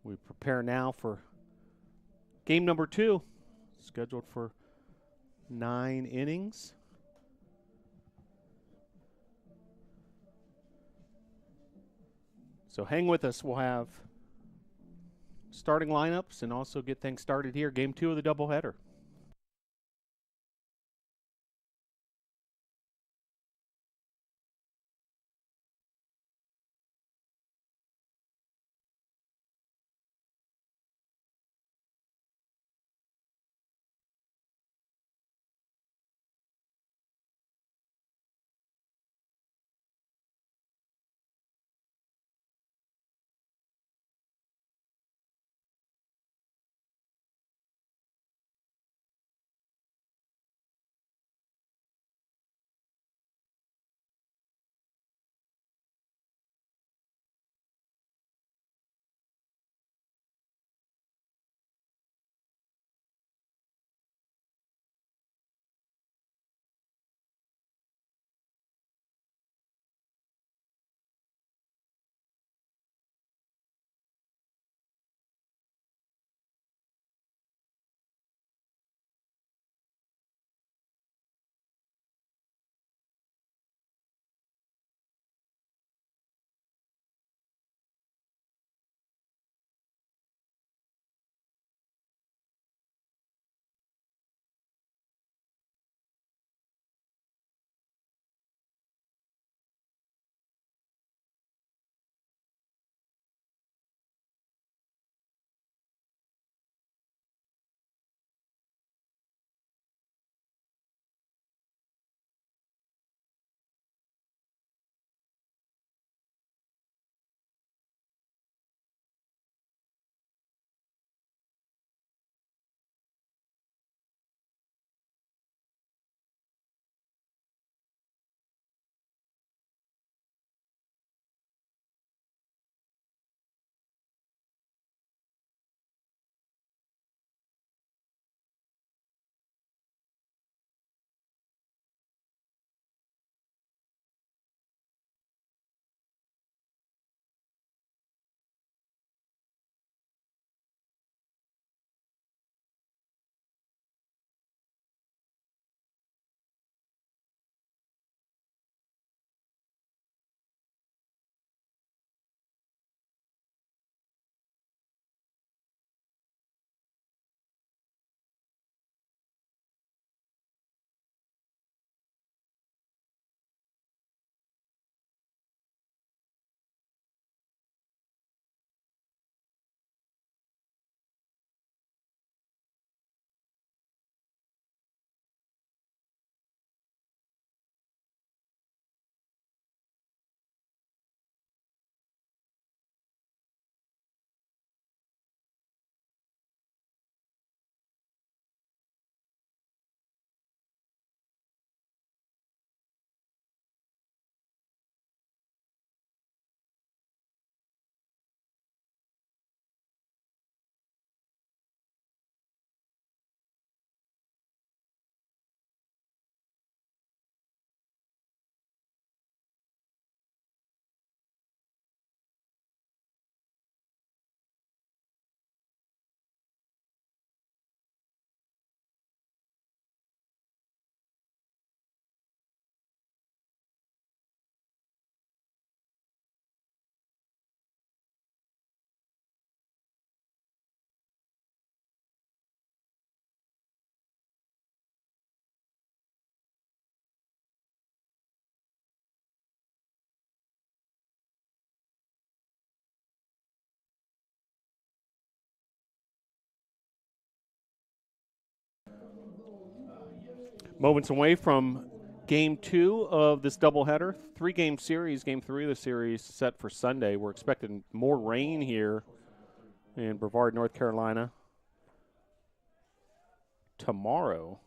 we prepare now for game number 2, scheduled for 9 innings. So hang with us. We'll have starting lineups and also get things started here. Game 2 of the doubleheader. Moments away from game 2 of this doubleheader. 3-game series. Game 3 of the series set for Sunday. We're expecting more rain here in Brevard, North Carolina tomorrow.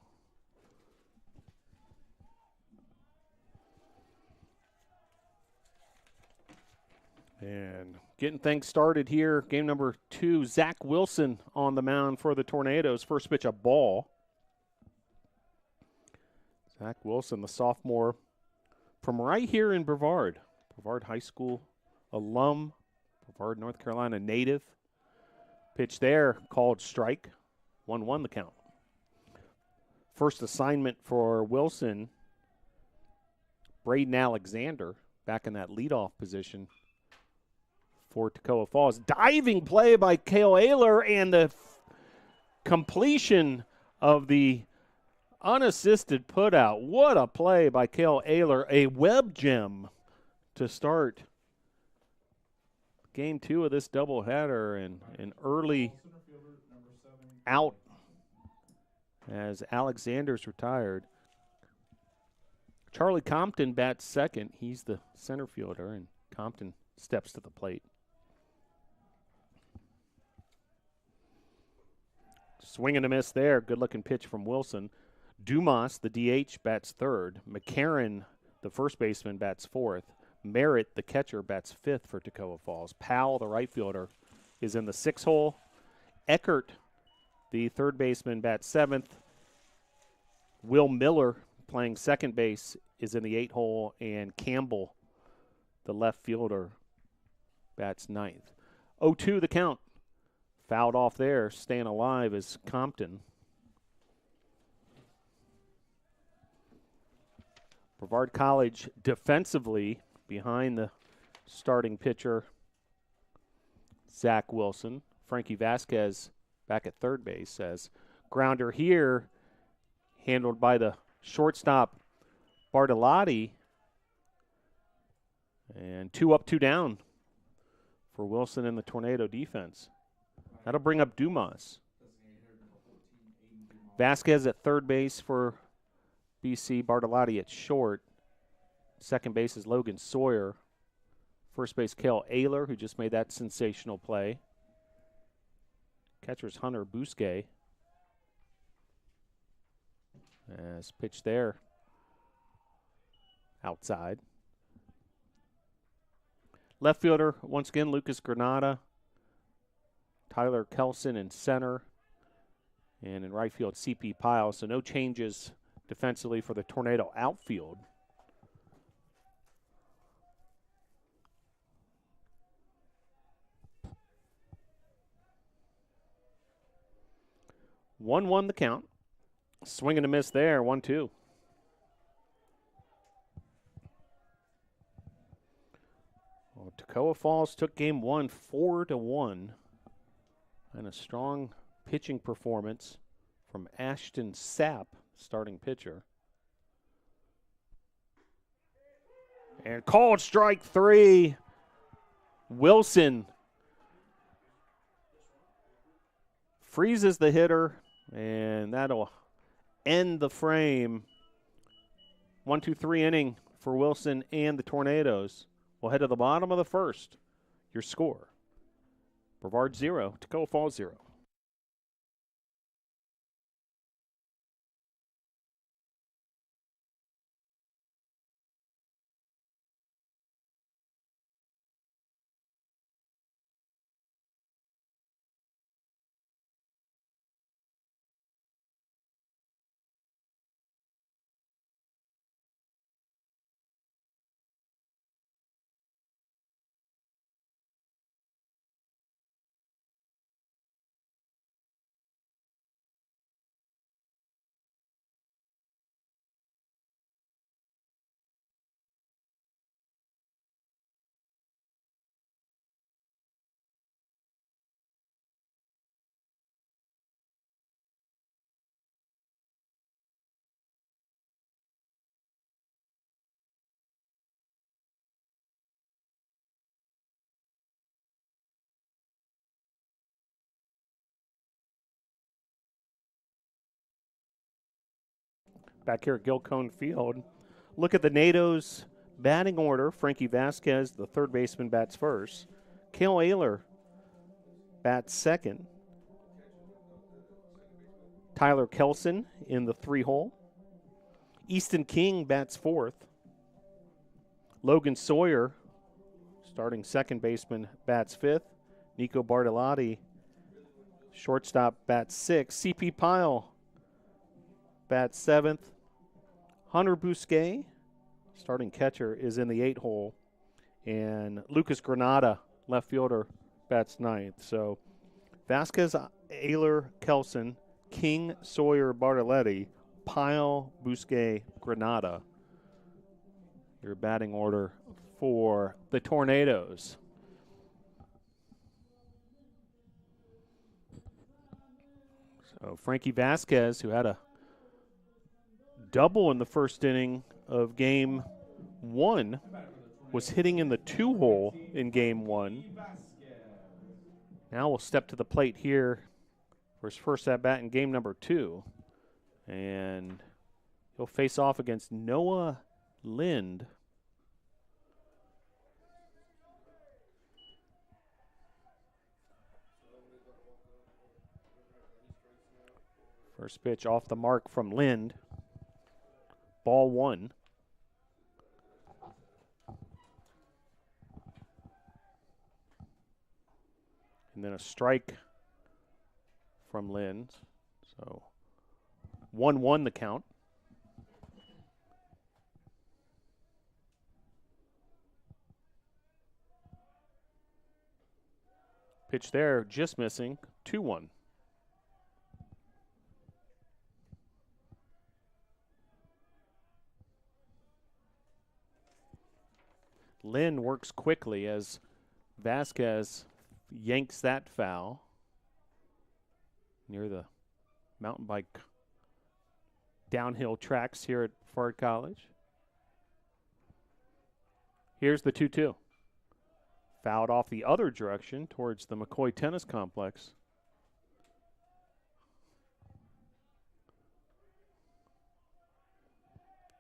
And getting things started here. Game number 2, Zach Wilson on the mound for the Tornadoes. First pitch, a ball. Zach Wilson, the sophomore from right here in Brevard. Brevard High School alum, Brevard, North Carolina native. Pitch there, called strike. 1-1 the count. First assignment for Wilson, Braden Alexander back in that leadoff position for Toccoa Falls. Diving play by Cale Ayler and the completion of the unassisted putout. What a play by Cale Ayler, a web gem to start game 2 of this doubleheader, and an early out as Alexander's retired. Charlie Compton bats second. He's the center fielder, and Compton steps to the plate. Swing and a miss there. Good-looking pitch from Wilson. Dumas, the DH, bats third. McCarron, the first baseman, bats fourth. Merritt, the catcher, bats fifth for Toccoa Falls. Powell, the right fielder, is in the 6 hole. Eckert, the third baseman, bats seventh. Will Miller, playing second base, is in the 8 hole. And Campbell, the left fielder, bats ninth. 0-2 the count. Fouled off there. Staying alive is Compton. Brevard College defensively behind the starting pitcher, Zach Wilson. Frankie Vasquez back at third base as grounder here handled by the shortstop Bartolotti. And 2 up, 2 down for Wilson and the Tornado defense. That'll bring up Dumas. Vasquez at third base for BC, Bartolotti at short. Second base is Logan Sawyer. First base, Cale Ayler, who just made that sensational play. Catcher's Hunter Bousquet. As pitch there. Outside. Left fielder, once again, Lucas Granada. Tyler Kelson in center. And in right field, CP Pyle. So no changes defensively for the Tornado outfield. One the count. Swing and a miss there. 1-2. Well, Toccoa Falls took game 1 4-1. And a strong pitching performance from Ashton Sapp, starting pitcher. And called strike 3. Wilson freezes the hitter, and that'll end the frame. 1-2-3 inning for Wilson and the Tornadoes. We'll head to the bottom of the first. Your score: Brevard 0, Toccoa Falls 0. Back here at Gilcone Field. Look at the NATO's batting order. Frankie Vasquez, the third baseman, bats first. Cale Ayler bats second. Tyler Kelson in the 3 hole. Easton King bats fourth. Logan Sawyer, starting second baseman, bats fifth. Nico Bartolotti, shortstop, bats sixth. CP Pyle bats seventh. Hunter Bousquet, starting catcher, is in the 8 hole. And Lucas Granada, left fielder, bats ninth. So Vasquez, Ayler, Kelson, King, Sawyer, Bartoletti, Pyle, Busquet, Granada. Your batting order for the Tornadoes. So Frankie Vasquez, who had a double in the first inning of game one, was hitting in the 2-hole in game one. Now we'll step to the plate here for his first at-bat in game number 2. And he'll face off against Noah Lind. First pitch off the mark from Lind. Ball 1. And then a strike from Lind. So 1-1 the count. Pitch there, just missing. 2-1. Lynn works quickly as Vasquez yanks that foul near the mountain bike downhill tracks here at Brevard College. Here's the 2-2. Fouled off the other direction towards the McCoy Tennis Complex.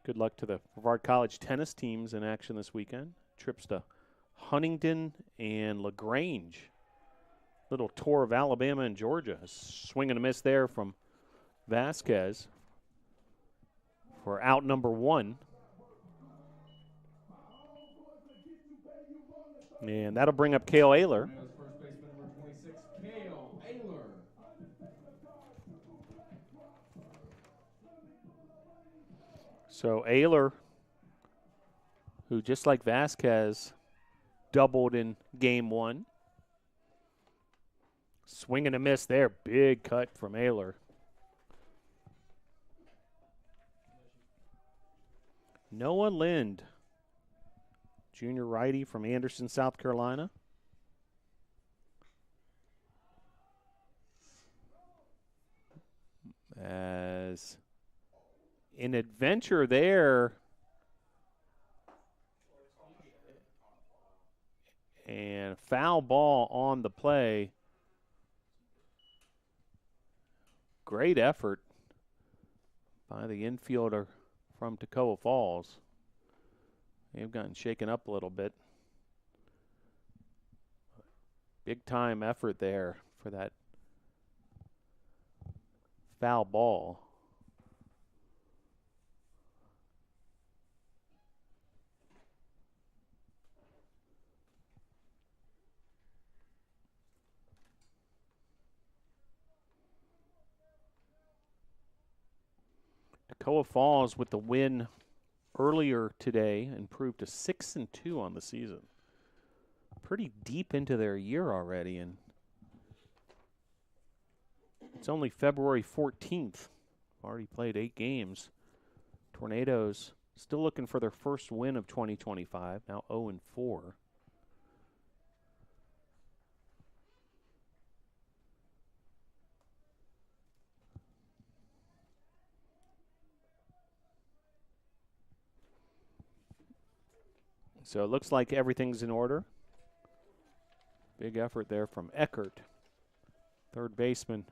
Good luck to the Brevard College tennis teams in action this weekend. Trips to Huntington and LaGrange. Little tour of Alabama and Georgia. Swing and a miss there from Vasquez for out number 1. And that'll bring up Cale Ayler. First baseman number 26, Cale Ayler. So Ayler, who just like Vasquez, doubled in game 1. Swing and a miss there. Big cut from Ayler. Noah Lind, junior righty from Anderson, South Carolina. As an adventure there. And foul ball on the play. Great effort by the infielder from Toccoa Falls. They've gotten shaken up a little bit. Big time effort there for that foul ball. Toccoa Falls with the win earlier today improved to 6-2 on the season. Pretty deep into their year already, and it's only February 14th. Already played 8 games. Tornadoes still looking for their first win of 2025, now 0-4. So it looks like everything's in order. Big effort there from Eckert, third baseman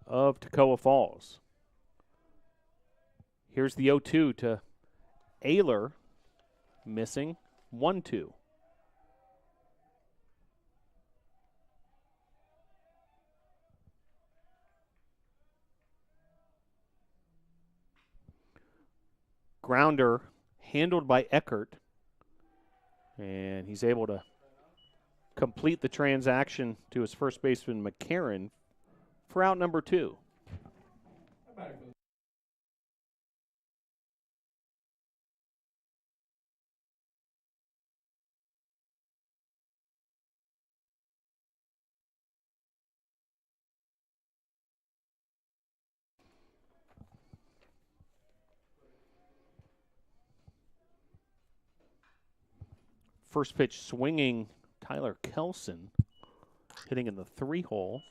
of Toccoa Falls. Here's the 0-2 to Ayler, missing. 1-2. Grounder handled by Eckert, and he's able to complete the transaction to his first baseman McCarron for out number 2. First pitch swinging Tyler Kelson, hitting in the 3-hole.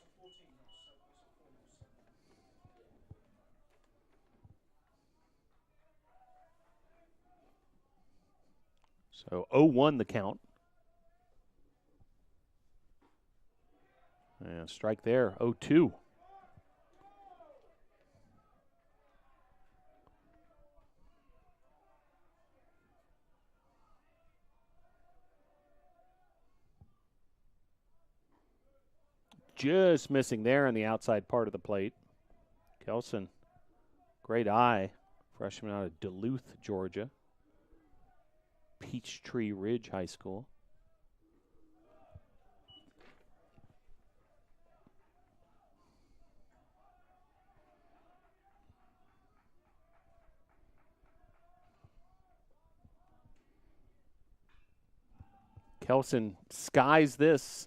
So 0-1 the count. And strike there, 0-2. Just missing there on the outside part of the plate. Kelson, great eye. Freshman out of Duluth, Georgia. Peachtree Ridge High School. Kelson skies this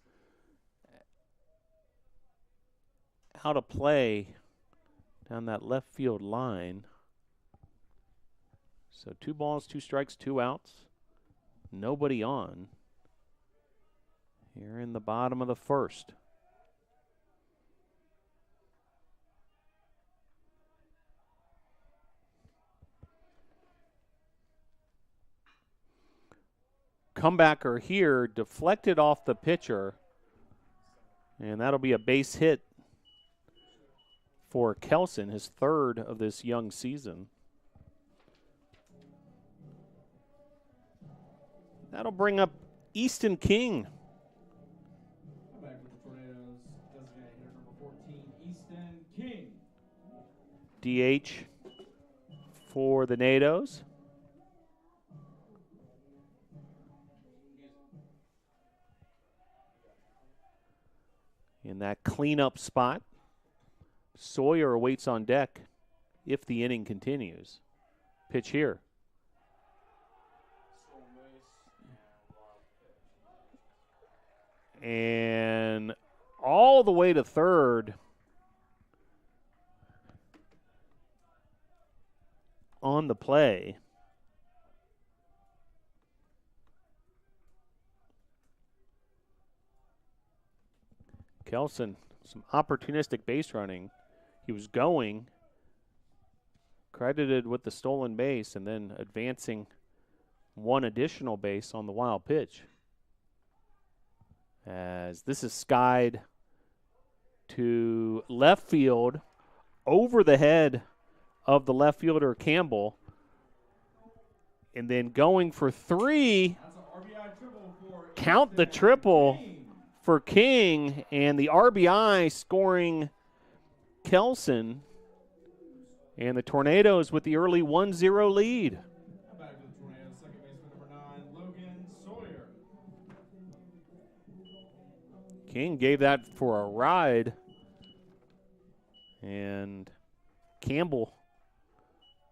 out of play down that left field line. So 2 balls, 2 strikes, 2 outs. Nobody on. Here in the bottom of the first. Comebacker here, deflected off the pitcher. And that'll be a base hit for Kelson, his 3rd of this young season. That'll bring up Easton King. Back with the Tornadoes, designated hitter number 14, Easton King. DH for the Nados. In that cleanup spot, Sawyer awaits on deck if the inning continues. Pitch here. And all the way to third on the play. Kelson, some opportunistic base running. He was going, credited with the stolen base, and then advancing 1 additional base on the wild pitch. As this is skied to left field over the head of the left fielder Campbell. And then going for 3. That's an RBI triple for Count the triple for King, and the RBI scoring Kelson. And the Tornadoes with the early 1-0 lead. Back with the Tornadoes, second baseman number 9, Logan Sawyer. King gave that for a ride. And Campbell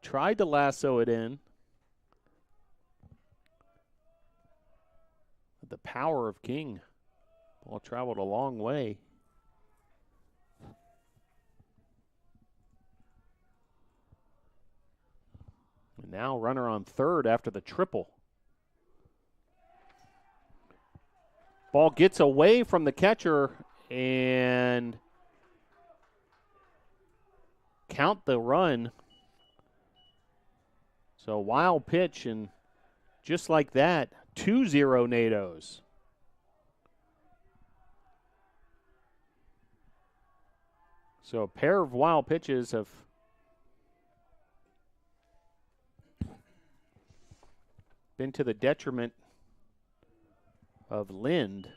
tried to lasso it in. The power of King. Ball traveled a long way. And now runner on third after the triple. Ball gets away from the catcher and count the run. So wild pitch, and just like that, 2-0 Nados. So a pair of wild pitches have been to the detriment of Lind.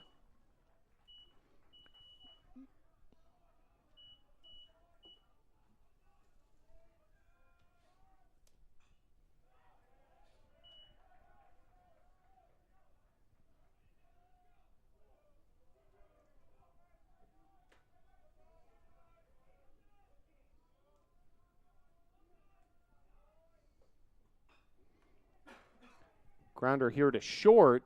Grounder here to short.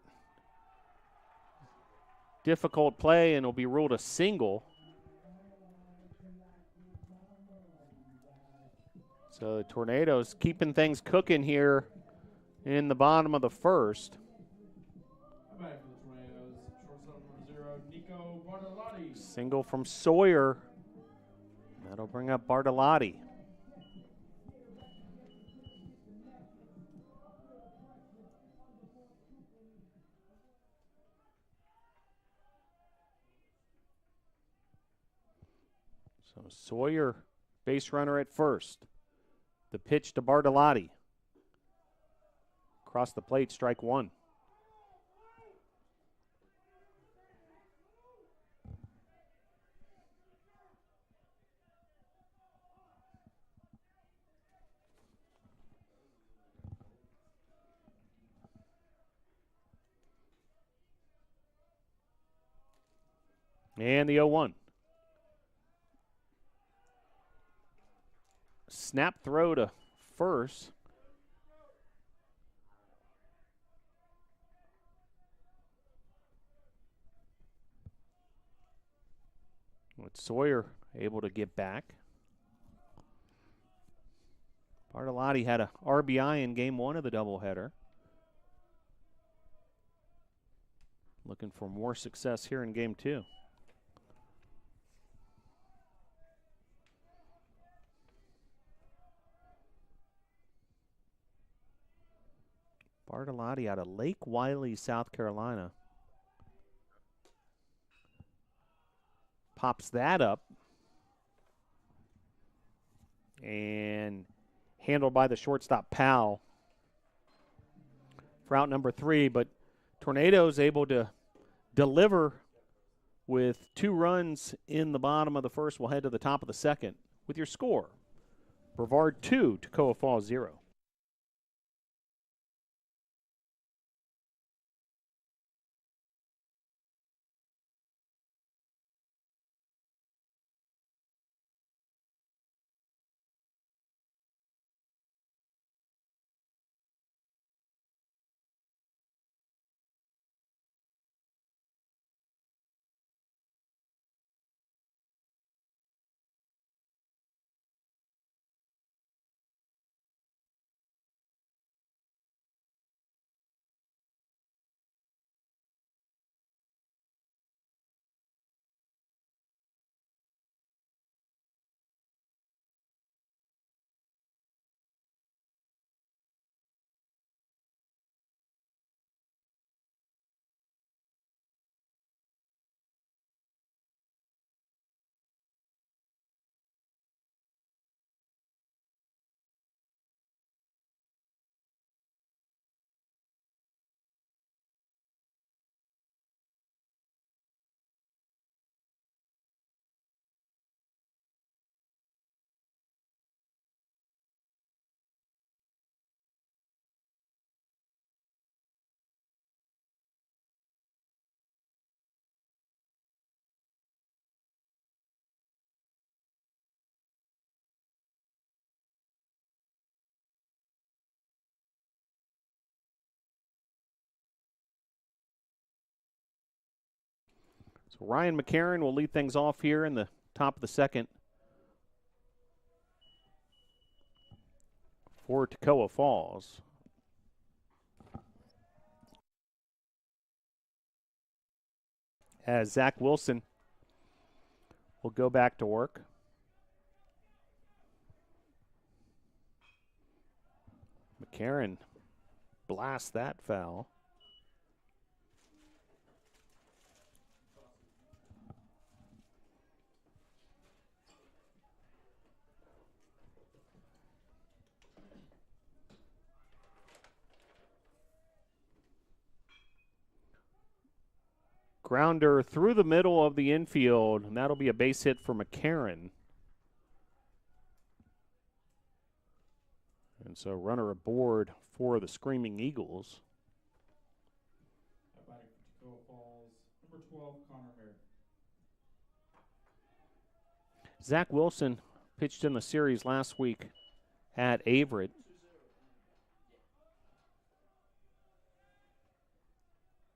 Difficult play, and will be ruled a single. So the Tornadoes keeping things cooking here in the bottom of the first. Single from Sawyer. That'll bring up Bartolotti. So Sawyer, base runner at first. The pitch to Bartolotti. Across the plate, strike one. And the 0-1. Snap throw to first. With Sawyer able to get back. Bartolotti had a RBI in game one of the doubleheader. Looking for more success here in game two. Bartolotti out of Lake Wiley, South Carolina. Pops that up. And handled by the shortstop Powell for out number 3. But Tornado's able to deliver with 2 runs in the bottom of the first. We'll head to the top of the second with your score. Brevard 2, Toccoa Falls 0. So Ryan McCarron will lead things off here in the top of the second for Toccoa Falls. As Zach Wilson will go back to work. McCarron blasts that foul. Grounder through the middle of the infield, and that'll be a base hit for McCarron. And so runner aboard for the Screaming Eagles. Batting for Toccoa Falls, number 12, Connor Merritt. Zach Wilson pitched in the series last week at Averett.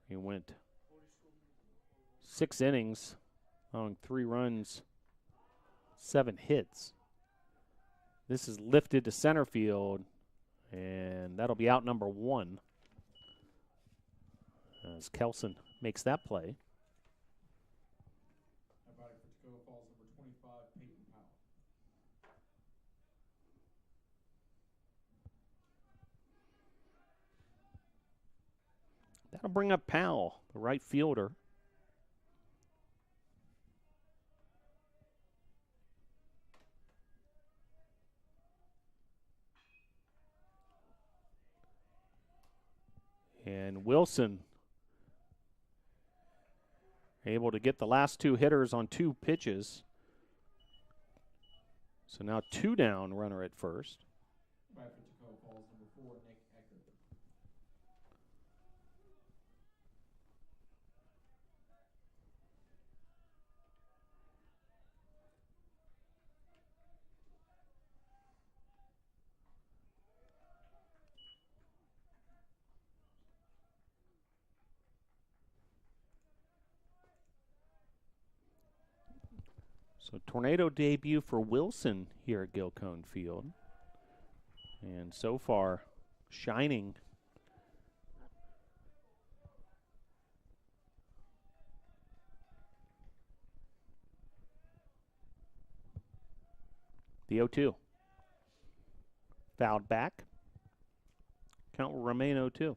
He went 6 innings, allowing 3 runs, 7 hits. This is lifted to center field, and that'll be out number 1 as Kelson makes that play. Batting I'll bring up Powell, the right fielder. And Wilson able to get the last two hitters on 2 pitches. So now 2 down, runner at first. Back for Toccoa Falls, number 4, Nick Eckert. So tornado debut for Wilson here at Gilcone Field. And so far, shining. The 0-2. Fouled back. Count will remain 0-2.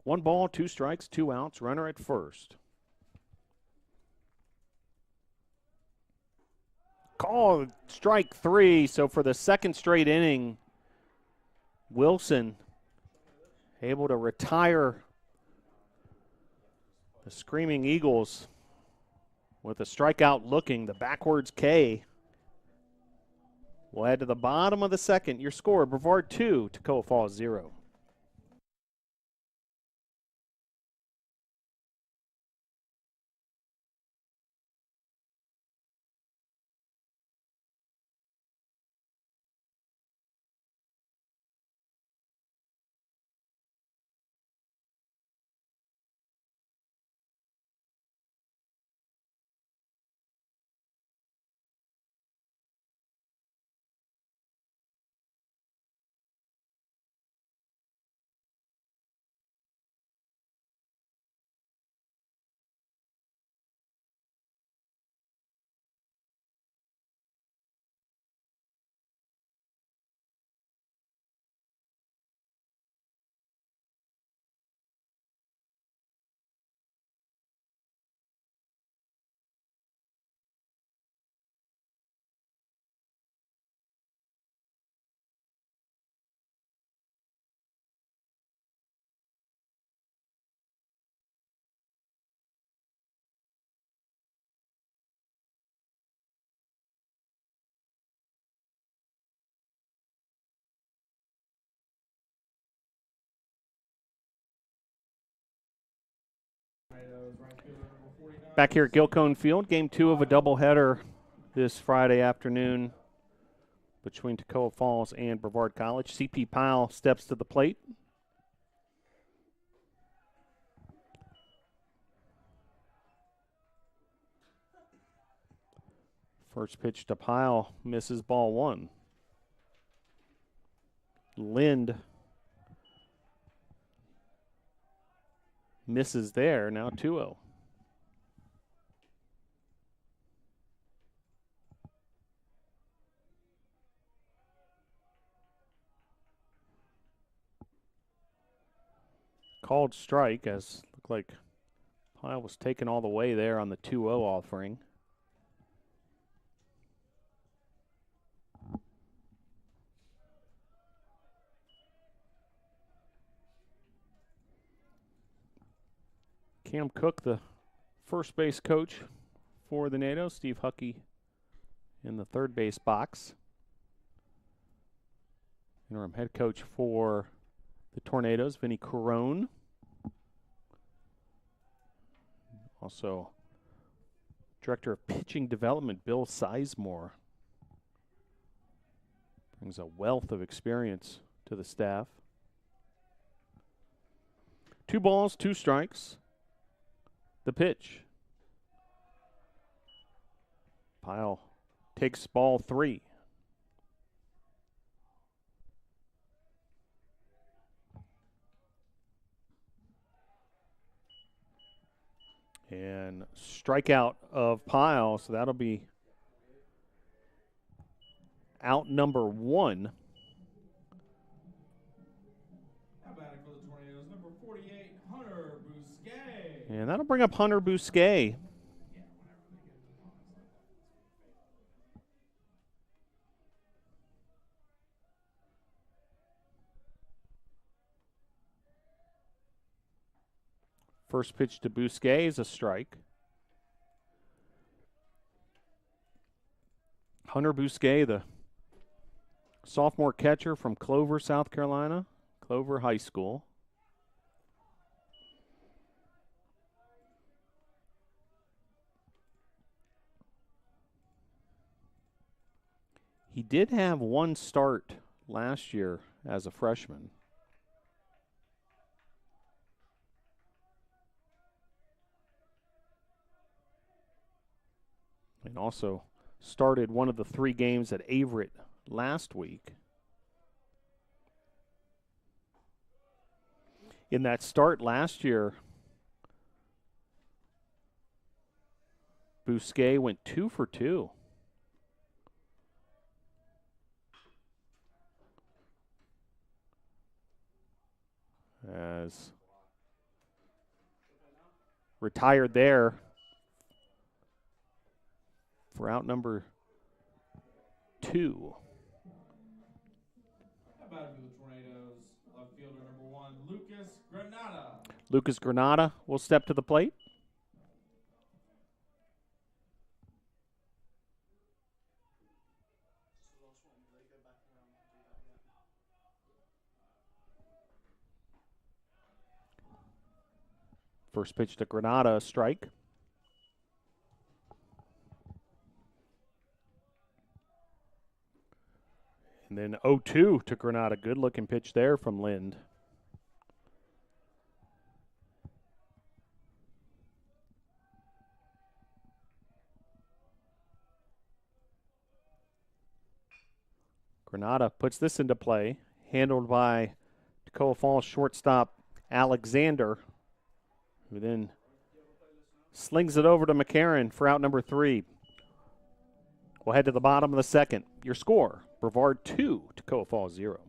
One ball, 2 strikes, 2 outs, runner at first. Call strike 3. So for the second straight inning, Wilson able to retire the Screaming Eagles with a strikeout looking. The backwards K will add to the bottom of the second. Your score, Brevard 2, Toccoa Falls 0. Back here at Gilcone Field, game 2 of a doubleheader this Friday afternoon between Toccoa Falls and Brevard College. C.P. Powell steps to the plate. First pitch to Powell, misses ball 1. Lind misses there, now 2-0. Called strike, as looked like Powell was taken all the way there on the 2-0 offering. Cam Cook, the first base coach for the NATO. Steve Huckey in the third base box. Interim head coach for the Tornadoes, Vinny Carone. Also, Director of Pitching Development, Bill Sizemore. Brings a wealth of experience to the staff. 2 balls, 2 strikes. The pitch. Pyle takes ball 3. And strikeout of Pyle, so that'll be out number 1. Batting for the Tornadoes, number 48, Hunter Bousquet. And that'll bring up Hunter Bousquet. First pitch to Bousquet is a strike. Hunter Bousquet, the sophomore catcher from Clover, South Carolina, Clover High School. He did have 1 start last year as a freshman. And also started one of the 3 games at Averett last week. In that start last year, Bousquet went 2 for 2. As retired there for out number 2. Batting for the Tornadoes, left fielder number 1, Lucas Granada. Lucas Granada will step to the plate. First pitch to Granada, a strike. And then 0-2 to Granada. Good looking pitch there from Lind. Granada puts this into play, handled by Toccoa Falls shortstop Alexander, who then slings it over to McCarron for out number 3. We'll head to the bottom of the second. Your score, Brevard 2, Toccoa Falls 0.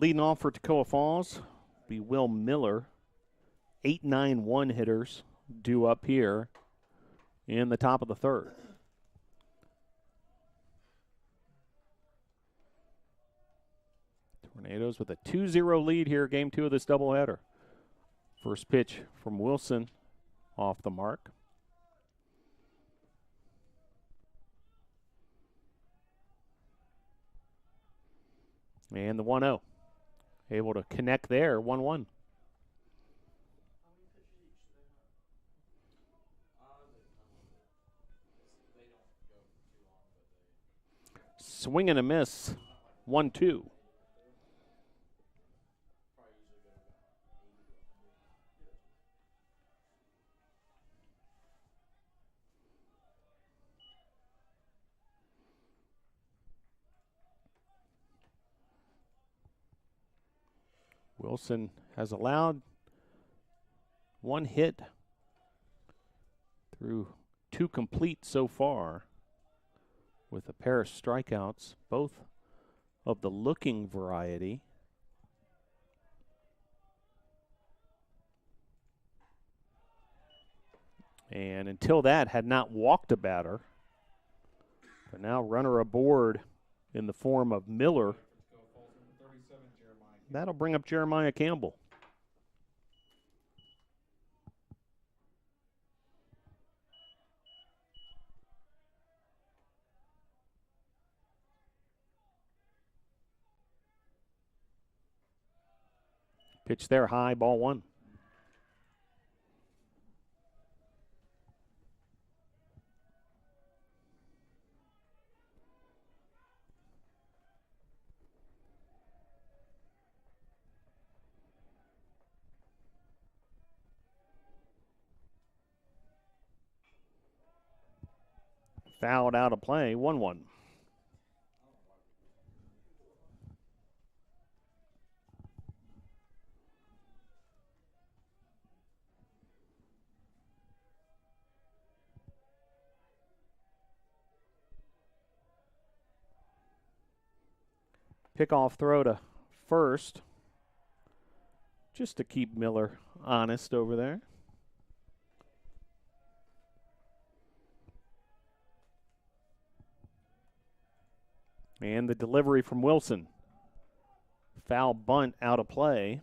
Leading off for Toccoa Falls be Will Miller. 8-9-1 hitters due up here in the top of the third. Tornadoes with a 2-0 lead here, game 2 of this doubleheader. First pitch from Wilson off the mark. And the 1-0. Able to connect there, 1-1. Swing and a miss, 1-2. Wilson has allowed one hit through 2 complete so far, with a pair of strikeouts, both of the looking variety. And until that, had not walked a batter. But now runner aboard in the form of Miller. That'll bring up Jeremiah Campbell. Pitch there, high, ball 1. Fouled out of play, 1-1. Pickoff throw to first, just to keep Miller honest over there. And the delivery from Wilson. Foul bunt out of play.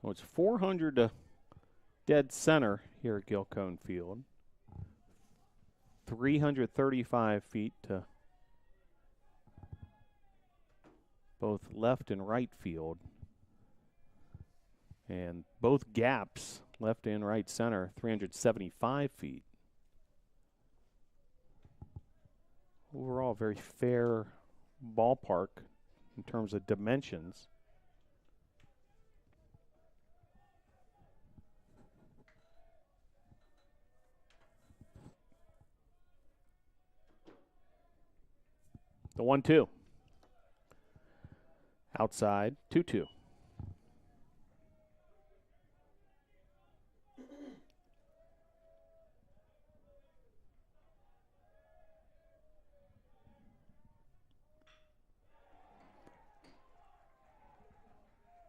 So it's 400 to dead center here at Gilcone Field. 335 feet to both left and right field. And both gaps, left and right center, 375 feet. Overall, very fair ballpark in terms of dimensions. The 1-2. Outside, 2-2.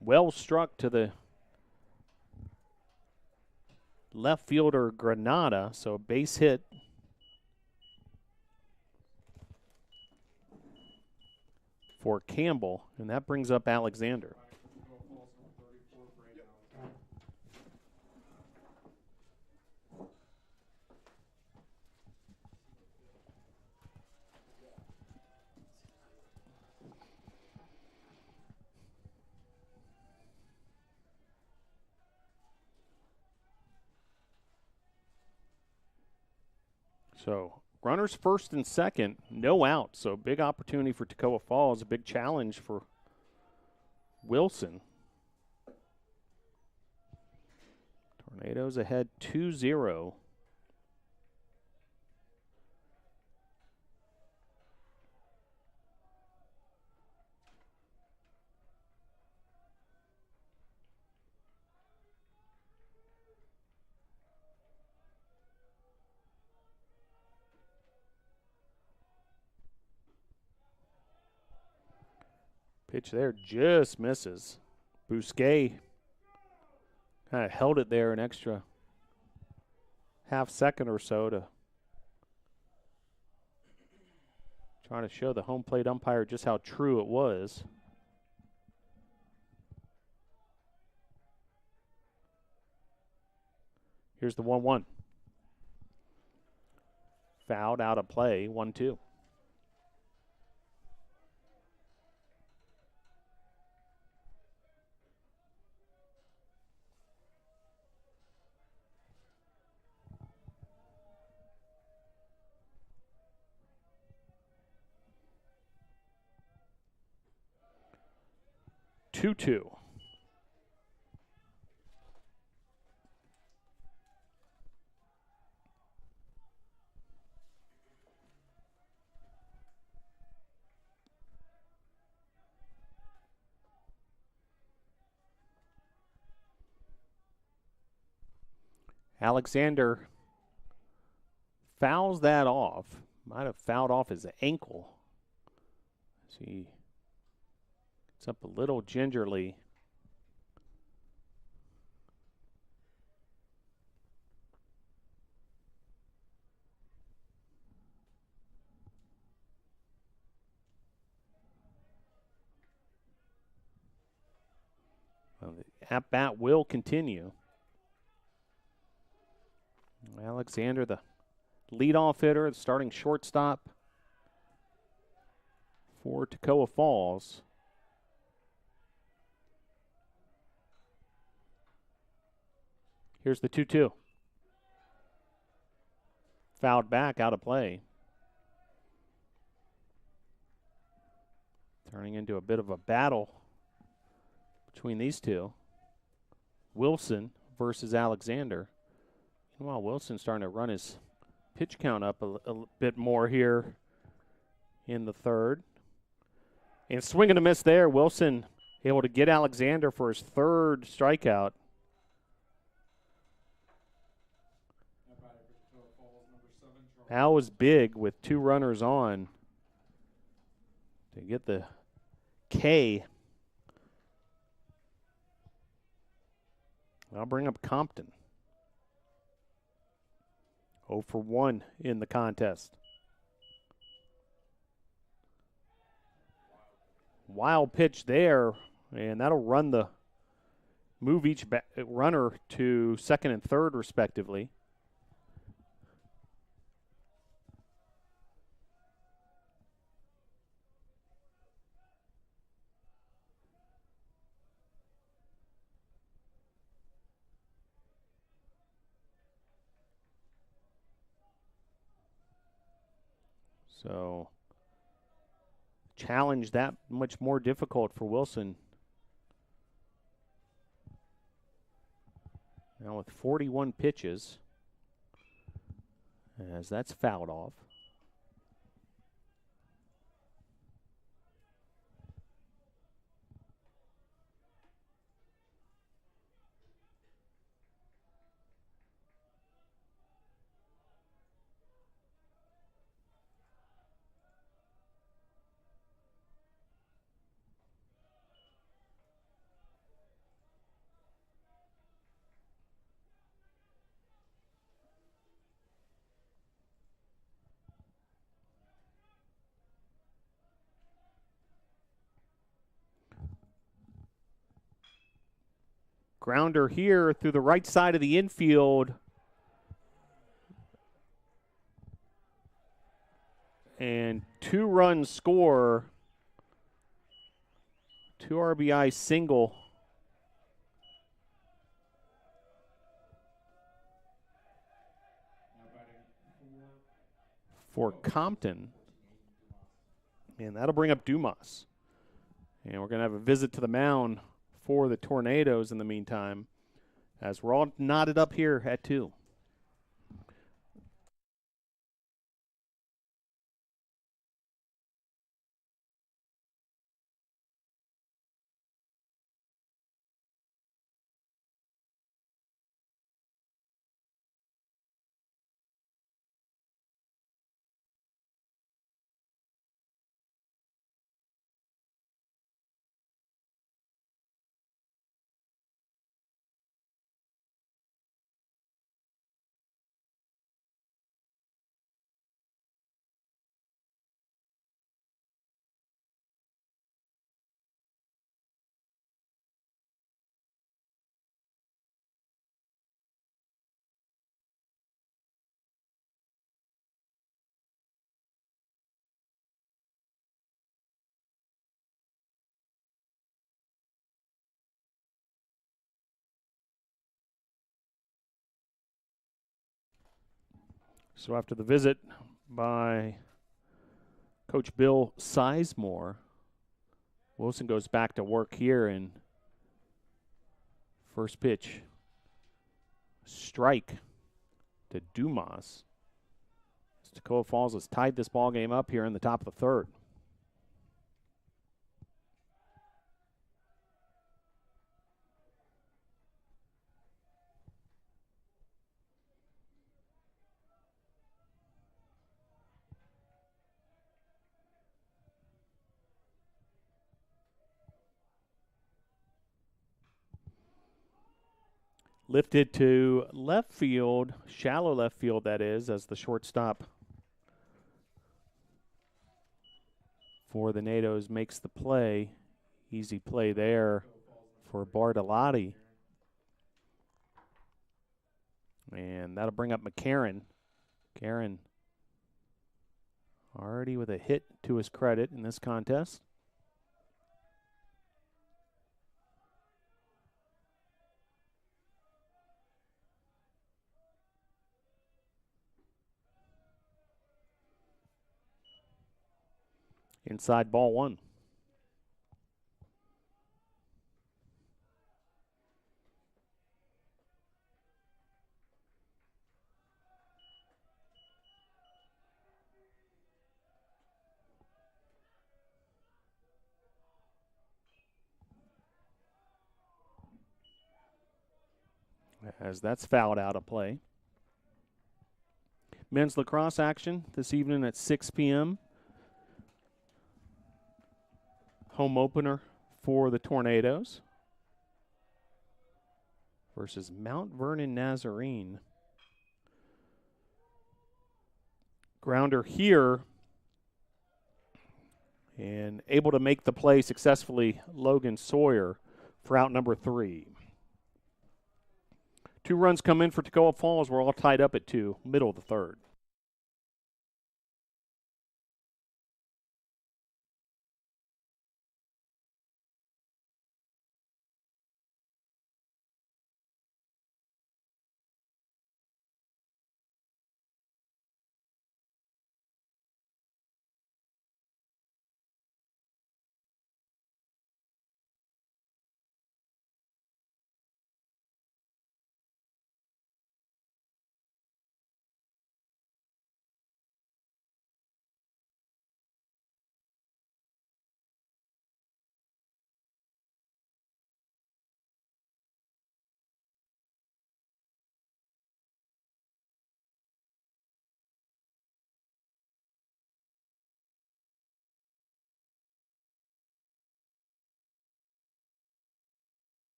Well struck to the left fielder Granada, so a base hit. For Campbell, and that brings up Alexander. So runners first and second, no out. So big opportunity for Toccoa Falls, a big challenge for Wilson. Tornadoes ahead 2-0. Pitch there just misses. Bousquet kind of held it there an extra half second or so to trying to show the home plate umpire just how true it was. Here's the 1-1. Fouled, out of play, 1-2. Two. Alexander fouls that off. Might have fouled off his ankle. See, it's up a little gingerly. Well, the at-bat will continue. Alexander, the leadoff hitter, the starting shortstop for Toccoa Falls. Here's the 2-2. Fouled back, out of play. Turning into a bit of a battle between these two. Wilson versus Alexander. Meanwhile, Wilson's starting to run his pitch count up a bit more here in the third. And swing and a miss there. Wilson able to get Alexander for his third strikeout. That was big with 2 runners on to get the K. I'll bring up Compton. 0 for 1 in the contest. Wild pitch there, and that'll move each runner to second and third respectively. So, challenge that much more difficult for Wilson. Now with 41 pitches, as that's fouled off. Grounder here through the right side of the infield. And 2-run score. 2 RBI single. For Compton. And that'll bring up Dumas. And we're going to have a visit to the mound for the Tornadoes in the meantime, as we're all knotted up here at 2. So after the visit by Coach Bill Sizemore, Wilson goes back to work here, and first pitch, strike to Dumas. Toccoa Falls has tied this ball game up here in the top of the third. Lifted to left field, shallow left field that is, as the shortstop for the NATOs makes the play. Easy play there for Bartolotti. And that'll bring up McCarron. McCarron already with a hit to his credit in this contest. Inside ball one. As that's fouled out of play. Men's lacrosse action this evening at 6 p.m. Home opener for the Tornadoes versus Mount Vernon Nazarene. Grounder here and able to make the play successfully, Logan Sawyer for out number 3. 2 runs come in for Toccoa Falls. We're all tied up at 2, middle of the third.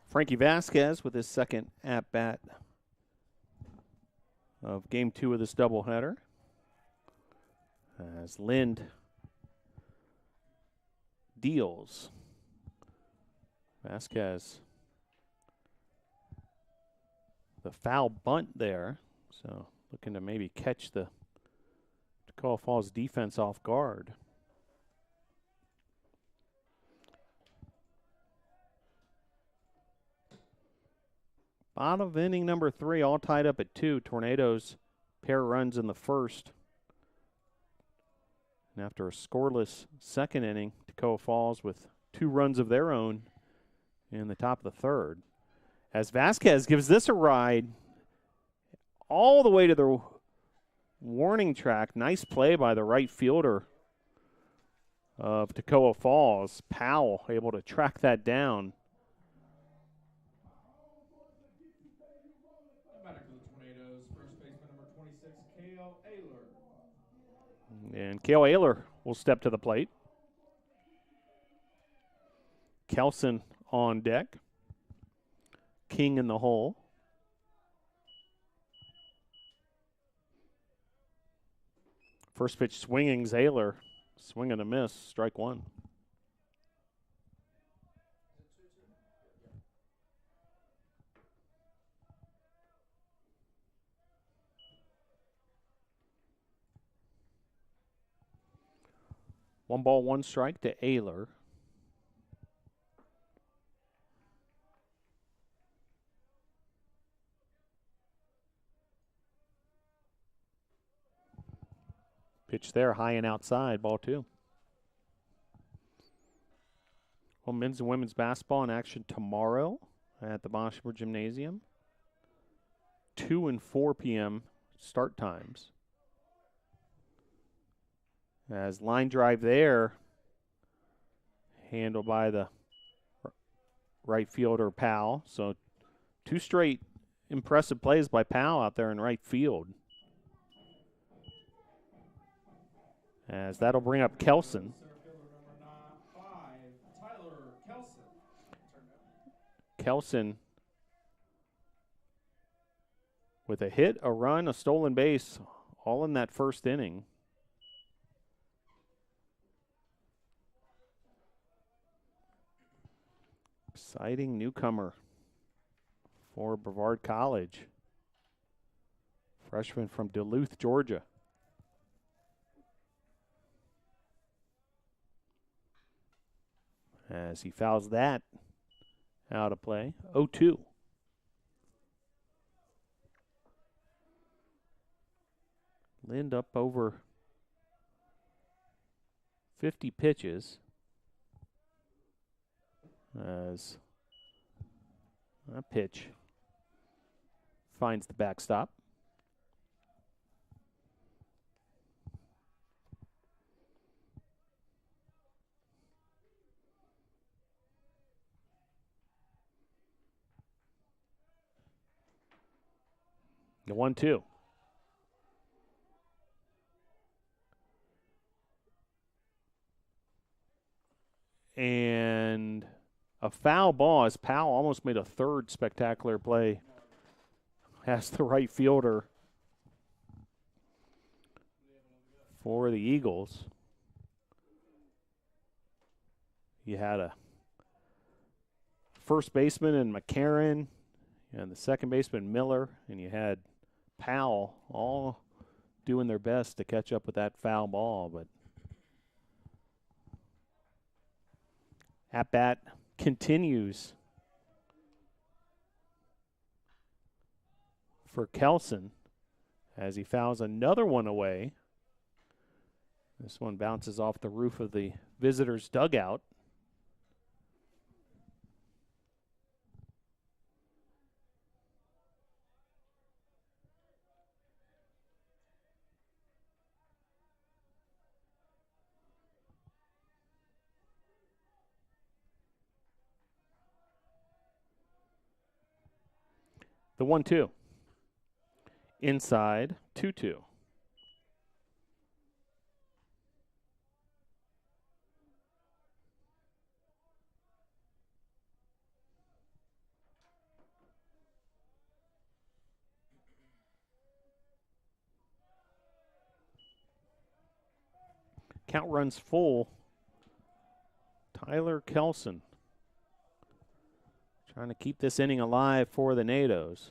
Frankie Vasquez with his second at-bat of Game 2 of this doubleheader. As Lind deals. Vasquez, the foul bunt there. So looking to maybe catch the Toccoa Falls defense off guard. Bottom of inning number 3, all tied up at 2. Tornadoes pair runs in the first. And after a scoreless second inning, Toccoa Falls with 2 runs of their own in the top of the third. As Vasquez gives this a ride all the way to the warning track. Nice play by the right fielder of Toccoa Falls. Powell able to track that down. Batter for the Tornadoes, first baseman number 26, Cale Ayler. And Cale Ayler will step to the plate. Kelson on deck. King in the hole. First pitch swinging, Ayler. Swing and a miss, strike 1. One ball, one strike to Ayler. Pitch there, high and outside, ball 2. Well, men's and women's basketball in action tomorrow at the Boschmer Gymnasium. 2 and 4 p.m. start times. As line drive there, handled by the right fielder Powell. So 2 straight impressive plays by Powell out there in right field. As that'll bring up Kelson. Kelson with a hit, a run, a stolen base, all in that first inning. Exciting newcomer for Brevard College. Freshman from Duluth, Georgia. As he fouls that out of play. 0-2. Lind up over 50 pitches. As a pitch finds the backstop. The 1-2. And a foul ball as Powell almost made a third spectacular play. Has the right fielder for the Eagles. You had a first baseman in McCarron and the second baseman Miller, and you had Powell all doing their best to catch up with that foul ball, but at bat continues for Kelson as he fouls another one away. This one bounces off the roof of the visitors' dugout. The 1-2. Inside, 2-2. Count runs full. Tyler Kelson trying to keep this inning alive for the NATOs.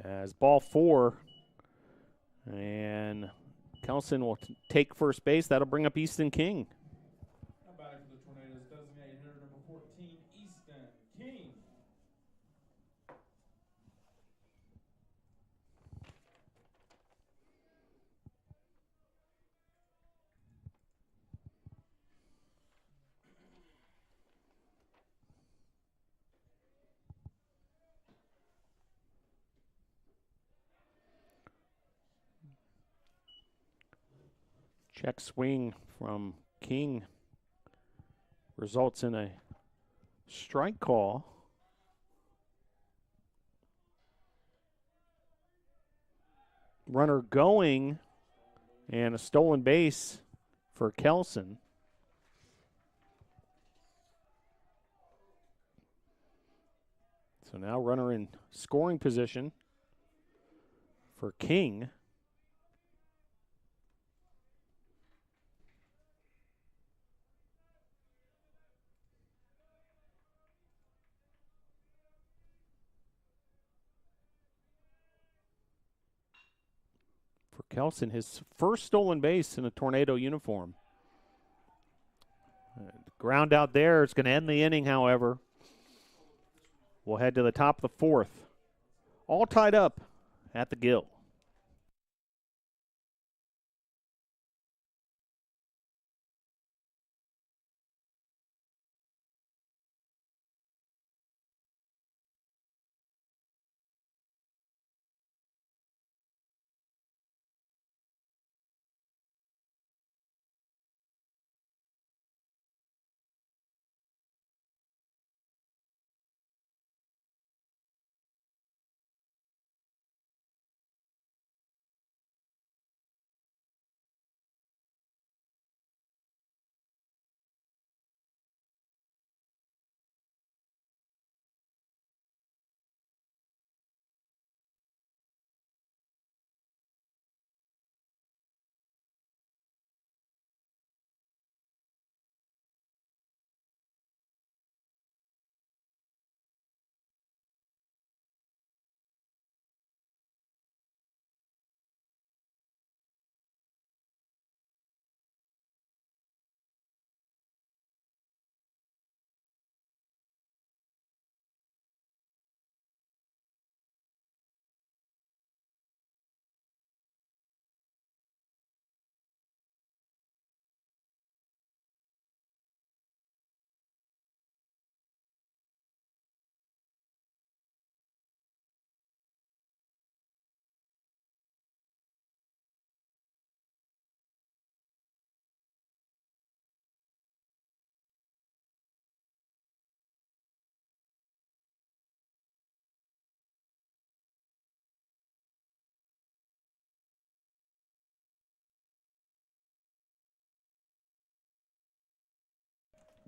As ball 4, and Kelson will take first base. That'll bring up Easton King. Check swing from King results in a strike call. Runner going and a stolen base for Kelson. So now runner in scoring position for King. For Kelson, his first stolen base in a Tornado uniform. Ground out there. It's going to end the inning, however. We'll head to the top of the fourth. All tied up at the Gill.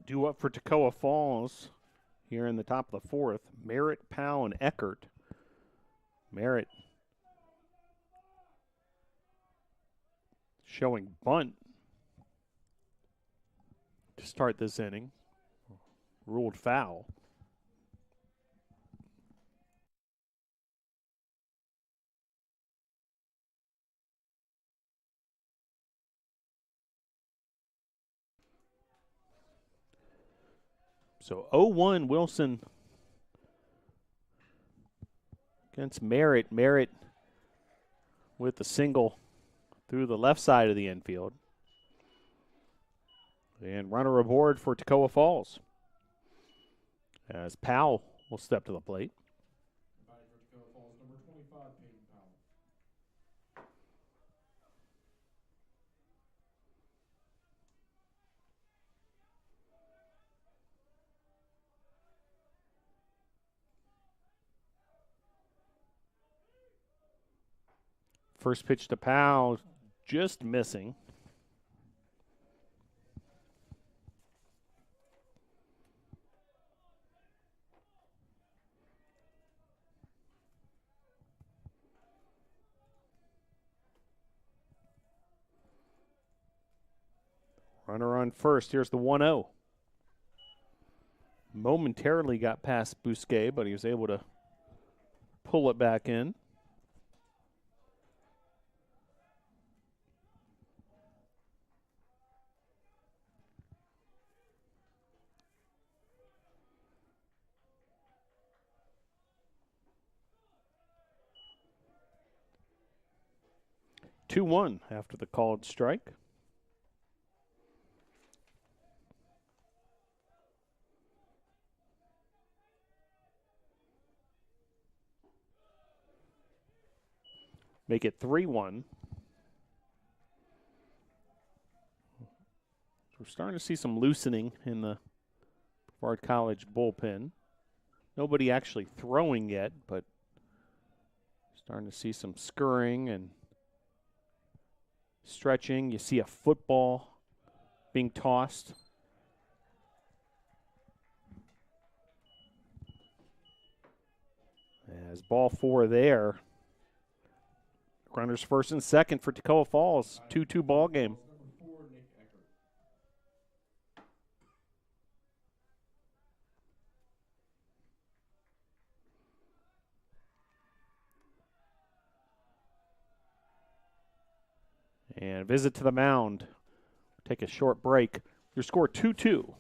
Due up for Toccoa Falls here in the top of the fourth. Merritt, Powell, and Eckert. Merritt showing bunt to start this inning. Ruled foul. So 0-1 Wilson against Merritt. Merritt with the single through the left side of the infield. And runner aboard for Toccoa Falls as Powell will step to the plate. Batting for Toccoa Falls, number 25, Peyton Powell. First pitch to Powell, just missing. Runner on first. Here's the 1-0. Momentarily got past Bousquet, but he was able to pull it back in. Two-one after the called strike. Make it 3-1. We're starting to see some loosening in the Brevard College bullpen. Nobody actually throwing yet, but starting to see some scurrying and stretching. You see a football being tossed. As ball 4 there. Runners first and second for Toccoa Falls. 2-2 ball game. And visit to the mound. Take a short break. Your score 2-2.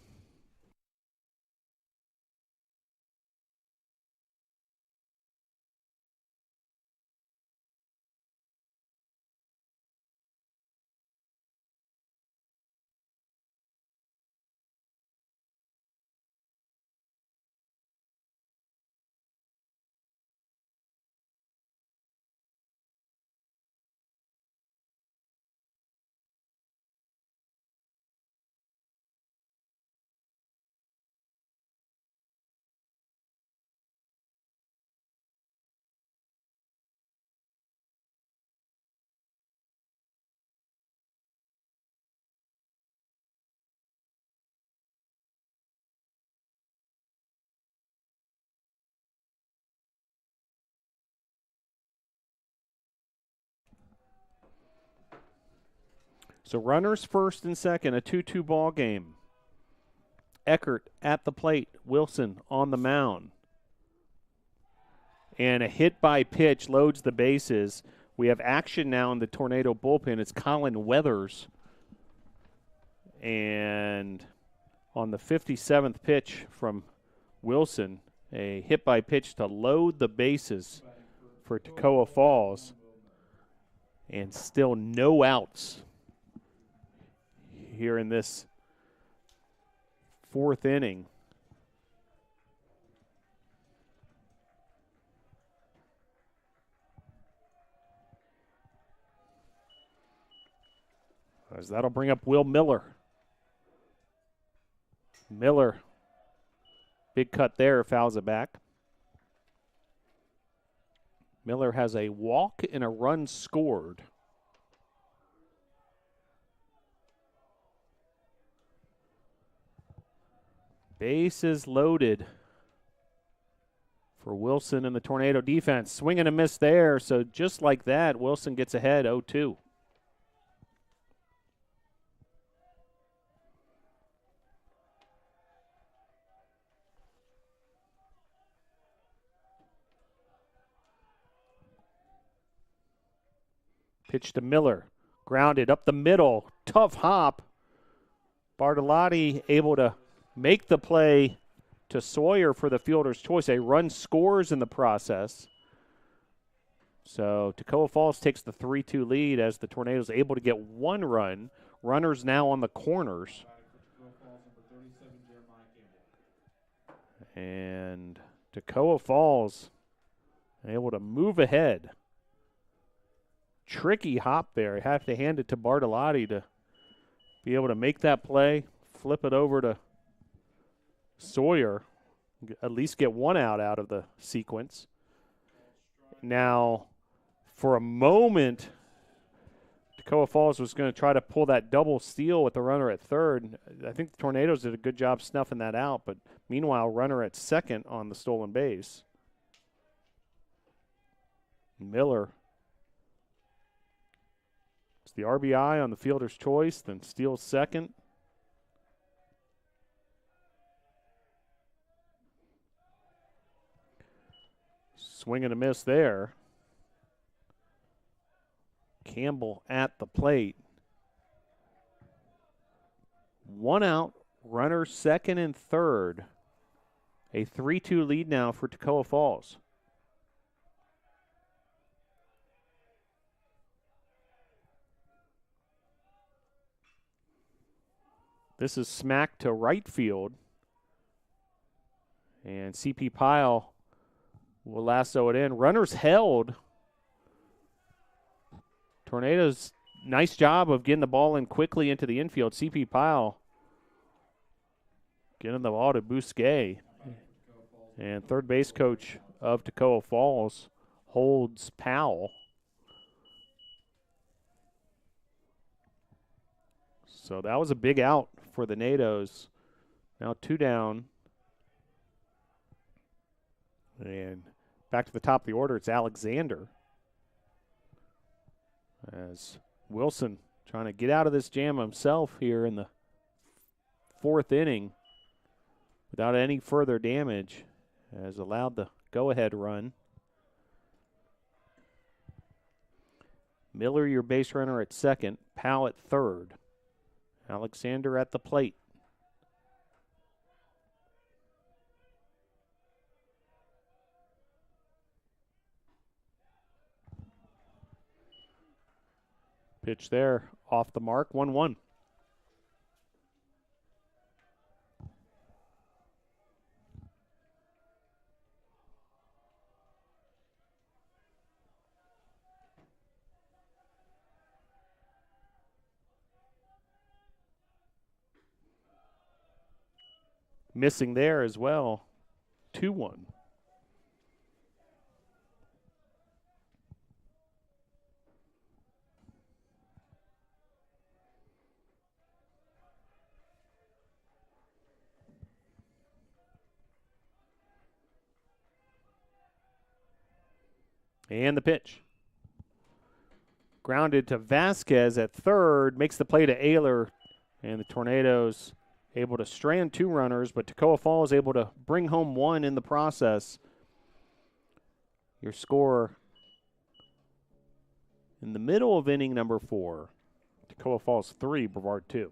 So runners first and second, a 2-2 ball game. Eckert at the plate, Wilson on the mound. And a hit by pitch loads the bases. We have action now in the Tornado bullpen. It's Colin Weathers. And on the 57th pitch from Wilson, a hit by pitch to load the bases for Toccoa Falls. And still no outs here in this 4th inning. As that'll bring up Will Miller. Miller, big cut there, fouls it back. Miller has a walk and a run scored. Bases loaded for Wilson and the Tornado defense. Swing and a miss there, so just like that, Wilson gets ahead 0-2. Pitch to Miller. Grounded up the middle. Tough hop. Bartolotti able to make the play to Sawyer for the fielder's choice. A run scores in the process. So Toccoa Falls takes the 3-2 lead as the Tornadoes able to get 1 run. Runners now on the corners. And Toccoa Falls able to move ahead. Tricky hop there. You have to hand it to Bartolotti to be able to make that play, flip it over to Sawyer, at least get 1 out of the sequence. Now, for a moment, Toccoa Falls was going to try to pull that double steal with the runner at third. I think the Tornadoes did a good job snuffing that out, but meanwhile, runner at second on the stolen base. Miller. It's the RBI on the fielder's choice, then steals second. Swing and a miss there. Campbell at the plate. 1 out, runner second and third. A 3-2 lead now for Toccoa Falls. This is smacked to right field. And CP Pyle will lasso it in. Runners held. Tornadoes, nice job of getting the ball in quickly into the infield. CP Pyle Getting the ball to Bousquet. And third base coach of Toccoa Falls holds Powell. So that was a big out for the NATOs. Now 2 down. And back to the top of the order, it's Alexander. As Wilson trying to get out of this jam himself here in the 4th inning without any further damage, has allowed the go-ahead run. Miller, your base runner at second. Powell at third. Alexander at the plate. Pitch there, off the mark, 1-1. Missing there as well, 2-1. And the pitch. Grounded to Vasquez at third, makes the play to Ayler, and the Tornadoes able to strand 2 runners, but Toccoa Falls able to bring home 1 in the process. Your score in the middle of inning number 4, Toccoa Falls 3, Brevard 2.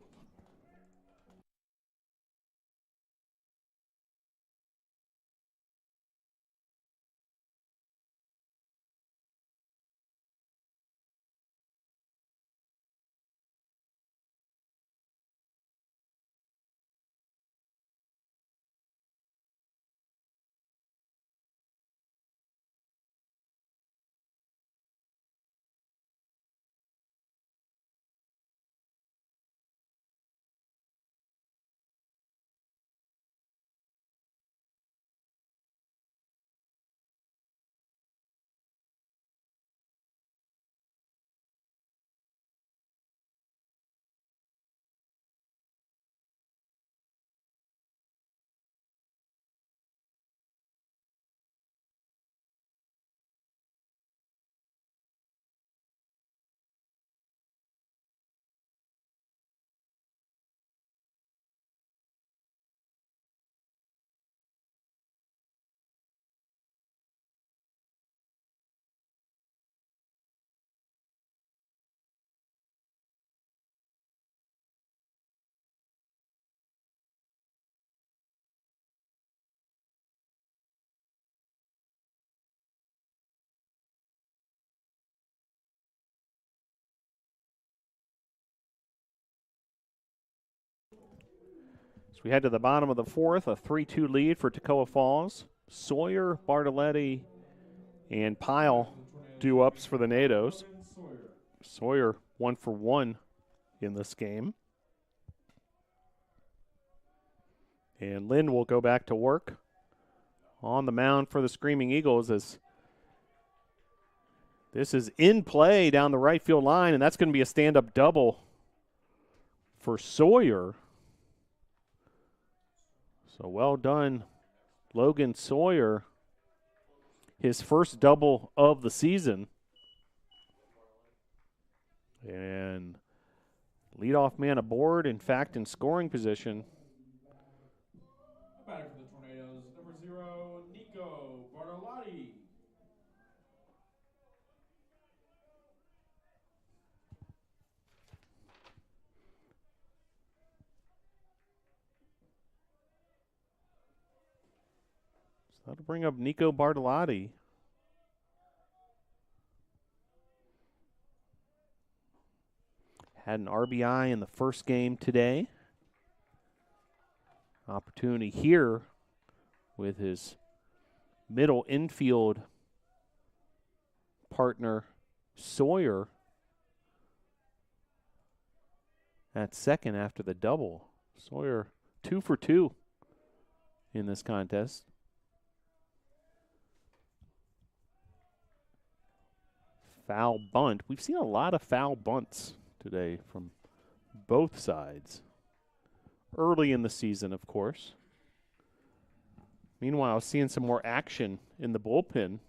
So we head to the bottom of the 4th, a 3-2 lead for Toccoa Falls. Sawyer, Bartoletti, and Pyle do-ups for the NATOs. Sawyer 1 for 1 in this game. And Lynn will go back to work on the mound for the Screaming Eagles as this is in play down the right field line, and that's going to be a stand-up double for Sawyer. So well done, Logan Sawyer. His first double of the season. And leadoff man aboard, in fact, in scoring position. Batter for the Tornadoes, number 0, Nico Bartolotti. So that'll bring up Nico Bartolotti. Had an RBI in the first game today. Opportunity here with his middle infield partner Sawyer at second after the double. Sawyer 2 for 2 in this contest. Foul bunt. We've seen a lot of foul bunts today from both sides. Early in the season, of course. Meanwhile, seeing some more action in the bullpen.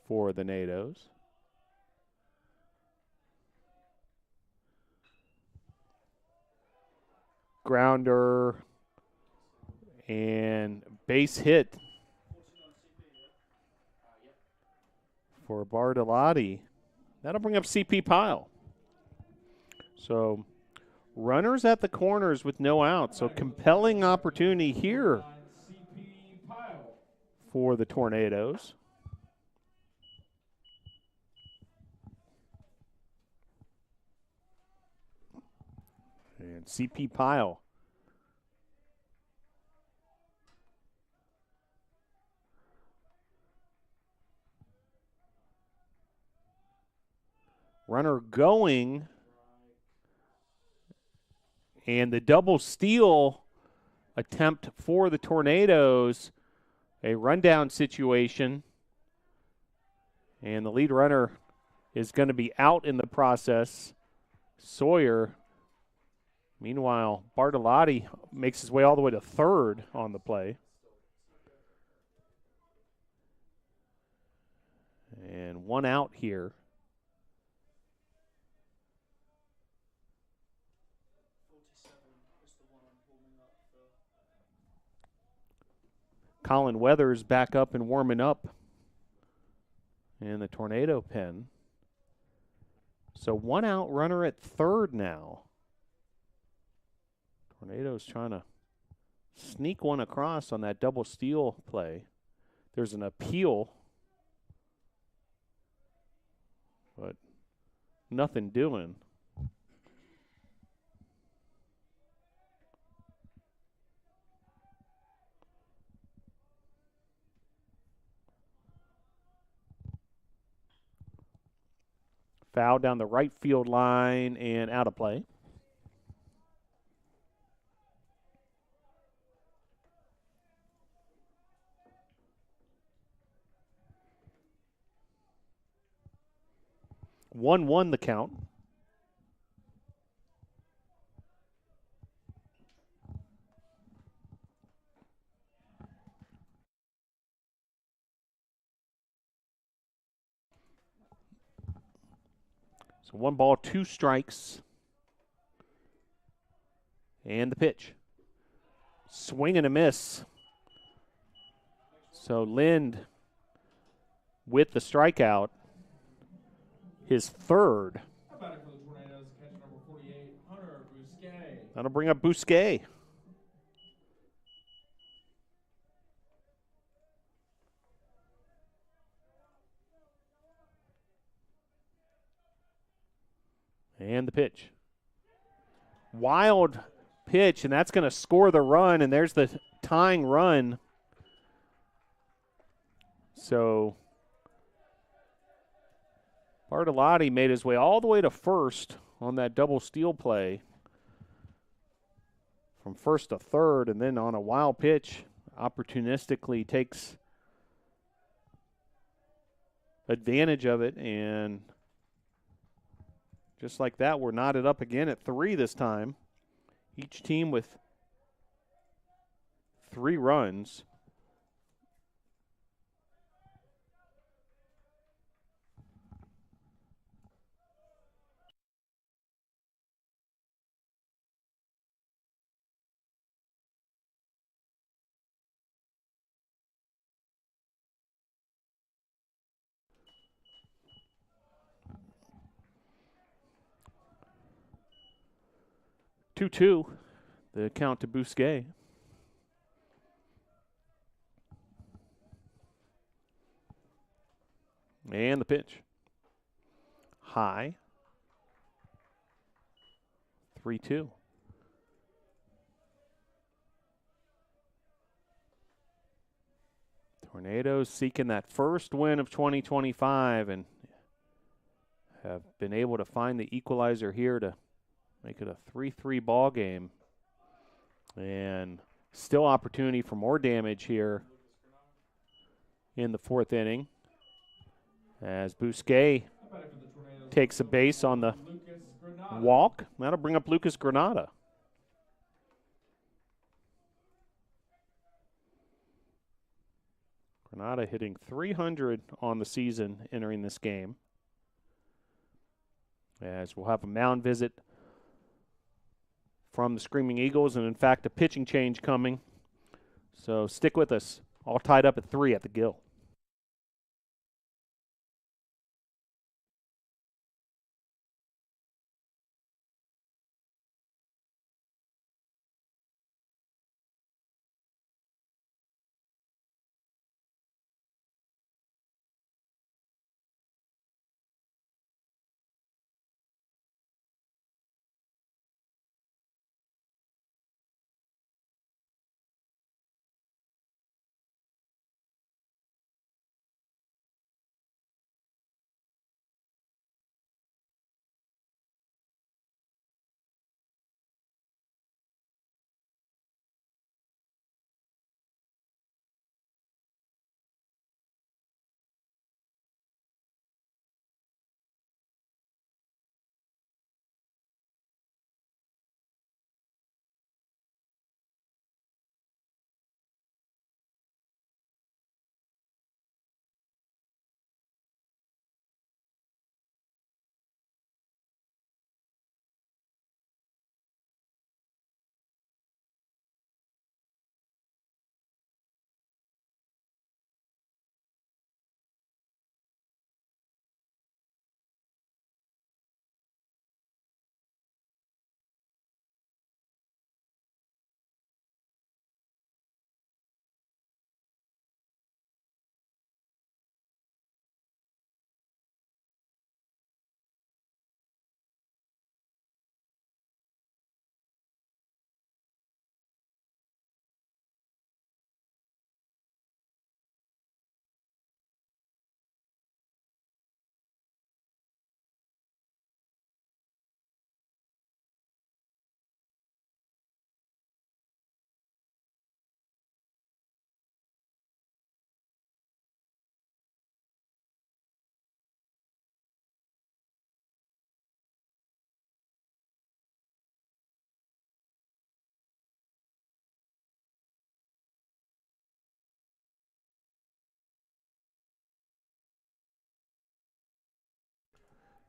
For the NATOs. Grounder and base hit for Bartolotti. That'll bring up CP Pyle. So runners at the corners with no outs. So compelling opportunity here for the Tornadoes. And CP Pyle. Runner going. And the double steal attempt for the Tornadoes. A rundown situation. And the lead runner is going to be out in the process. Sawyer. Meanwhile, Bartolotti makes his way all the way to third on the play. And one out here. Colin Weathers back up and warming up in the Tornado pen. So one out runner at third now. Tornadoes trying to sneak one across on that double steal play. There's an appeal, but nothing doing. Foul down the right field line and out of play. One the count. So 1 ball, 2 strikes. And the pitch. Swing and a miss. So Lind with the strikeout. His third. That'll bring up Bousquet. And the pitch. Wild pitch, and that's going to score the run, and there's the tying run. So Bartolotti made his way all the way to first on that double steal play. From first to third, and then on a wild pitch, opportunistically takes advantage of it, and just like that, we're knotted up again at 3 this time. Each team with 3 runs. Two, the count to Bousquet. And the pitch. High. 3-2. Tornadoes seeking that first win of 2025 and have been able to find the equalizer here to make it a 3-3 ball game. And still opportunity for more damage here in the fourth inning as Bousquet takes a base on the walk. That'll bring up Lucas Granada. Granada hitting .300 on the season entering this game. As we'll have a mound visit from the Screaming Eagles, and in fact a pitching change coming. So stick with us. All tied up at 3 at the Gill.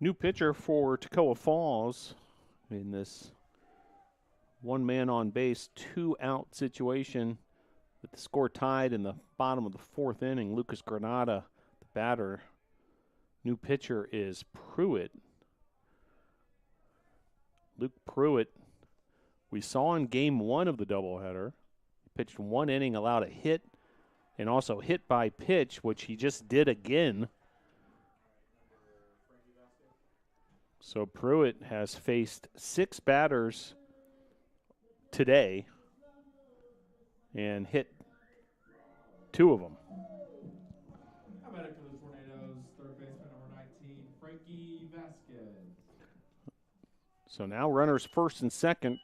New pitcher for Toccoa Falls in this one man on base, 2-out situation with the score tied in the bottom of the fourth inning. Lucas Granada, the batter. New pitcher is Pruitt. Luke Pruitt, we saw in game 1 of the doubleheader. He pitched 1 inning, allowed a hit, and also hit by pitch, which he just did again. So Pruitt has faced 6 batters today and hit 2 of them. How about it for the Tornadoes, third baseman number 19, Frankie Vasquez. So now runners first and second.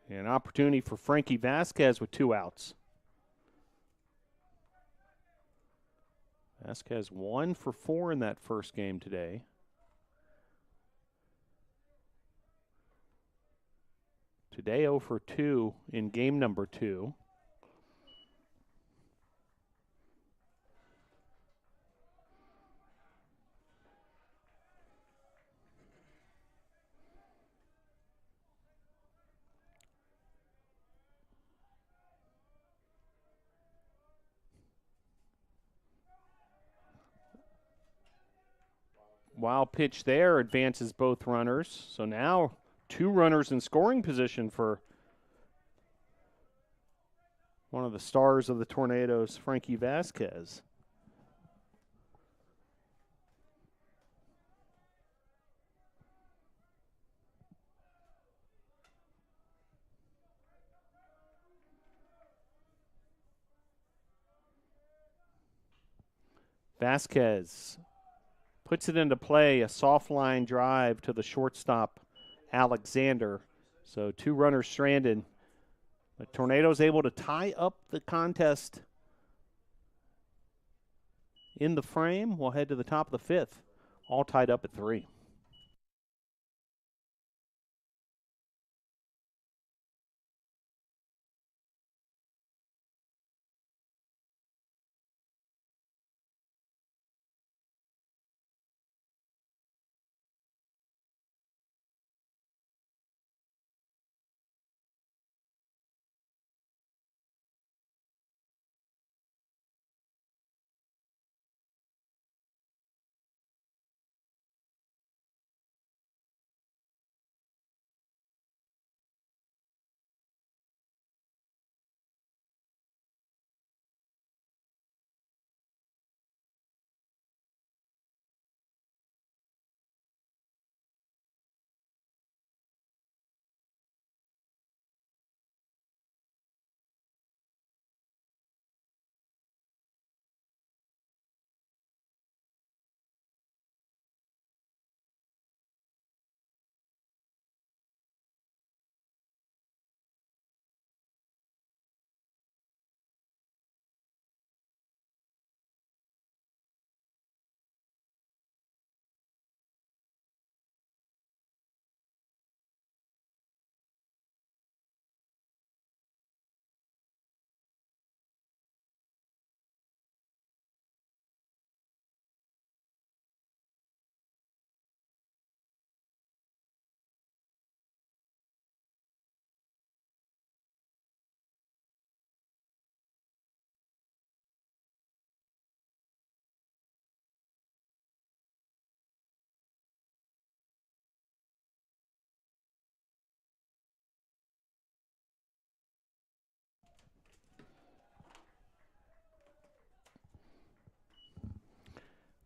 An opportunity for Frankie Vasquez with 2 outs. Vasquez 1 for 4 in that first game today. Today 0 for 2 in game number 2. Wild pitch there advances both runners. So now 2 runners in scoring position for one of the stars of the Tornadoes, Frankie Vasquez. Vasquez puts it into play, a soft line drive to the shortstop, Alexander. So 2 runners stranded. But Tornado's able to tie up the contest in the frame. We'll head to the top of the 5th, all tied up at 3.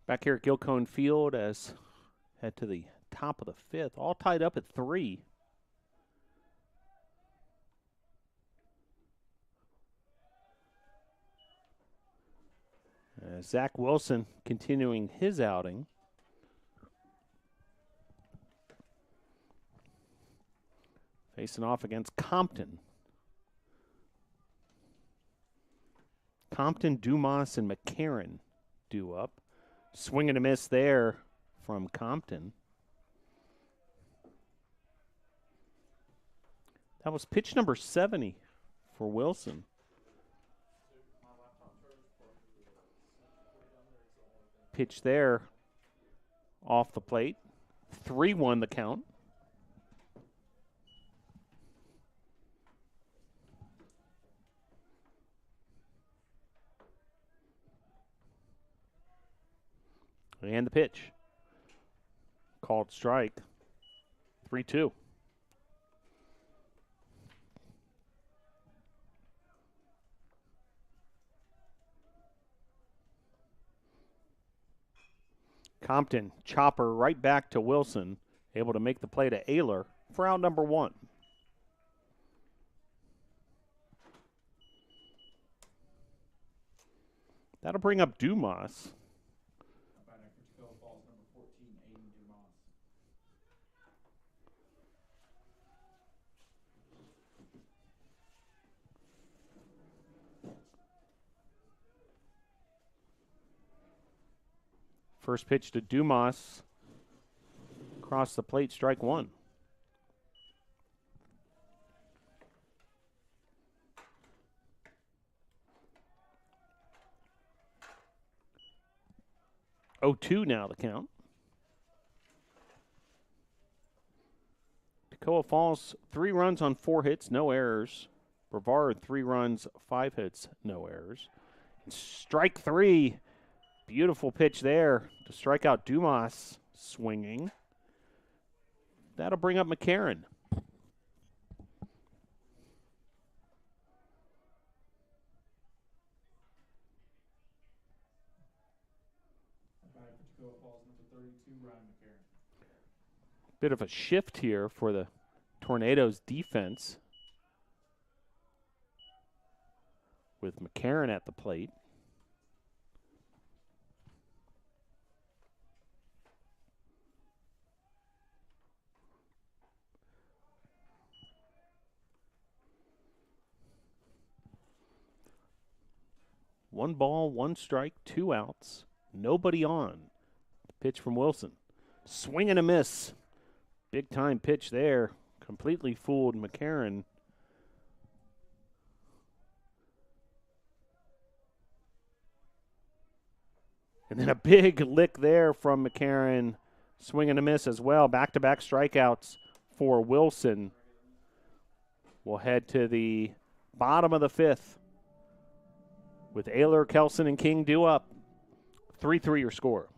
Back here at Gilcone Field as head to the top of the 5th, all tied up at 3. Zach Wilson continuing his outing. Facing off against Compton. Compton, Dumas, and McCarron due up. Swing and a miss there from Compton. That was pitch number 70 for Wilson. Pitch there off the plate. 3-1 the count. And the pitch. Called strike. 3-2. Compton, chopper right back to Wilson, able to make the play to Ayler for out number 1. That'll bring up Dumas. First pitch to Dumas. Across the plate, strike 1. Oh, 2 now the count. Toccoa Falls, 3 runs on 4 hits, no errors. Brevard, 3 runs, 5 hits, no errors. And strike 3. Beautiful pitch there to strike out Dumas, swinging. That'll bring up McCarron. Bit of a shift here for the Tornadoes defense with McCarron at the plate. 1 ball, 1 strike, 2 outs, nobody on. Pitch from Wilson. Swing and a miss. Big time pitch there. Completely fooled McCarron. And then a big lick there from McCarron. Swing and a miss as well. Back-to-back strikeouts for Wilson. We'll head to the bottom of the 5th with Ayler, Kelson, and King due up. 3-3 your score.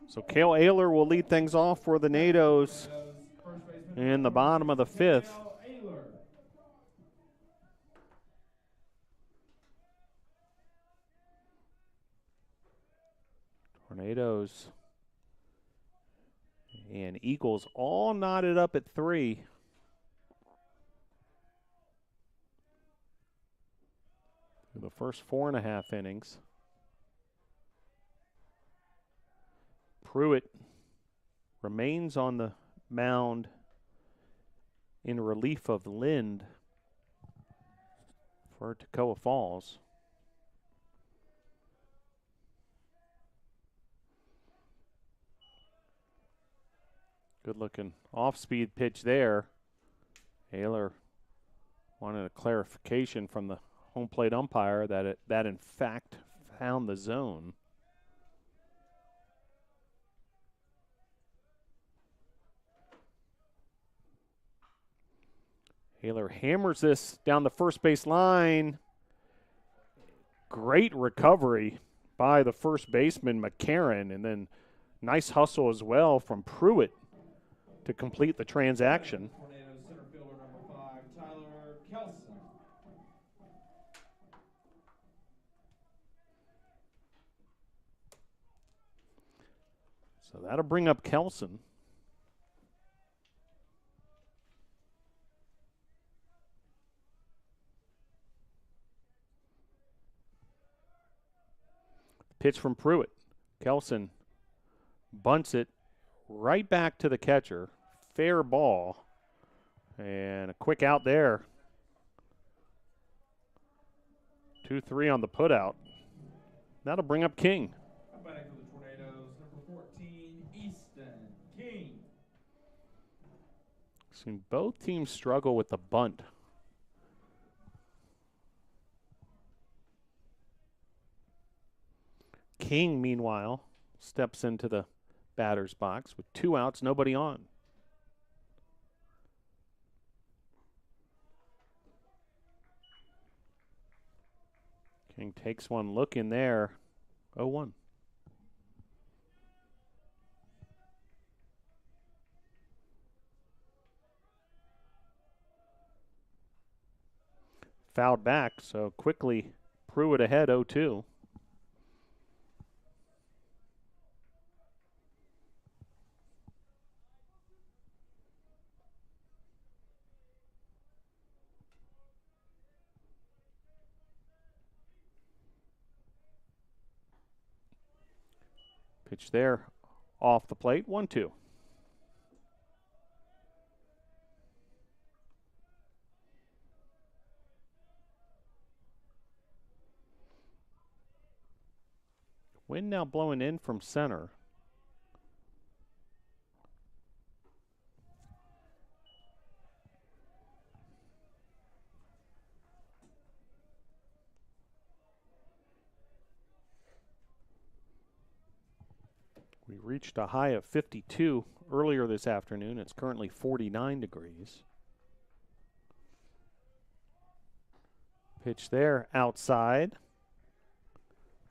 So Cale Ayler will lead things off for the Nados in the bottom of the 5th. Tornadoes and Eagles all knotted up at 3. Through the first 4.5 innings. Pruitt remains on the mound in relief of Lind for Toccoa Falls. Good looking off-speed pitch there. Ayler wanted a clarification from the home plate umpire that that in fact found the zone. Ayler hammers this down the first base line. Great recovery by the first baseman, McCarron, and then nice hustle as well from Pruitt to complete the transaction. Tornadoes center fielder number 5, Tyler Kelson. So that'll bring up Kelson. Pitch from Pruitt. Kelson bunts it right back to the catcher. Fair ball. And a quick out there. 2-3 on the putout. That'll bring up King. Batting for the Tornadoes, number 14, Easton King. Seen both teams struggle with the bunt. King, meanwhile, steps into the batter's box with 2 outs, nobody on. King takes one look in there. 0-1. Fouled back, so quickly Pruitt ahead 0-2. Pitch there off the plate, 1-2. Wind now blowing in from center. We reached a high of 52 earlier this afternoon. It's currently 49 degrees. Pitch there, outside.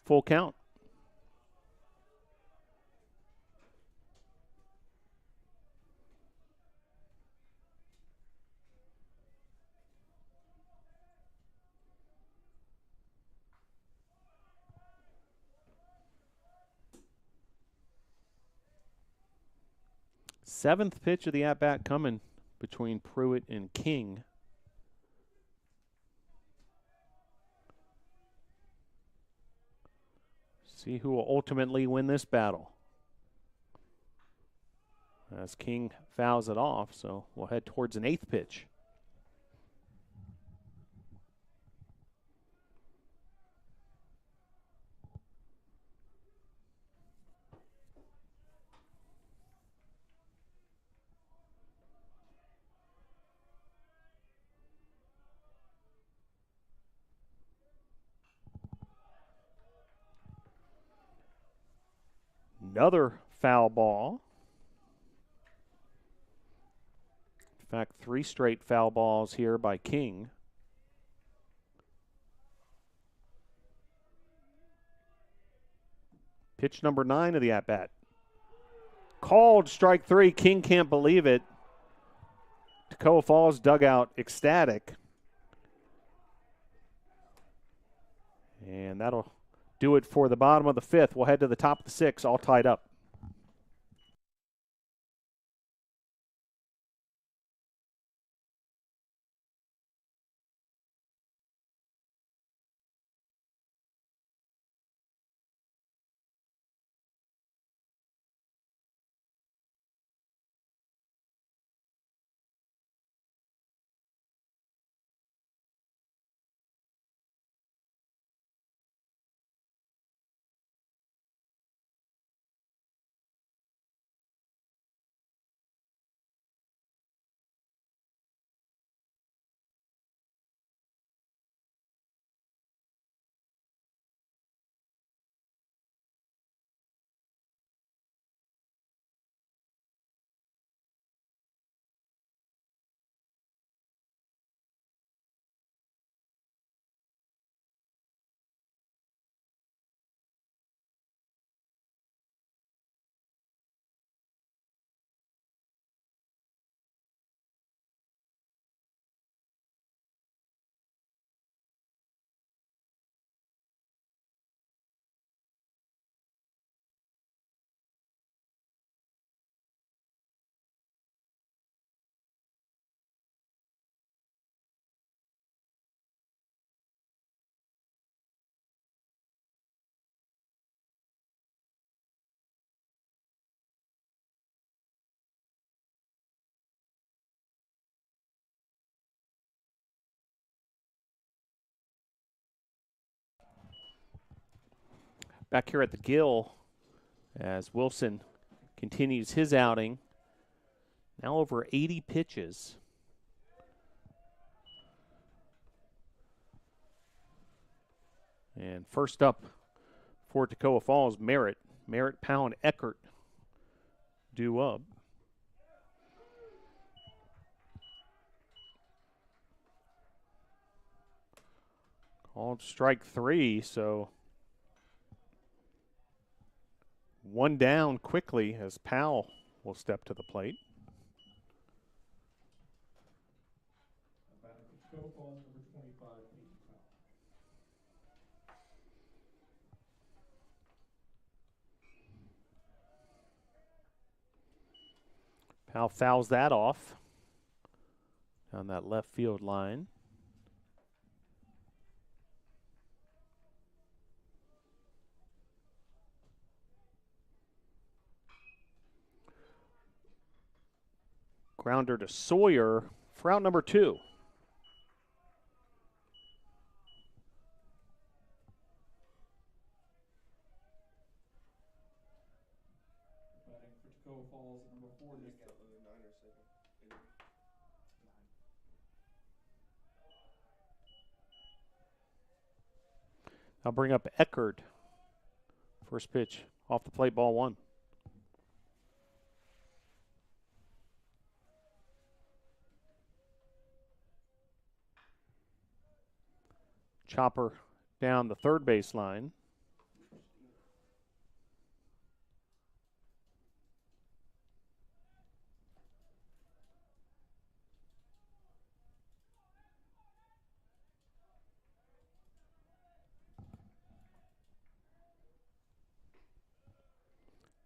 Full count. Seventh pitch of the at-bat coming between Pruitt and King. See who will ultimately win this battle. As King fouls it off, so we'll head towards an eighth pitch. Another foul ball. In fact, 3 straight foul balls here by King. Pitch number 9 of the at-bat. Called strike 3. King can't believe it. Toccoa Falls dugout ecstatic. And that'll do it for the bottom of the 5th. We'll head to the top of the 6th, all tied up. Back here at the Gill as Wilson continues his outing. Now over 80 pitches. And first up for Toccoa Falls, Merritt. Merritt, Powell, and Eckert due up. Called strike 3, so one down quickly as Powell will step to the plate. Toccoa Falls, number 25, Peyton Powell. Powell fouls that off down that left field line. Grounder to Sawyer for out number 2. Batting for Toccoa Falls at number 4, Nick. I'll bring up Eckerd. First pitch off the plate, ball 1. Chopper down the third baseline.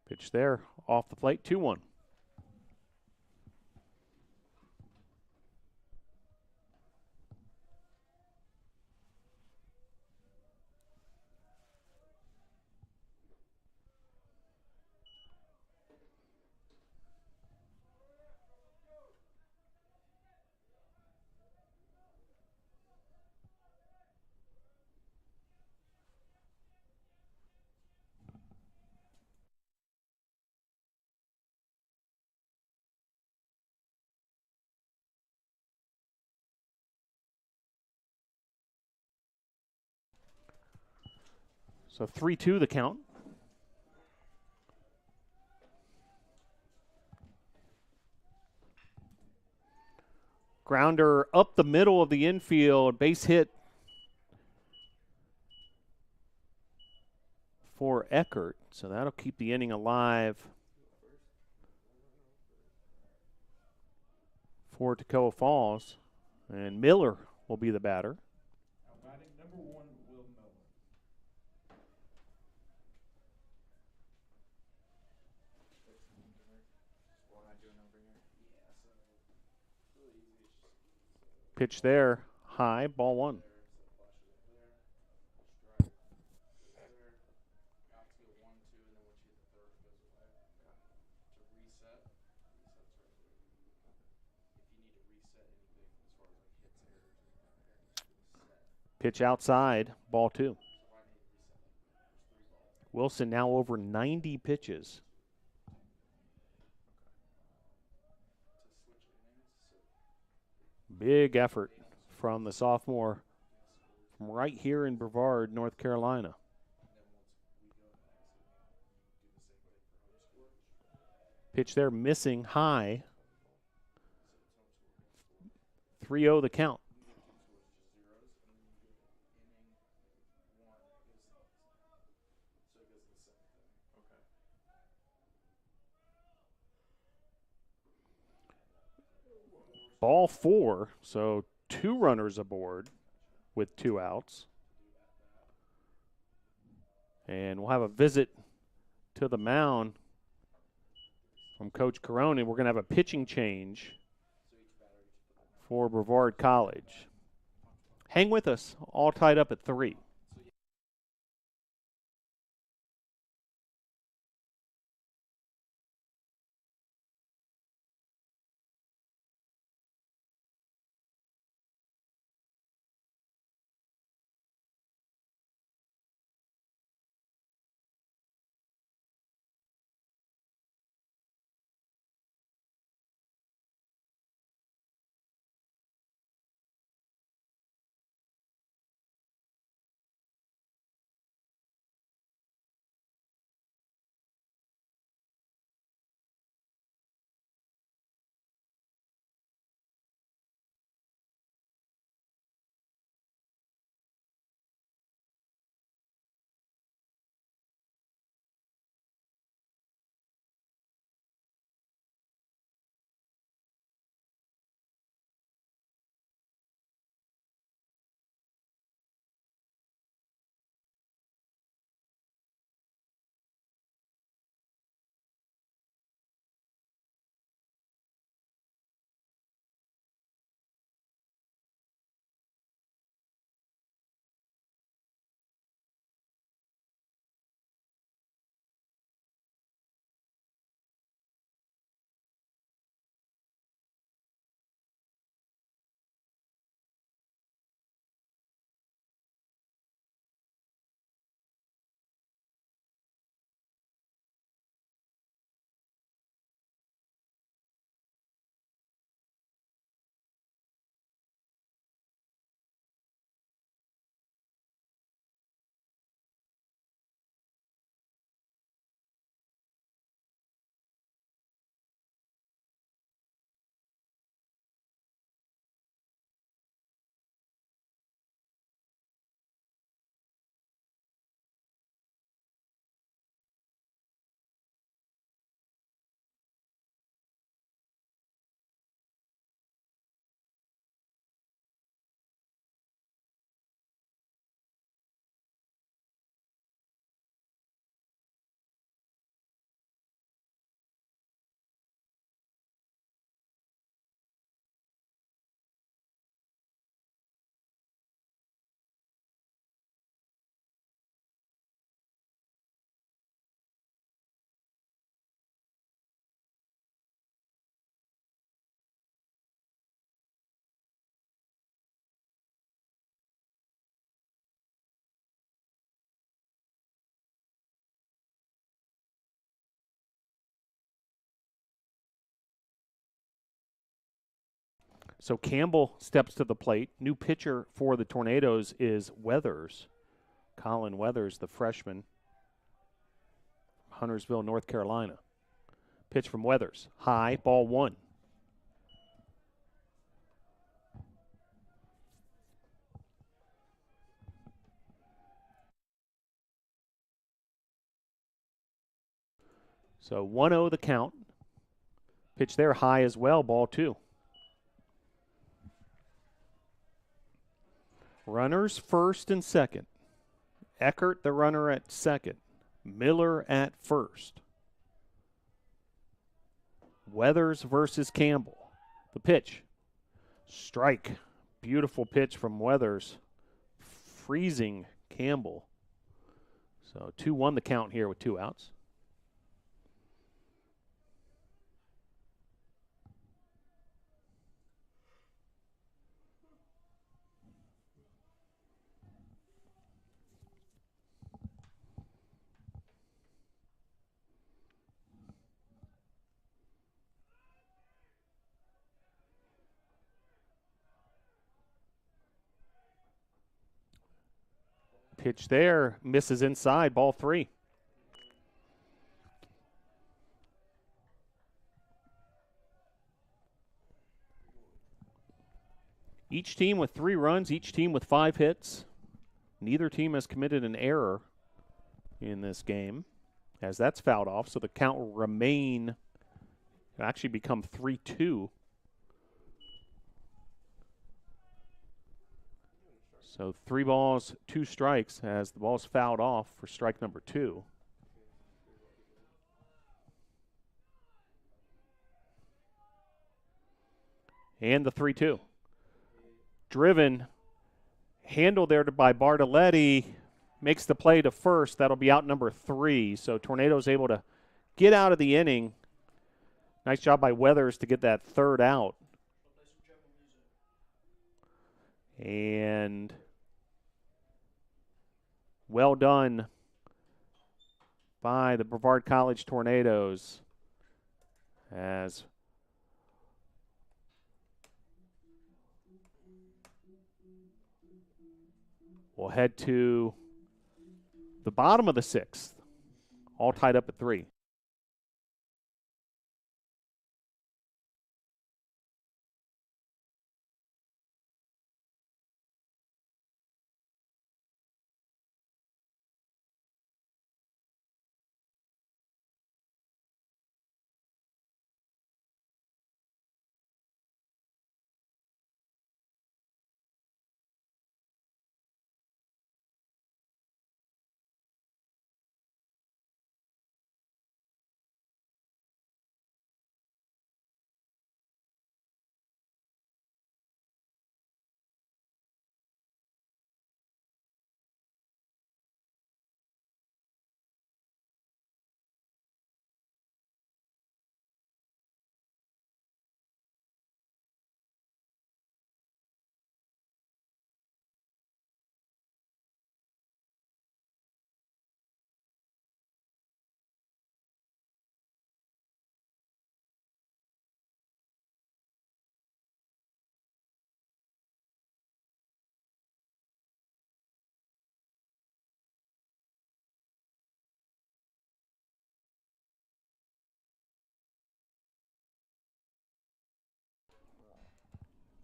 Pitch there, off the plate, 2-1. So 3-2 the count. Grounder up the middle of the infield, base hit for Eckert. So that'll keep the inning alive for Toccoa Falls. And Miller will be the batter. Now batting number 1, Will Miller. Pitch there, high, ball 1. Pitch outside, ball 2. Wilson now over 90 pitches. Big effort from the sophomore from right here in Brevard, North Carolina. Pitch there missing, high. 3-0 the count. Ball 4, so 2 runners aboard with 2 outs. And we'll have a visit to the mound from Coach Caroni. We're going to have a pitching change for Brevard College. Hang with us, all tied up at 3. So Campbell steps to the plate. New pitcher for the Tornadoes is Weathers. Colin Weathers, the freshman, Huntersville, North Carolina. Pitch from Weathers. High, ball one. So 1-0 the count. Pitch there high as well, ball two. Runners first and second. Eckert, the runner, at second. Miller at first. Weathers versus Campbell. The pitch. Strike. Beautiful pitch from Weathers. Freezing Campbell. So 2-1 the count here with 2 outs. Pitch there, misses inside, ball three. Each team with 3 runs, each team with 5 hits. Neither team has committed an error in this game, as that's fouled off, so the count will remain, it'll actually become 3-2. So 3 balls, 2 strikes as the ball's fouled off for strike number 2. And the 3-2. Driven, handled there by Bartoletti, makes the play to first. That'll be out number 3. So Tornado's able to get out of the inning. Nice job by Weathers to get that third out. And well done by the Brevard College Tornadoes as we'll head to the bottom of the 6th, all tied up at 3.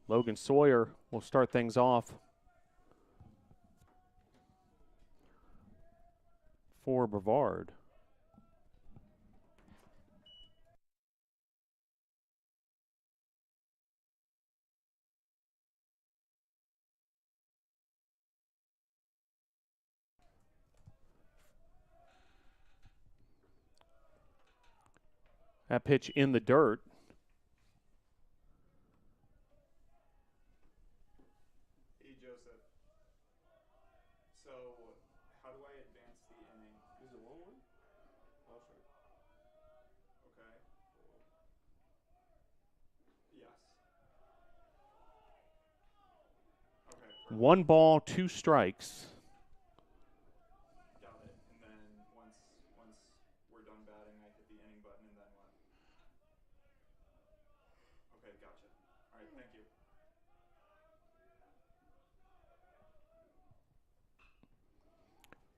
Logan Sawyer will start things off for Brevard. That pitch in the dirt. Hey, Joseph. So, how do I advance the inning? Is it 1-1? Oh, sorry. Okay. Yes. Okay. Perfect. 1 ball, 2 strikes. Got it. And then once we're done batting, I hit the inning button, and then what? Okay, gotcha. All right, thank you.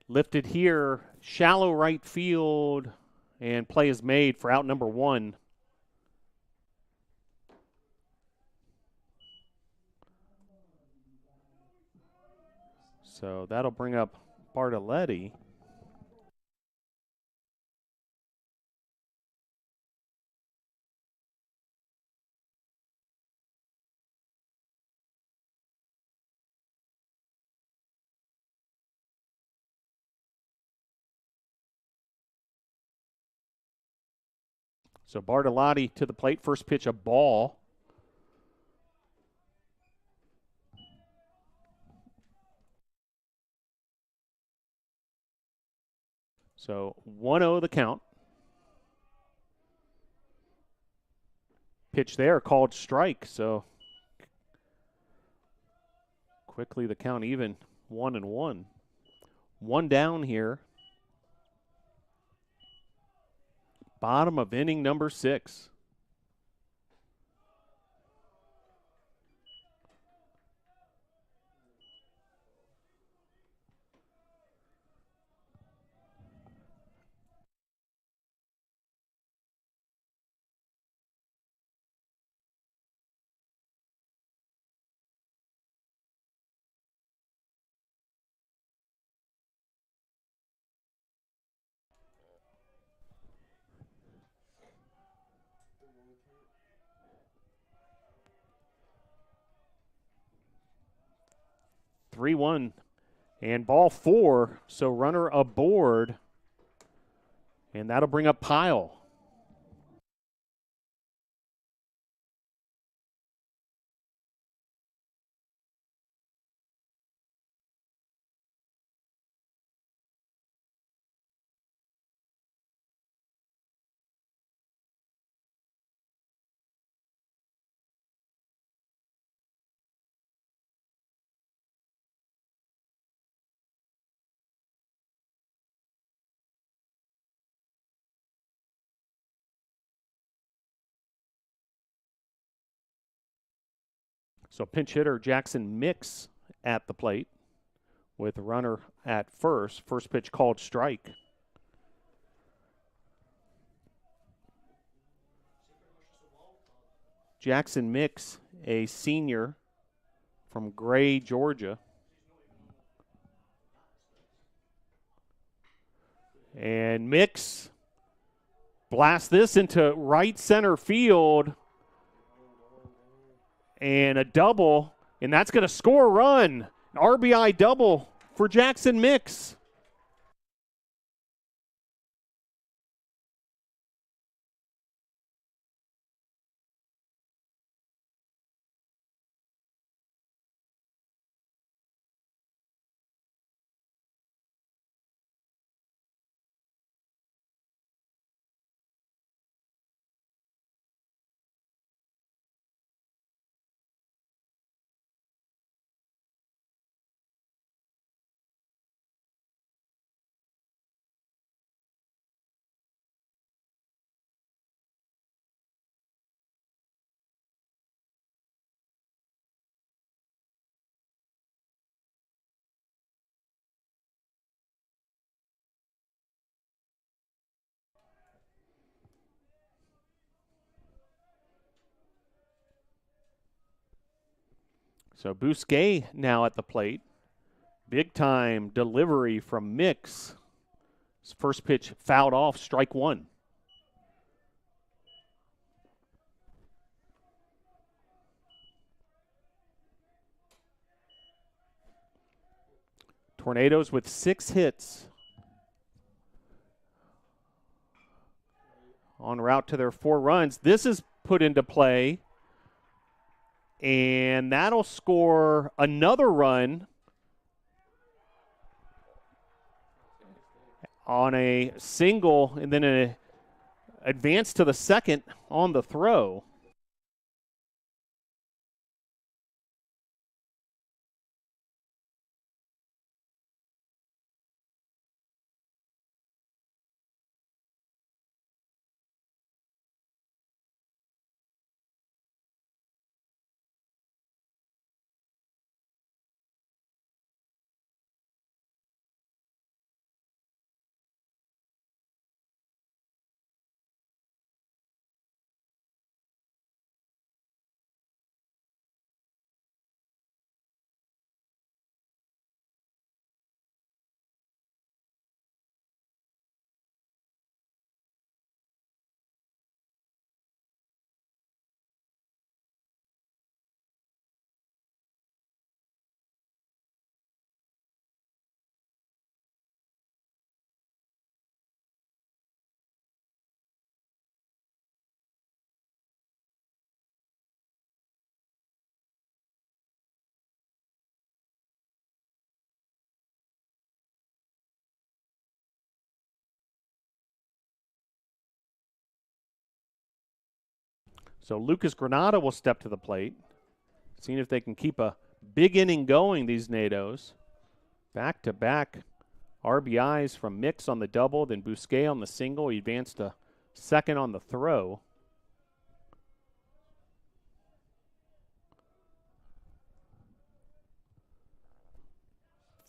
Lifted here, shallow right field, and play is made for out number 1. So that'll bring up Bartoletti. So Bartolotti to the plate. First pitch, a ball. So 1-0 the count. Pitch there, called strike. So quickly the count even, 1-1. 1 down here. Bottom of inning number 6. Three one, and ball 4. So runner aboard, and that'll bring up Pyle. So pinch hitter Jackson Mix at the plate with a runner at first. First pitch called strike. Jackson Mix, a senior from Gray, Georgia. And Mix blasts this into right center field. And a double, and that's going to score a run. An RBI double for Jackson Mix. So Bousquet now at the plate. Big time delivery from Mix. His first pitch fouled off, strike 1. Tornadoes with 6 hits. En route to their 4 runs. This is put into play, and that'll score another run on a single, and then an advance to the second on the throw. So Lucas Granada will step to the plate. Seeing if they can keep a big inning going, these NATOs. Back-to-back RBIs from Mix on the double, then Bousquet on the single. He advanced to second on the throw.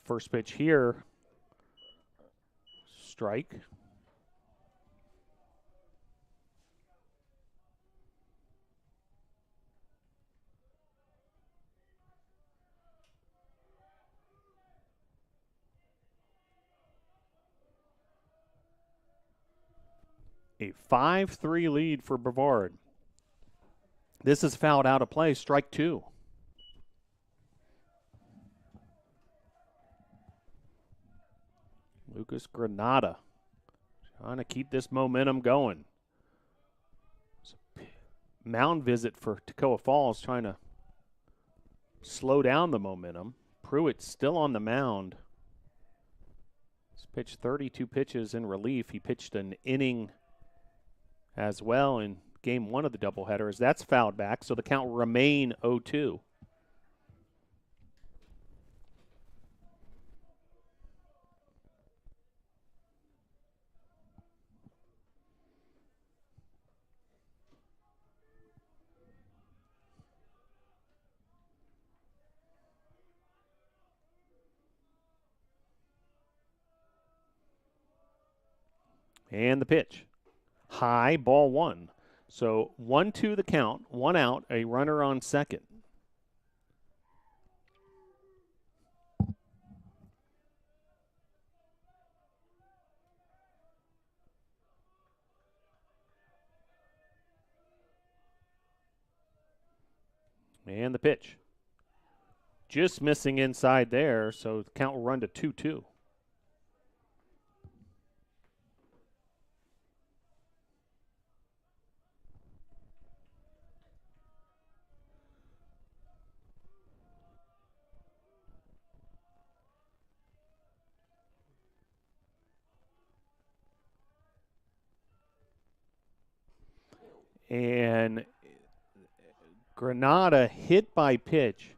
First pitch here, strike. A 5-3 lead for Brevard. This is fouled out of play, strike two. Lucas Granada trying to keep this momentum going. Mound visit for Toccoa Falls, trying to slow down the momentum. Pruitt still on the mound. He's pitched 32 pitches in relief. He pitched an inning as well in game one of the doubleheader, as that's fouled back, so the count will remain 0-2. And the pitch. High, ball one. So 1-2 the count, one out, a runner on second. And the pitch. Just missing inside there, so the count will run to 2-2. And Granada hit by pitch.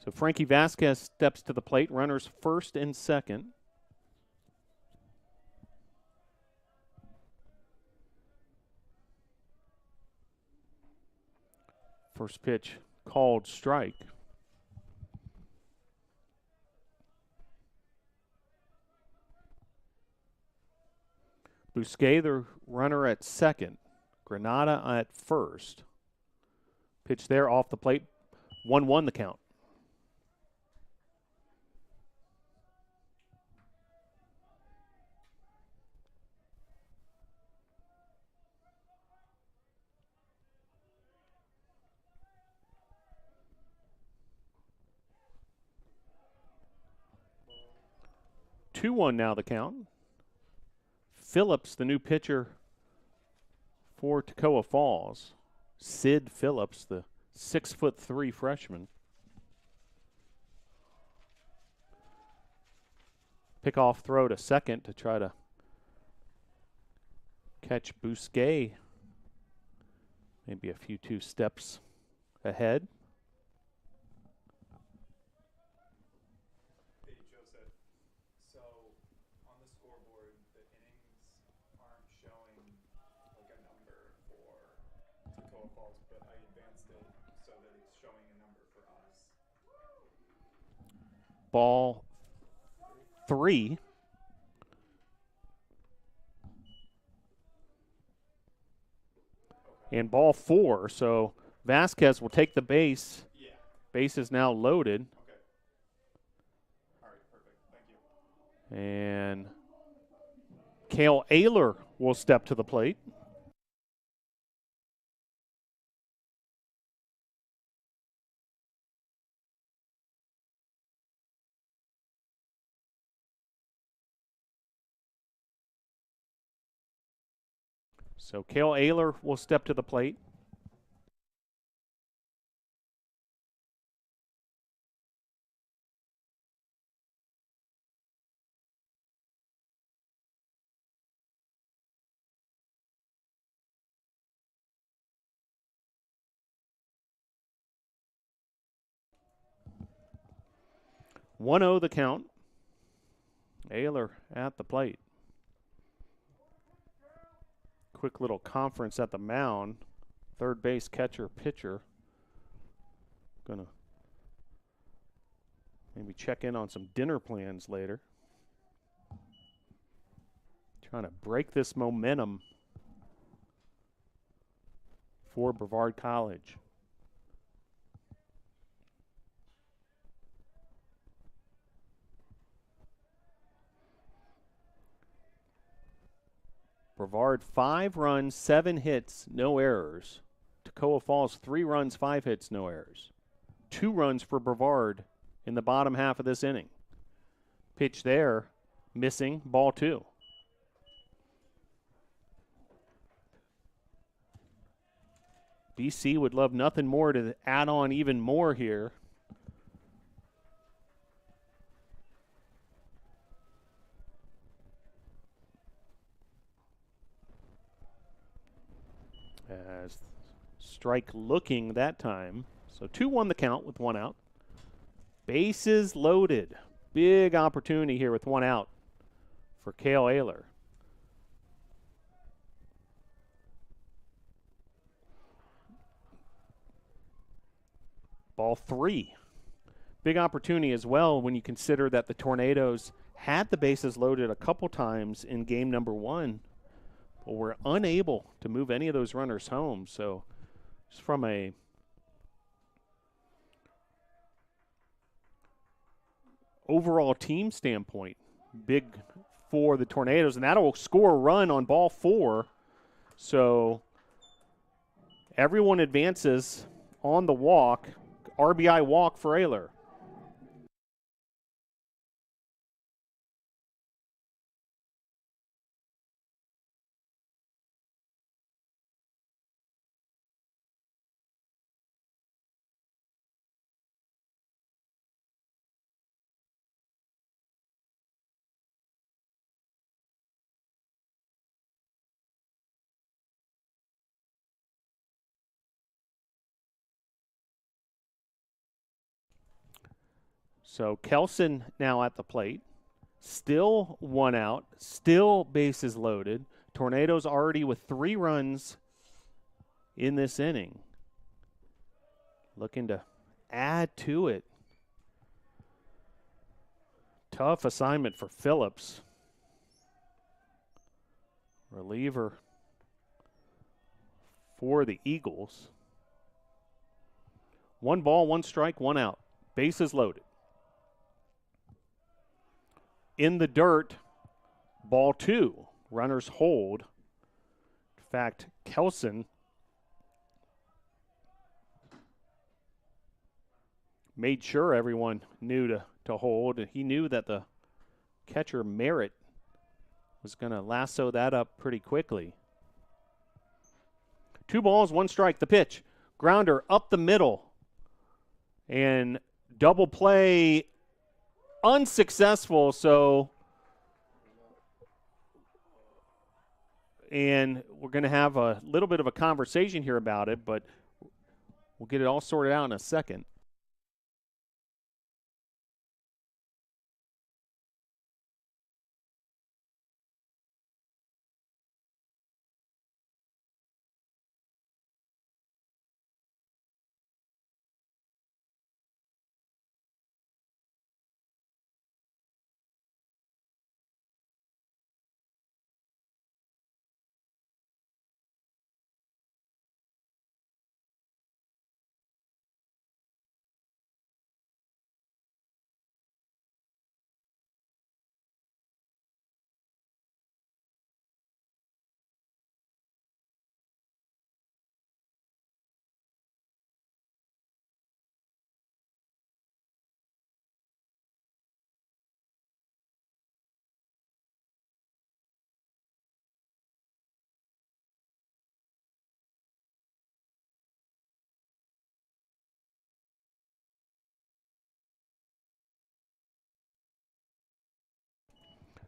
So Frankie Vasquez steps to the plate. Runners first and second. First pitch called strike. Bousquet, the runner at second. Granada at first. Pitch there off the plate. 1-1 the count. Ball. 2-1 now the count. Phillips, the new pitcher for Toccoa Falls. Sid Phillips, the 6'3" freshman. Pickoff throw to second to try to catch Bousquet. Maybe a few 2 steps ahead. Hey, Joseph. So on the scoreboard, the innings aren't showing like a number for Toccoa Falls, but I advanced it so that it's showing a number for us. Ball 3. And ball 4. So Vasquez will take the base. Yeah. Base is now loaded. Okay. All right. Perfect. Thank you. And Cale Ayler will step to the plate. So Cale Ayler will step to the plate. One 0 the count. Ayler at the plate. Quick little conference at the mound. Third base catcher, pitcher. Gonna maybe check in on some dinner plans later. Trying to break this momentum for Brevard College. Brevard 5 runs, 7 hits, no errors. Toccoa Falls 3 runs, 5 hits, no errors. 2 runs for Brevard in the bottom half of this inning. Pitch there, missing, ball 2. BC would love nothing more to add on even more here. As strike looking that time. So 2-1 the count with 1 out. Bases loaded. Big opportunity here with 1 out for Cale Ayler. Ball 3. Big opportunity as well when you consider that the Tornadoes had the bases loaded a couple times in game number 1. But we're unable to move any of those runners home. So just from a overall team standpoint, big for the Tornadoes. And that'll score a run on ball 4. So everyone advances on the walk. RBI walk for Ayler. So Kelson now at the plate. Still one out. Still bases loaded. Tornadoes already with 3 runs in this inning. Looking to add to it. Tough assignment for Phillips. Reliever for the Eagles. 1 ball, 1 strike, 1 out. Bases loaded. In the dirt, ball 2. Runners hold. In fact, Kelson made sure everyone knew to hold. He knew that the catcher Merritt was going to lasso that up pretty quickly. 2 balls, 1 strike. The pitch. Grounder up the middle. And double play unsuccessful. And we're going to have a little bit of a conversation here about it, but we'll get it all sorted out in a second.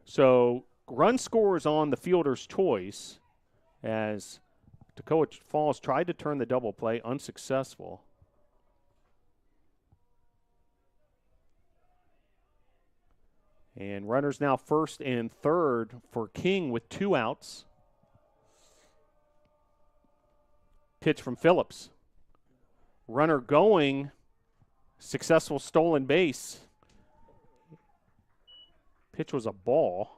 So run scores on the fielder's choice as Toccoa Falls tried to turn the double play, unsuccessful. And runners now first and third for King with 2 outs. Pitch from Phillips. Runner going, successful stolen base. Pitch was a ball.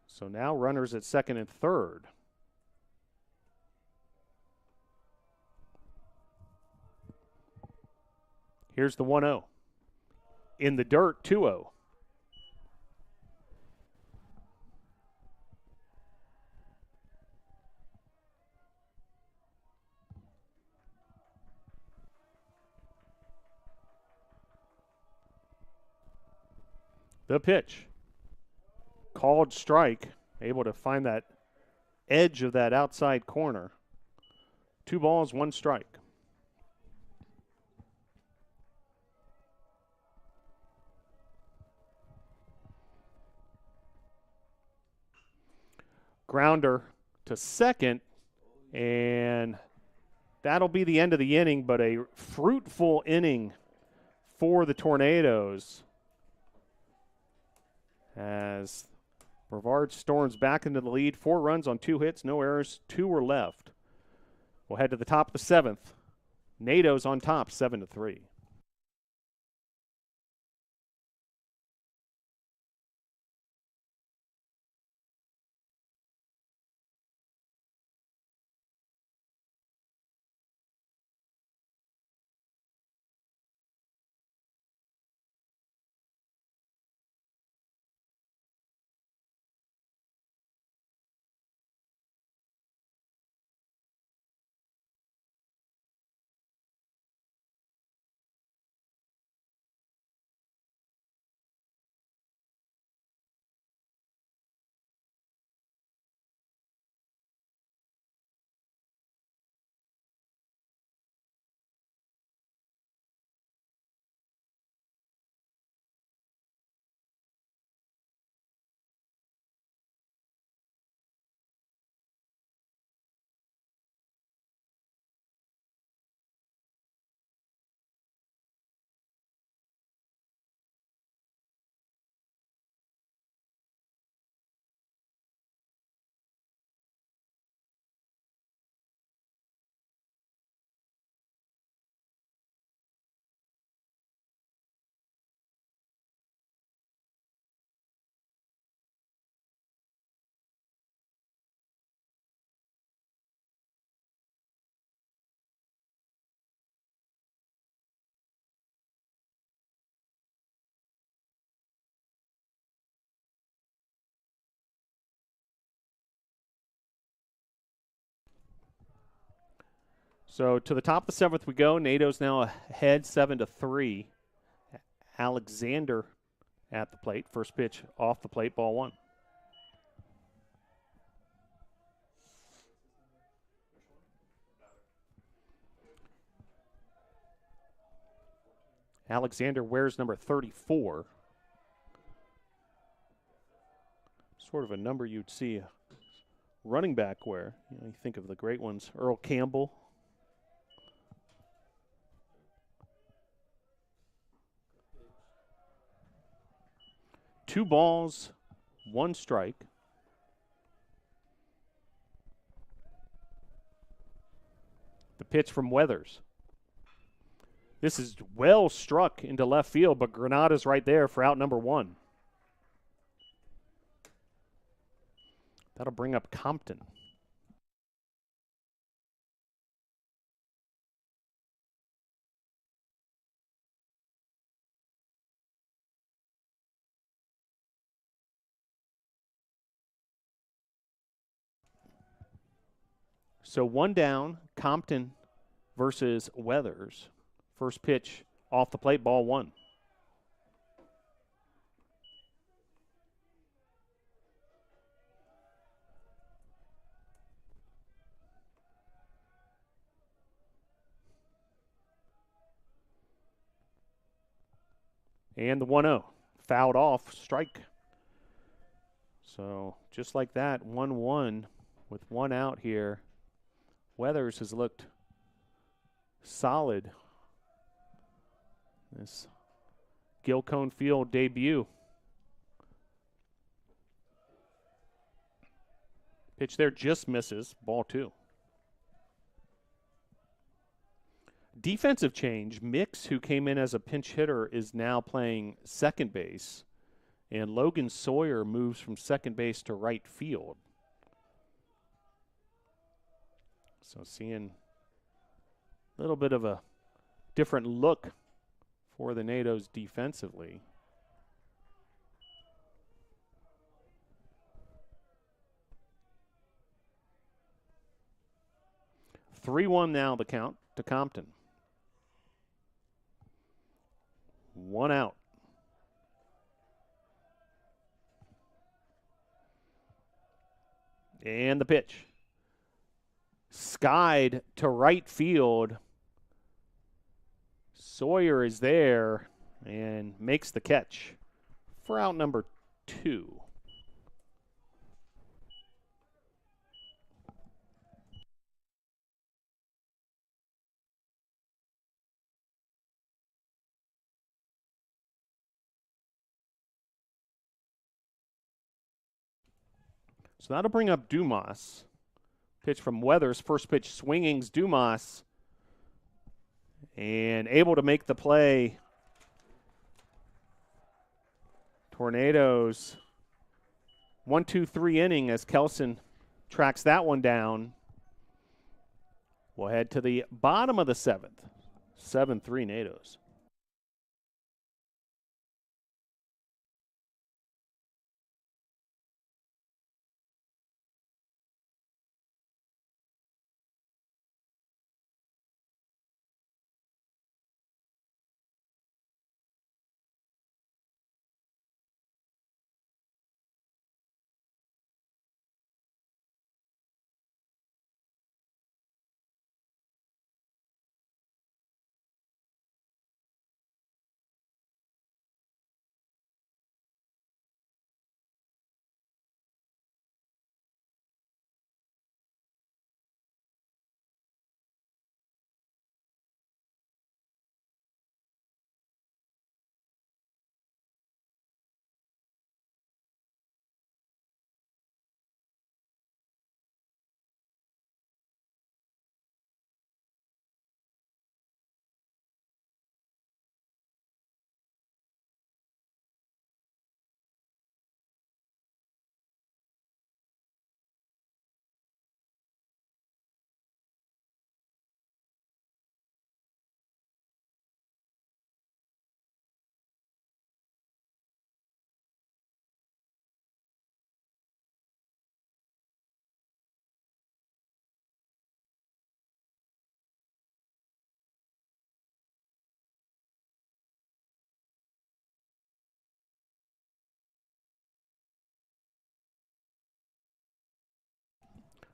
So now runners at second and third. Here's the 1-0. In the dirt, 2-0. The pitch. Called strike. Able to find that edge of that outside corner. 2 balls, 1 strike. Grounder to second, and that'll be the end of the inning, but a fruitful inning for the Tornadoes as Brevard storms back into the lead. 4 runs on 2 hits, no errors, 2 were left. We'll head to the top of the 7th. NATO's on top, 7-3. So to the top of the seventh we go. NATO's now ahead 7-3. Alexander at the plate. First pitch off the plate, ball one. Alexander wears number 34. Sort of a number you'd see a running back wear. You think of the great ones, Earl Campbell. Two balls, one strike. The pitch from Weathers. This is well struck into left field, but Granada's right there for out number one. That'll bring up Compton. So one down, Compton versus Weathers. First pitch off the plate, ball one. And the 1-0. Fouled off, strike. So just like that, 1-1 with one out here. Weathers has looked solid. This Gilcone Field debut. Pitch there just misses, ball two. Defensive change. Mix, who came in as a pinch hitter, is now playing second base. And Logan Sawyer moves from second base to right field. So seeing a little bit of a different look for the NATOs defensively. Three-one now the count to Compton. One out. And the pitch. Skied to right field. Sawyer is there and makes the catch for out number two. So that'll bring up Dumas. Pitch from Weathers. First pitch swinging's Dumas. And able to make the play. Tornadoes. 1-2-3 inning as Kelson tracks that one down. We'll head to the bottom of the seventh. 7-3 NATOs.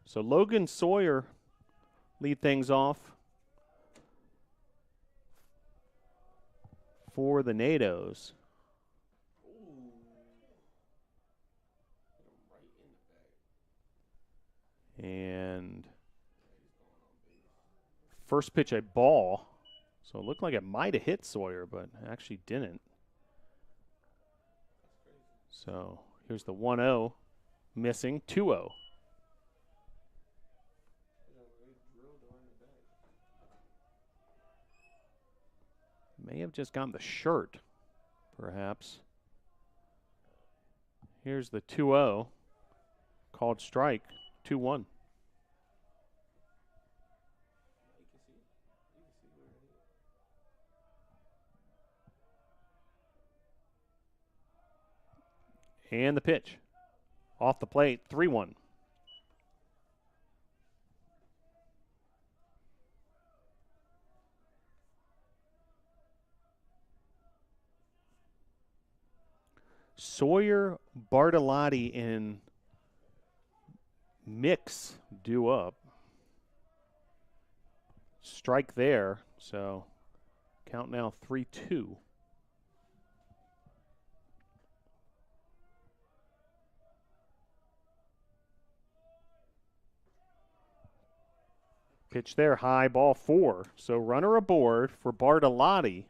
So Logan Sawyer lead things off for the NATOs. Ooh. Hit him right in the back. And He's going on base. first pitch a ball. So it looked like it might have hit Sawyer, but actually didn't. That's crazy. So here's the 1-0 missing, 2-0. They drilled him in the back. May have just gotten the shirt, perhaps. Here's the 2-0 called strike, 2-1. You can see where it hit. And the pitch. Off the plate, 3-1. Sawyer, Bartolotti, and Mix due up. Strike there, so count now 3-2. Pitch there, high, ball 4. So runner aboard for Bartolotti.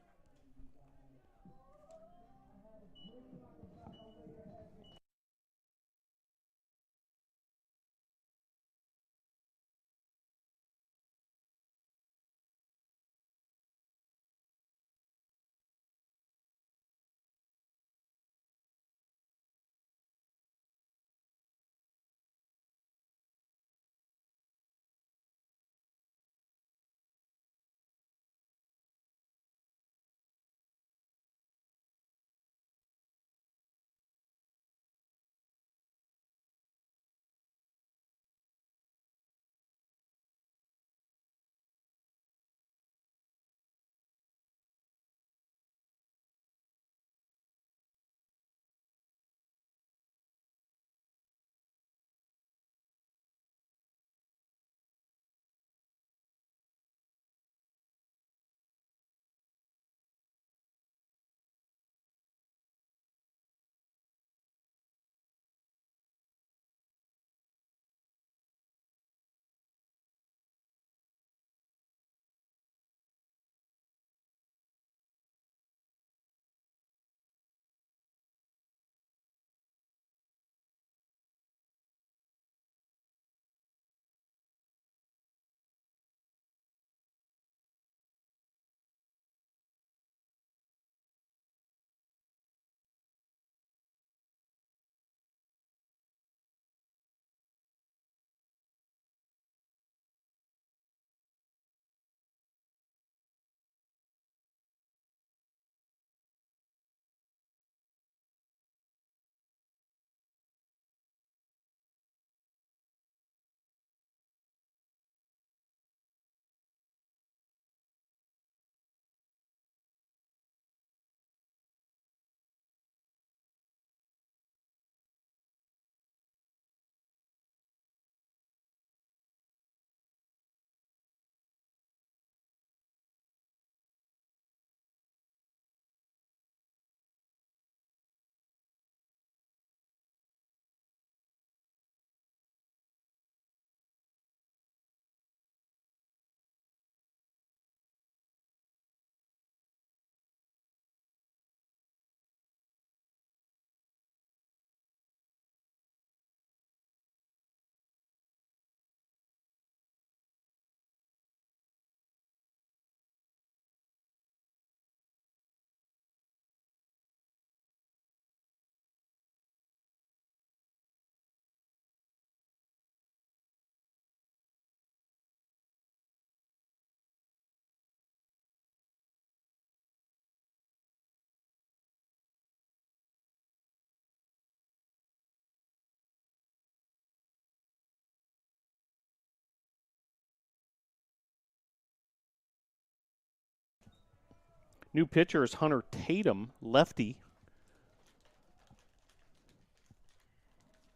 New pitcher is Hunter Tatum, lefty,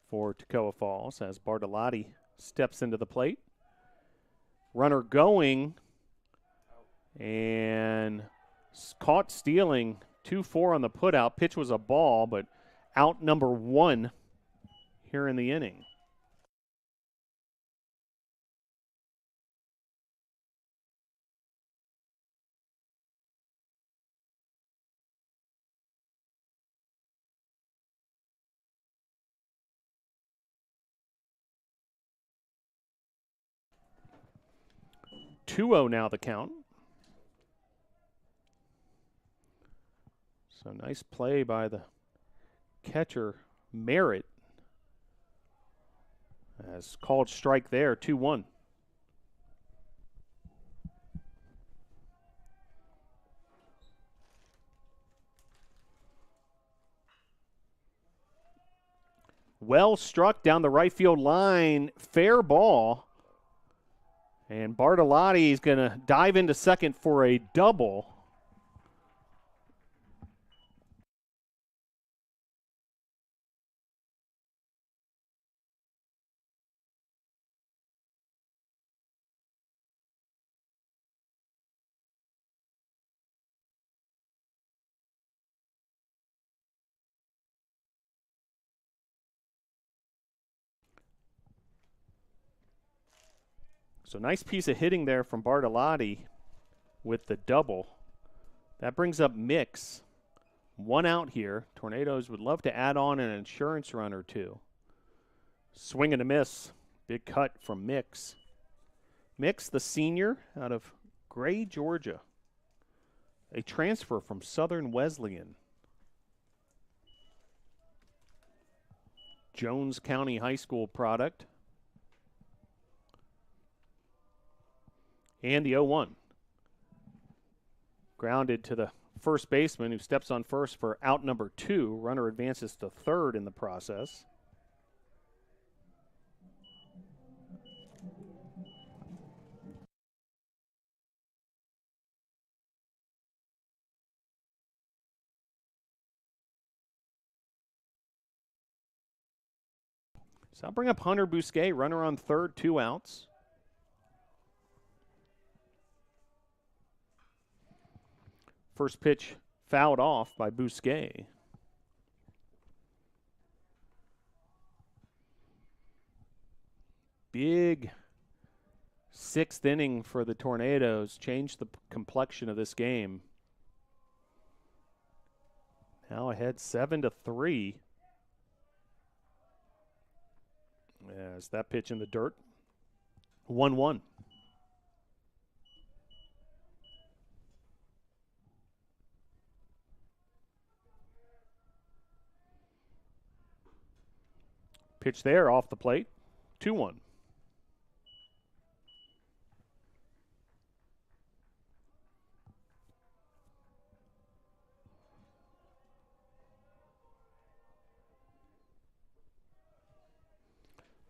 for Toccoa Falls, as Bartolotti steps into the plate. Runner going and caught stealing. 2-4 on the putout. Pitch was a ball, but out number 1 here in the inning. Two-0 now the count. So nice play by the catcher, Merritt. As called strike there, 2-1. Well struck down the right field line. Fair ball. And Bartolotti is going to dive into second for a double. So nice piece of hitting there from Bartolotti with the double. That brings up Mix. 1 out here. Tornadoes would love to add on an insurance run or two. Swing and a miss. Big cut from Mix. Mix, the senior out of Gray, Georgia. A transfer from Southern Wesleyan. Jones County High School product. And the 0-1. Grounded to the first baseman, who steps on first for out number 2. Runner advances to third in the process. So I'll bring up Hunter Bousquet, runner on third, 2 outs. First pitch fouled off by Bousquet. Big 6th inning for the Tornadoes. Changed the complexion of this game. Now ahead 7-3. As that pitch in the dirt. 1-1. Pitch there off the plate. 2-1.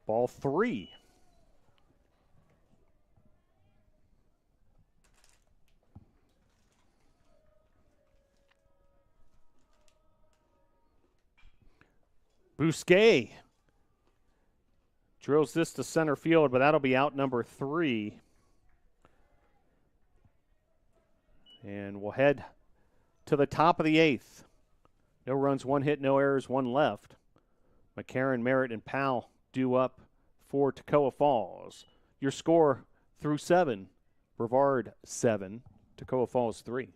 Ball 3. Bousquet drills this to center field, but that'll be out number 3. And we'll head to the top of the 8th. No runs, 1 hit, no errors, 1 left. McCarron, Merritt, and Powell due up for Toccoa Falls. Your score through 7. Brevard 7, Toccoa Falls 3.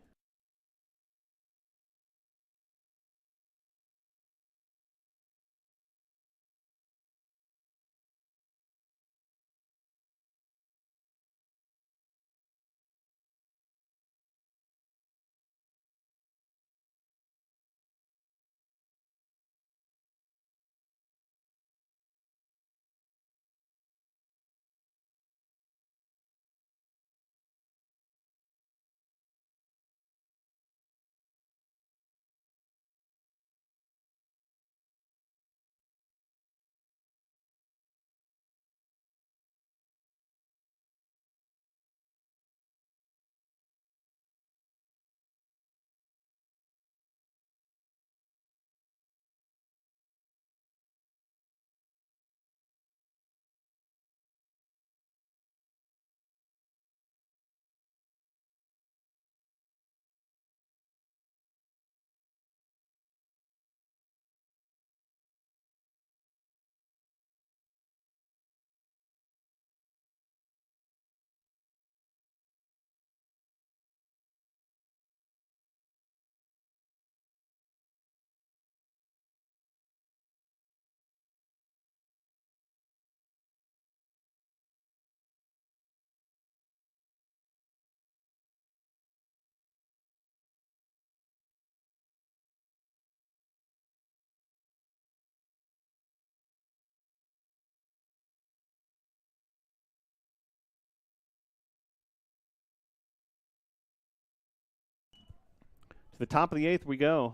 To the top of the 8th we go.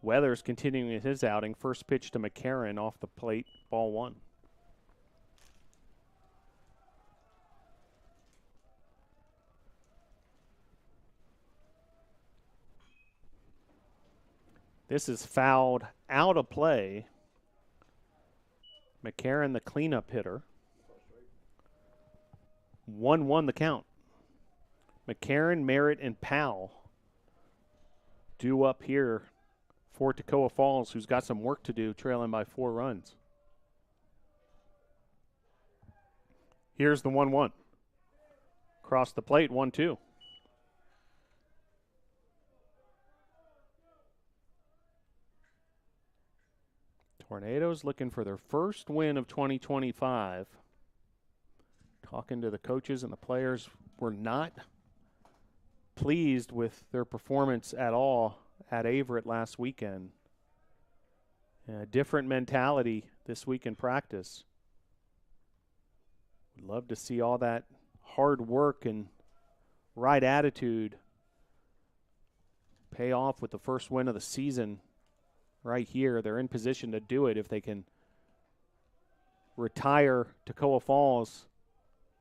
Weathers continuing his outing. First pitch to McCarron off the plate, ball 1. This is fouled out of play. McCarron, the cleanup hitter. 1-1 the count. McCarron, Merritt, and Powell due up here for Toccoa Falls, who's got some work to do, trailing by 4 runs. Here's the 1-1. Across the plate, 1-2. Tornadoes looking for their first win of 2025. Talking to the coaches and the players, were not pleased with their performance at all at Averett last weekend. A different mentality this week in practice. Would love to see all that hard work and right attitude pay off with the first win of the season right here. They're in position to do it if they can retire Toccoa Falls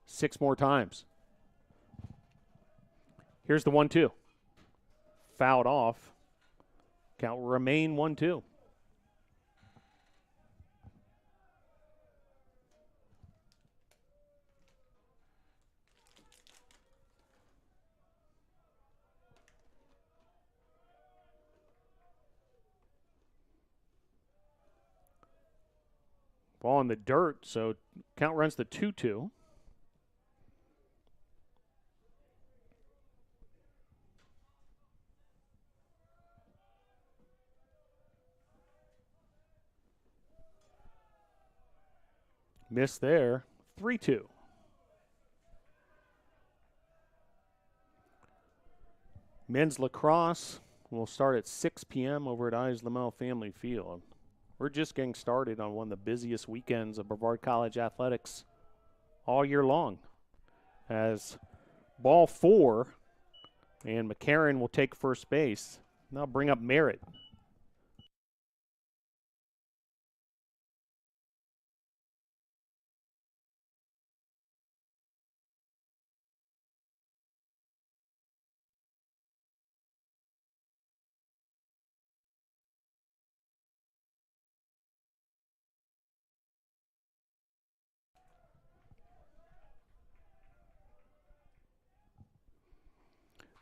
6 more times. Here's the 1-2. Fouled off. Count will remain 1-2. Ball in the dirt, so count runs to 2-2. Miss there, 3-2. Men's lacrosse will start at 6 p.m. over at Eyes Lamel Family Field. We're just getting started on one of the busiest weekends of Brevard College athletics all year long. As ball 4, and McCarron will take first base. Now bring up Merritt.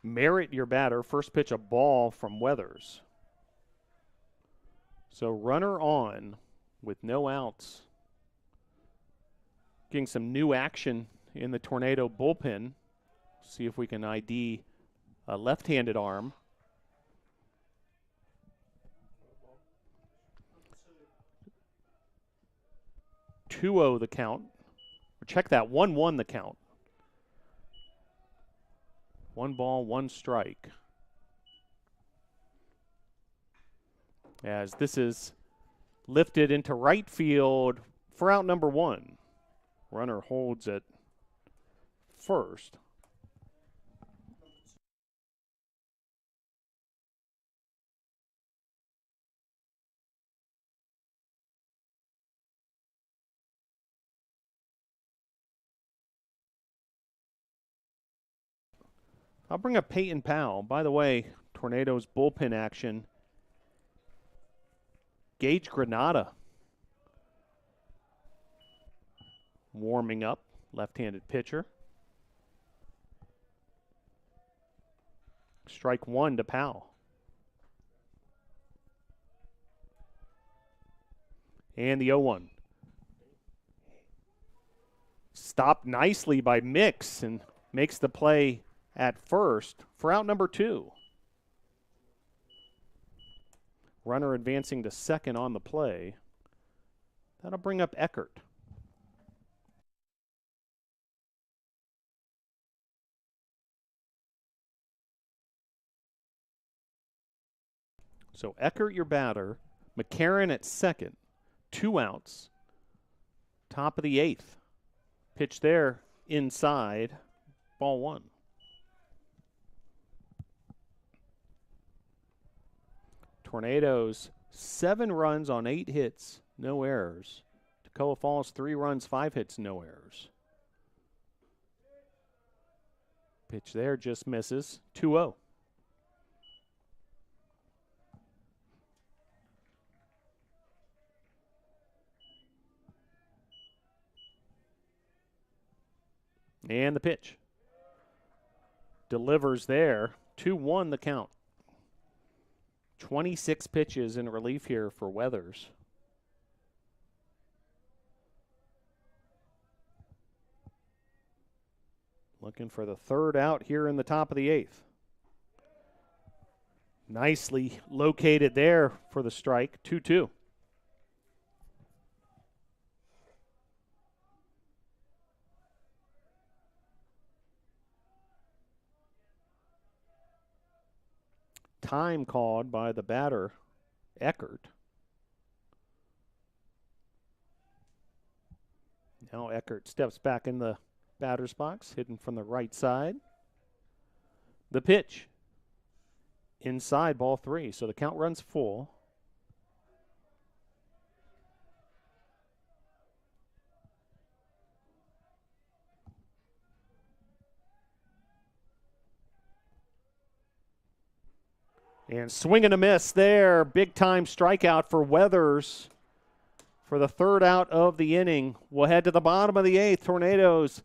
Merritt, your batter. First pitch, a ball from Weathers. So runner on with no outs. Getting some new action in the Tornado bullpen. See if we can ID a left-handed arm. 2-0 the count. Or check that, 1-1 the count. 1 ball, 1 strike. As this is lifted into right field for out number 1. Runner holds at first. I'll bring up Peyton Powell. By the way, Tornado's bullpen action. Gage Granada warming up, left-handed pitcher. Strike 1 to Powell. And the 0-1. Stopped nicely by Mix and makes the play at first for out number 2. Runner advancing to second on the play. That'll bring up Eckert. So Eckert, your batter. McCarron at second. 2 outs. Top of the 8th. Pitch there inside. Ball 1. Tornadoes, 7 runs on 8 hits, no errors. Toccoa Falls, 3 runs, 5 hits, no errors. Pitch there just misses. 2-0. And the pitch. Delivers there. 2-1 the count. 26 pitches in relief here for Weathers. Looking for the 3rd out here in the top of the 8th. Nicely located there for the strike. 2-2. Time called by the batter, Eckert. Now Eckert steps back in the batter's box, hitting from the right side. The pitch. Inside, ball 3. So the count runs full. And swing and a miss there. Big time strikeout for Weathers for the 3rd out of the inning. We'll head to the bottom of the 8th. Tornadoes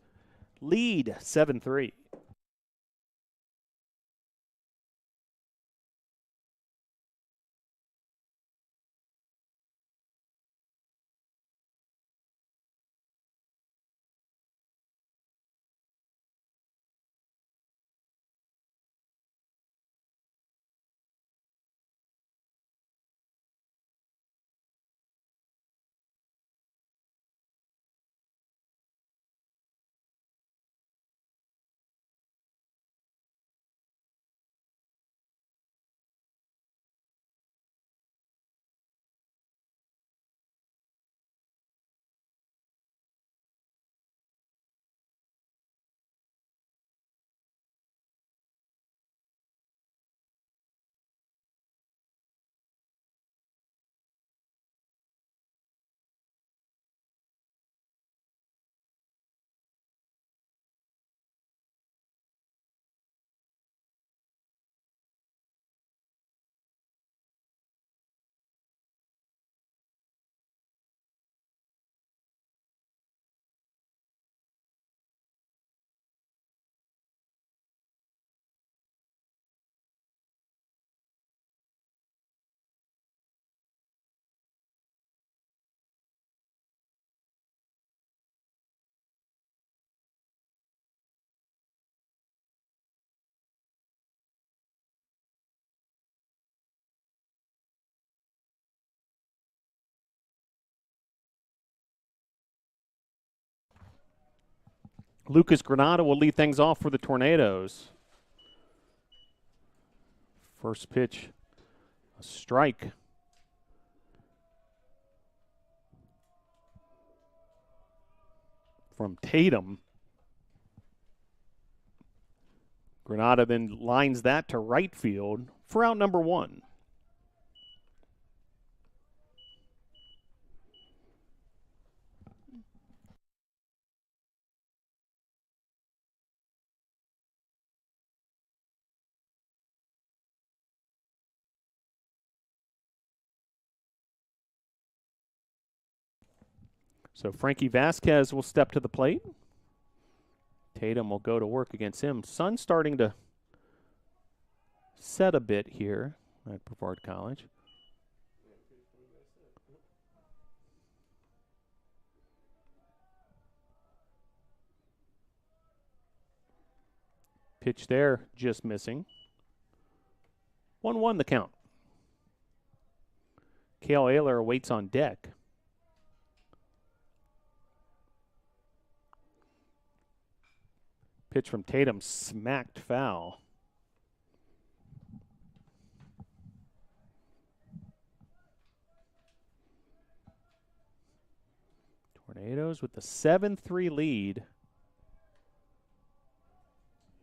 lead 7-3. Lucas Granada will lead things off for the Tornadoes. First pitch, a strike. From Tatum. Granada then lines that to right field for out number 1. So Frankie Vasquez will step to the plate. Tatum will go to work against him. Sun's starting to set a bit here at Brevard College. Pitch there, just missing. 1-1 the count. Cale Ayler waits on deck. Pitch from Tatum, smacked foul. Tornadoes with the 7-3 lead.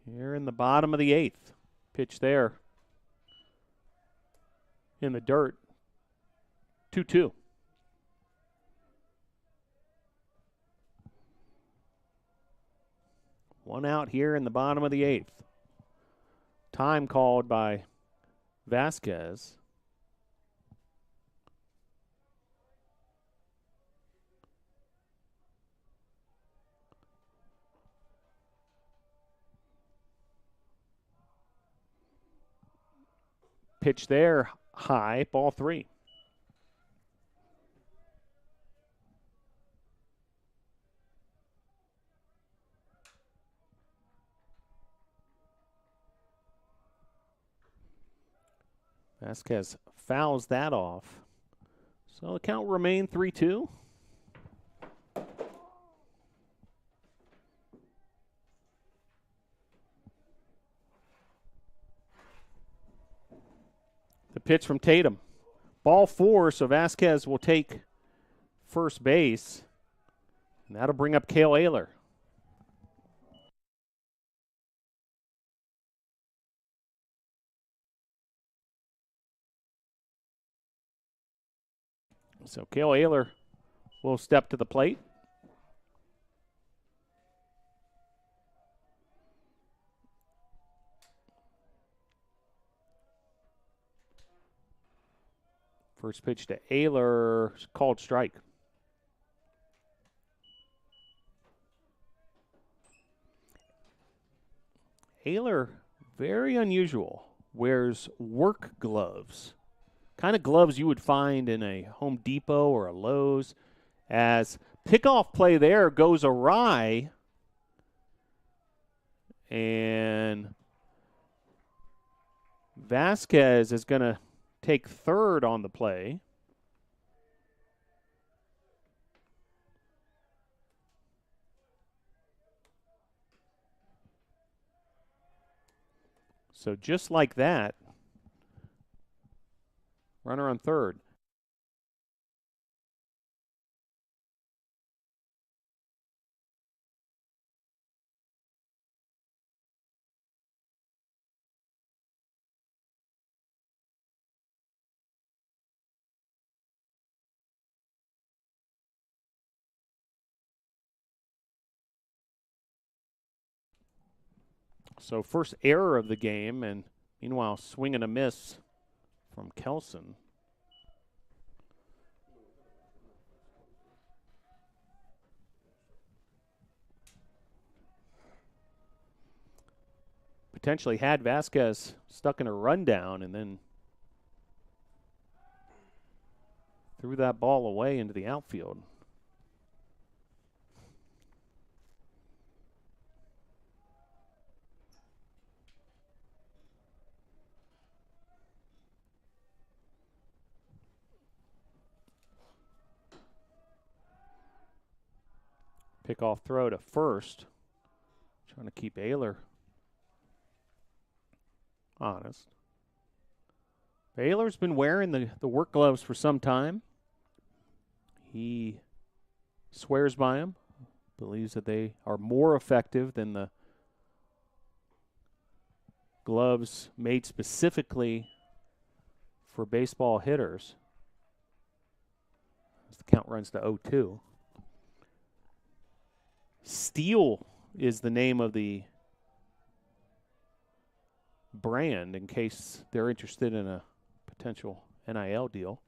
Here in the bottom of the 8th. Pitch there. in the dirt. 2-2. One out here in the bottom of the 8th. Time called by Vasquez. Pitch there, high, ball 3. Vasquez fouls that off. So the count remained 3-2. The pitch from Tatum. Ball 4, so Vasquez will take first base. And that'll bring up Cale Ayler. So Cale Ayler will step to the plate. First pitch to Ayler, called strike. Ayler, very unusual, wears work gloves. Kind of gloves you would find in a Home Depot or a Lowe's. As pickoff play there goes awry, and Vasquez is going to take third on the play. So just like that, runner on third. So first error of the game, and meanwhile swing and a miss from Kelson. Potentially had Vasquez stuck in a rundown and then threw that ball away into the outfield. Pickoff throw to first. Trying to keep Ayler honest. Ayler's been wearing the work gloves for some time. He swears by them, believes that they are more effective than the gloves made specifically for baseball hitters. As the count runs to 0-2. Steel is the name of the brand in case they're interested in a potential NIL deal.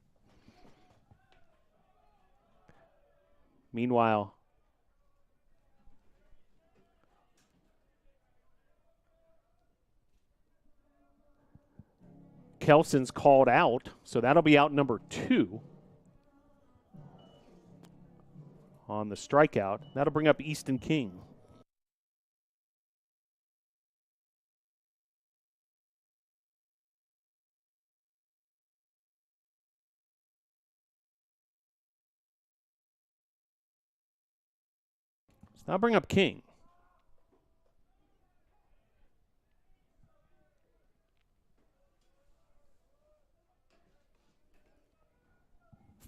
Meanwhile, Kelson's called out, so that'll be out number 2 on the strikeout. That'll bring up Easton King. So that'll bring up King.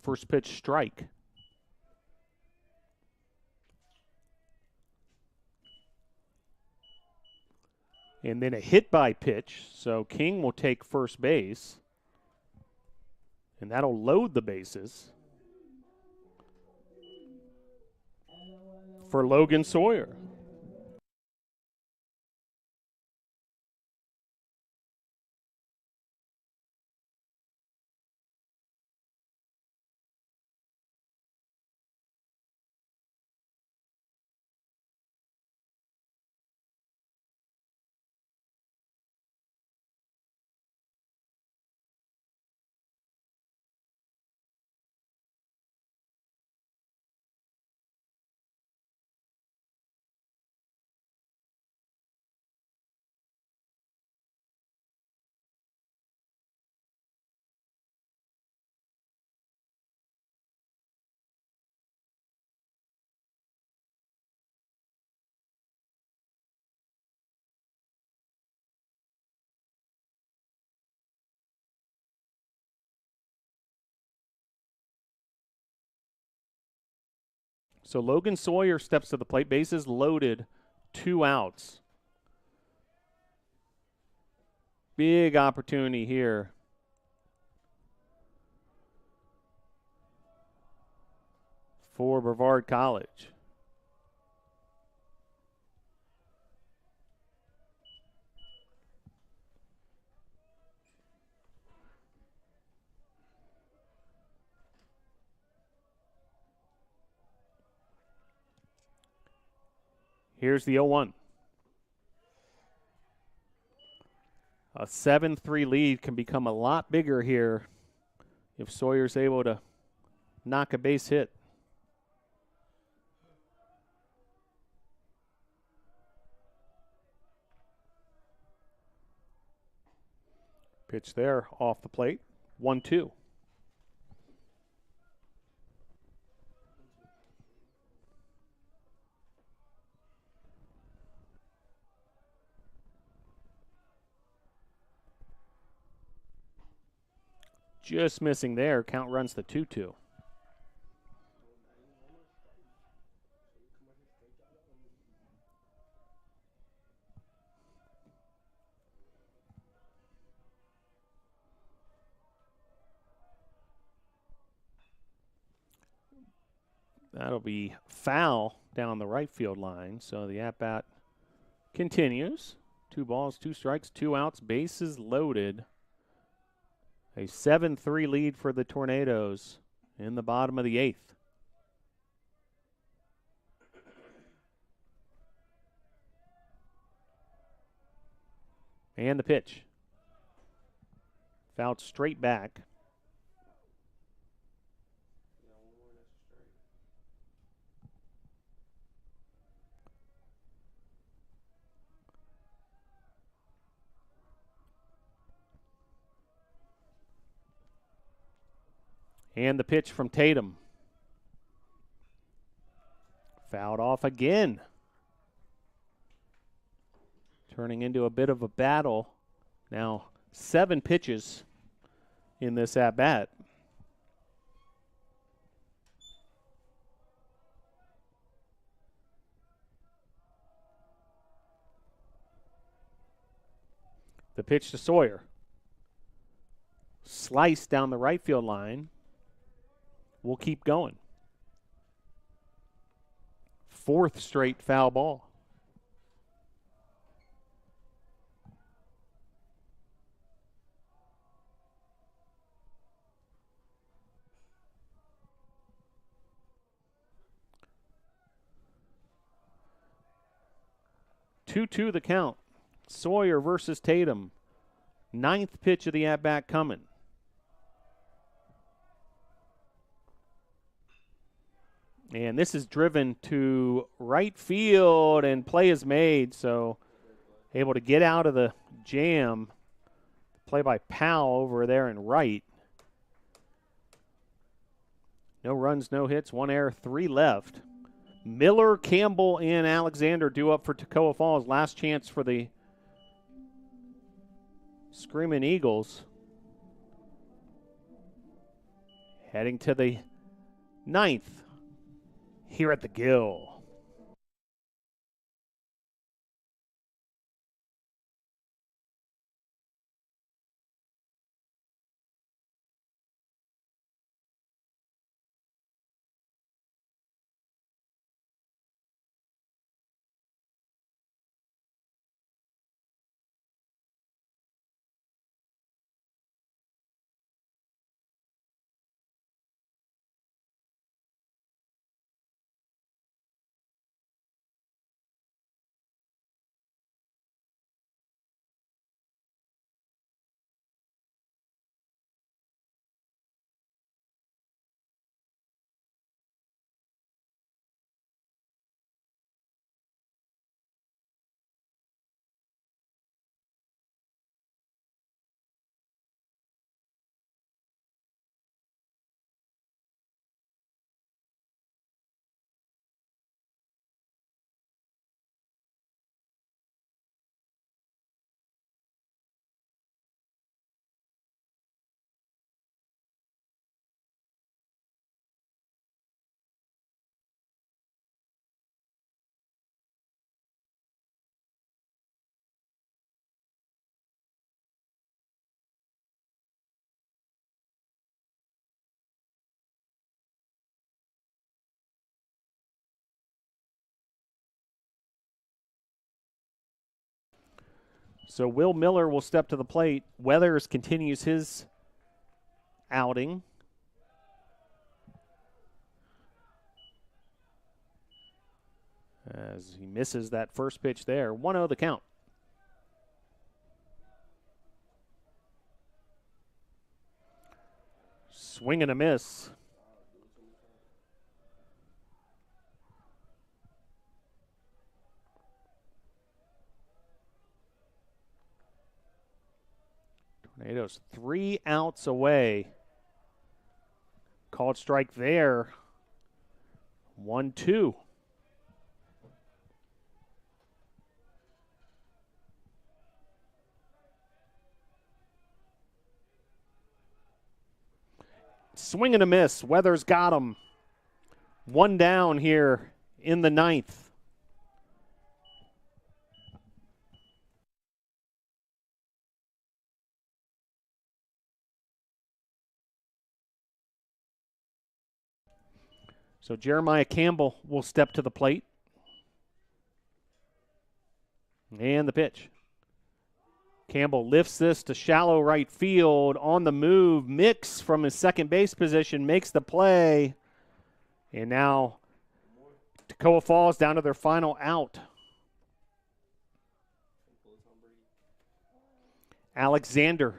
First pitch strike. And then a hit by pitch, so King will take first base. And that'll load the bases for Logan Sawyer. So Logan Sawyer steps to the plate, bases loaded, 2 outs. Big opportunity here. For Brevard College. Here's the 0-1. A 7-3 lead can become a lot bigger here if Sawyer's able to knock a base hit. Pitch there off the plate. 1-2. Just missing there. Count runs to 2-2. That'll be foul down the right field line. So the at-bat continues. 2 balls, 2 strikes, 2 outs, bases loaded. A 7-3 lead for the Tornadoes in the bottom of the 8th. And the pitch. Fouled straight back. And the pitch from Tatum. Fouled off again. Turning into a bit of a battle. Now 7 pitches in this at-bat. The pitch to Sawyer. Slice down the right field line. We'll keep going. 4th straight foul ball. Two the count. Sawyer versus Tatum. 9th pitch of the at-bat coming. And this is driven to right field, and play is made, so able to get out of the jam. Play by Powell over there in right. No runs, no hits, 1 error, 3 left. Miller, Campbell, and Alexander due up for Toccoa Falls. Last chance for the Screaming Eagles. Heading to the 9th here at the Gill. So Will Miller will step to the plate. Weathers continues his outing. As he misses that first pitch there. 1-0 the count. Swing and a miss. Tornadoes 3 outs away. Called strike there. 1-2. Swing and a miss. Weathers got him. 1 down here in the 9th. So Jeremiah Campbell will step to the plate. And the pitch. Campbell lifts this to shallow right field. On the move, Mix from his second base position makes the play. And now Toccoa Falls down to their final out. Alexander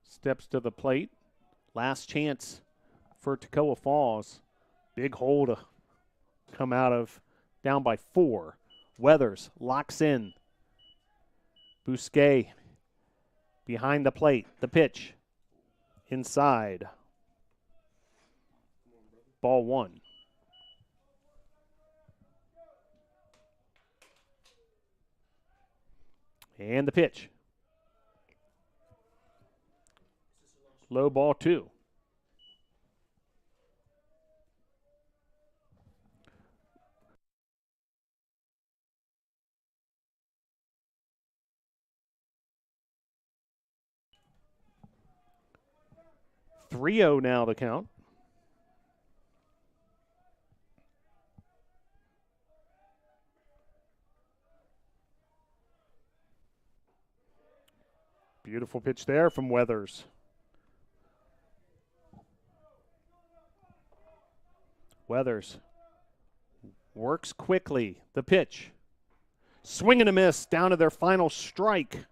steps to the plate. Last chance for Toccoa Falls. Big hole to come out of, down by 4. Weathers locks in. Bousquet behind the plate. The pitch inside. Ball 1. And the pitch. Low ball 2. Three-0 now the count. Beautiful pitch there from Weathers. Weathers works quickly. The pitch. Swing and a miss down to their final strike.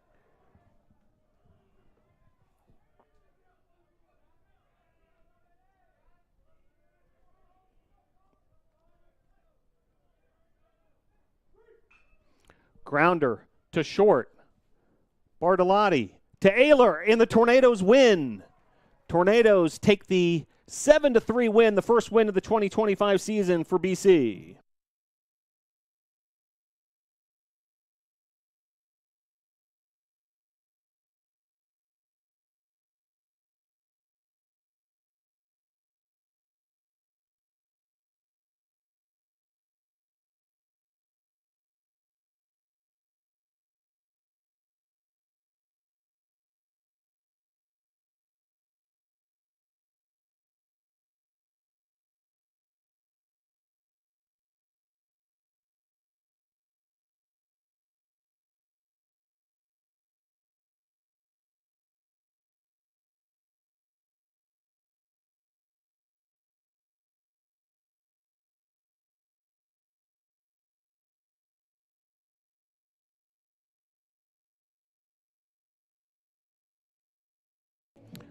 Grounder to short. Bartolotti to Ayler, and the Tornadoes win. Tornadoes take the 7-3 win, the first win of the 2025 season for BC.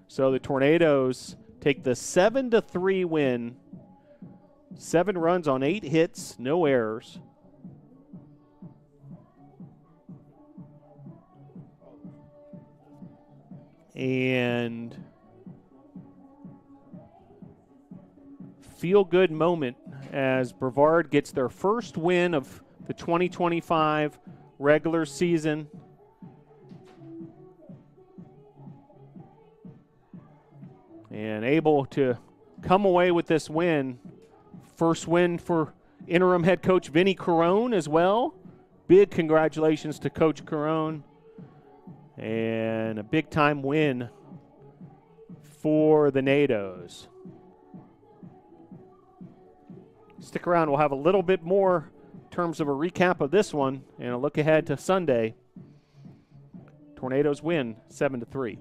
So the Tornadoes take the 7-3 win. 7 runs on 8 hits, no errors. And feel-good moment as Brevard gets their first win of the 2025 regular season. And able to come away with this win. First win for interim head coach Vinny Carone as well. Big congratulations to Coach Carone. And a big-time win for the Nados. Stick around. We'll have a little bit more in terms of a recap of this one and a look ahead to Sunday. Tornadoes win 7-3.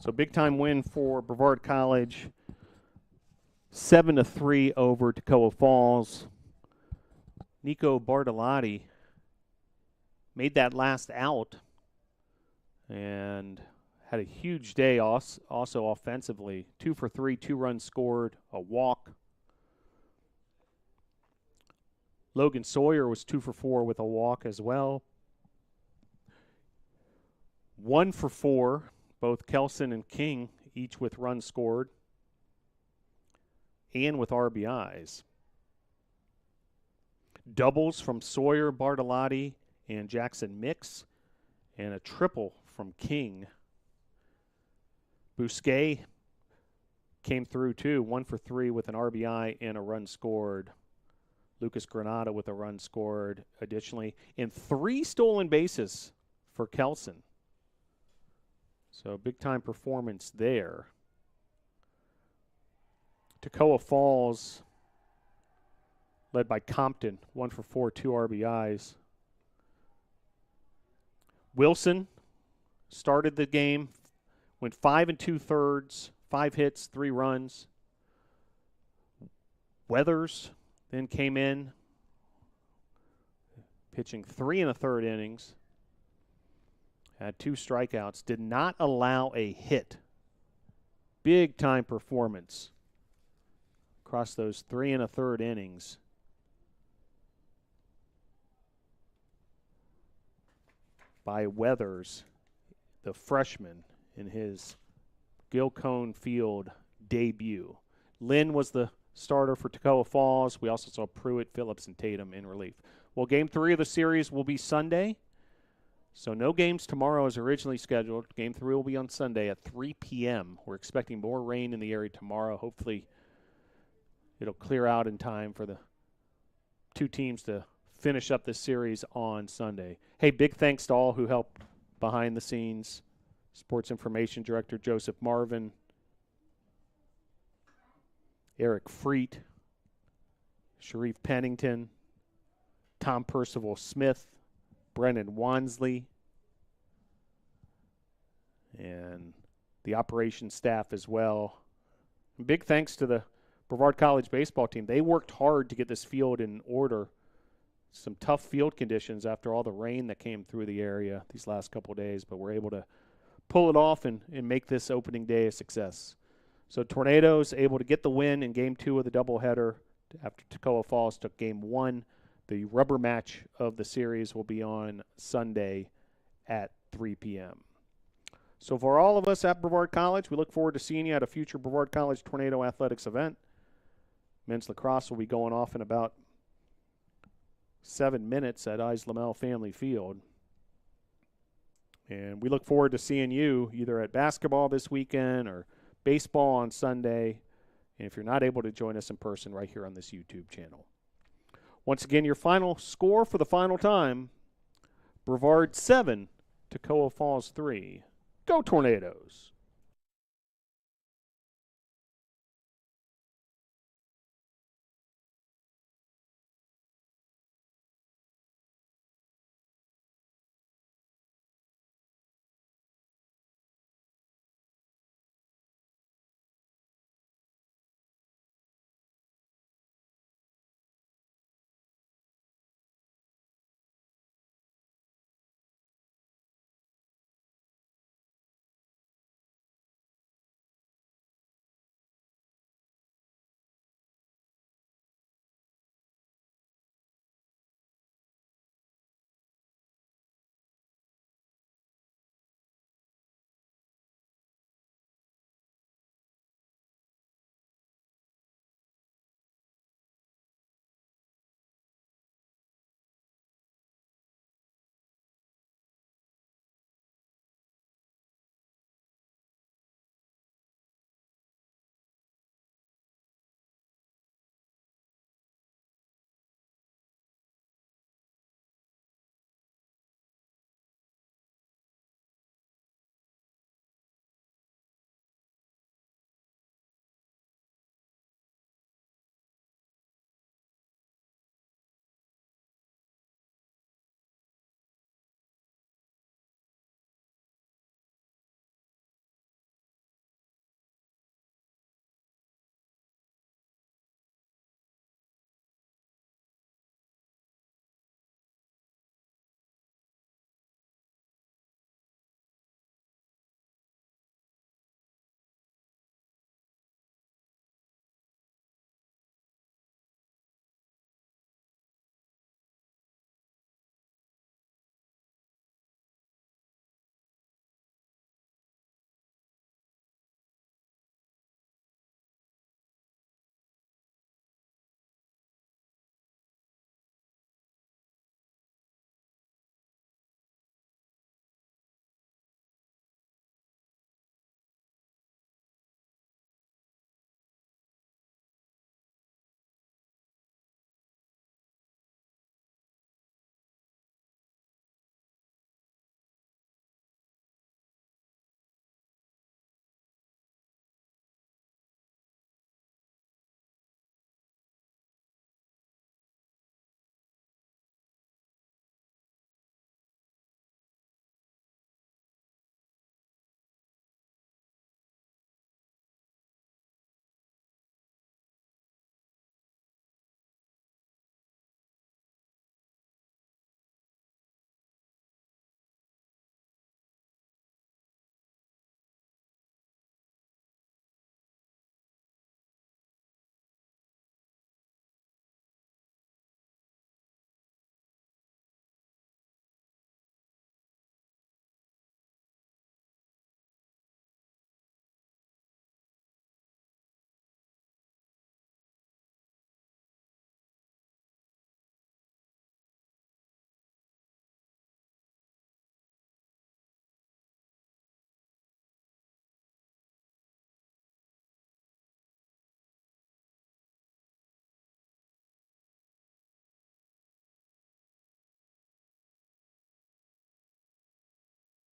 So big time win for Brevard College. 7-3 over Toccoa Falls. Nico Bartolotti made that last out and had a huge day also offensively. 2 for 3, 2 runs scored, a walk. Logan Sawyer was 2 for 4 with a walk as well. 1 for 4, both Kelson and King, each with runs scored and with RBIs. Doubles from Sawyer, Bartolotti, and Jackson Mix, and a triple from King. Bousquet came through too, 1 for 3 with an RBI and a run scored. Lucas Granada with a run scored additionally, and 3 stolen bases for Kelson. So big time performance there. Toccoa Falls led by Compton, 1 for 4, 2 RBIs. Wilson started the game, went 5 2/3, 5 hits, 3 runs. Weathers then came in, pitching 3 1/3 innings. Had 2 strikeouts, did not allow a hit. Big time performance across those 3 1/3 innings. By Weathers, the freshman, in his Gil Cone Field debut. Lynn was the starter for Toccoa Falls. We also saw Pruitt, Phillips, and Tatum in relief. Well, Game 3 of the series will be Sunday. So no games tomorrow as originally scheduled. Game 3 will be on Sunday at 3 p.m. We're expecting more rain in the area tomorrow. Hopefully it'll clear out in time for the 2 teams to finish up this series on Sunday. Hey, big thanks to all who helped behind the scenes. Sports Information Director Joseph Marvin, Eric Freet, Sharif Pennington, Tom Percival Smith, Brennan Wansley, and the operations staff as well. And big thanks to the Brevard College baseball team. They worked hard to get this field in order. some tough field conditions after all the rain that came through the area these last couple of days, but we're able to pull it off and make this opening day a success. So Tornadoes able to get the win in Game 2 of the doubleheader after Toccoa Falls took Game 1. The rubber match of the series will be on Sunday at 3 p.m. So for all of us at Brevard College, we look forward to seeing you at a future Brevard College Tornado Athletics event. Men's lacrosse will be going off in about 7 minutes at Lamel Family Field. And we look forward to seeing you either at basketball this weekend or baseball on Sunday. And if you're not able to join us in person, right here on this YouTube channel. Once again, your final score for the final time, Brevard 7, Toccoa Falls 3. Go Tornadoes!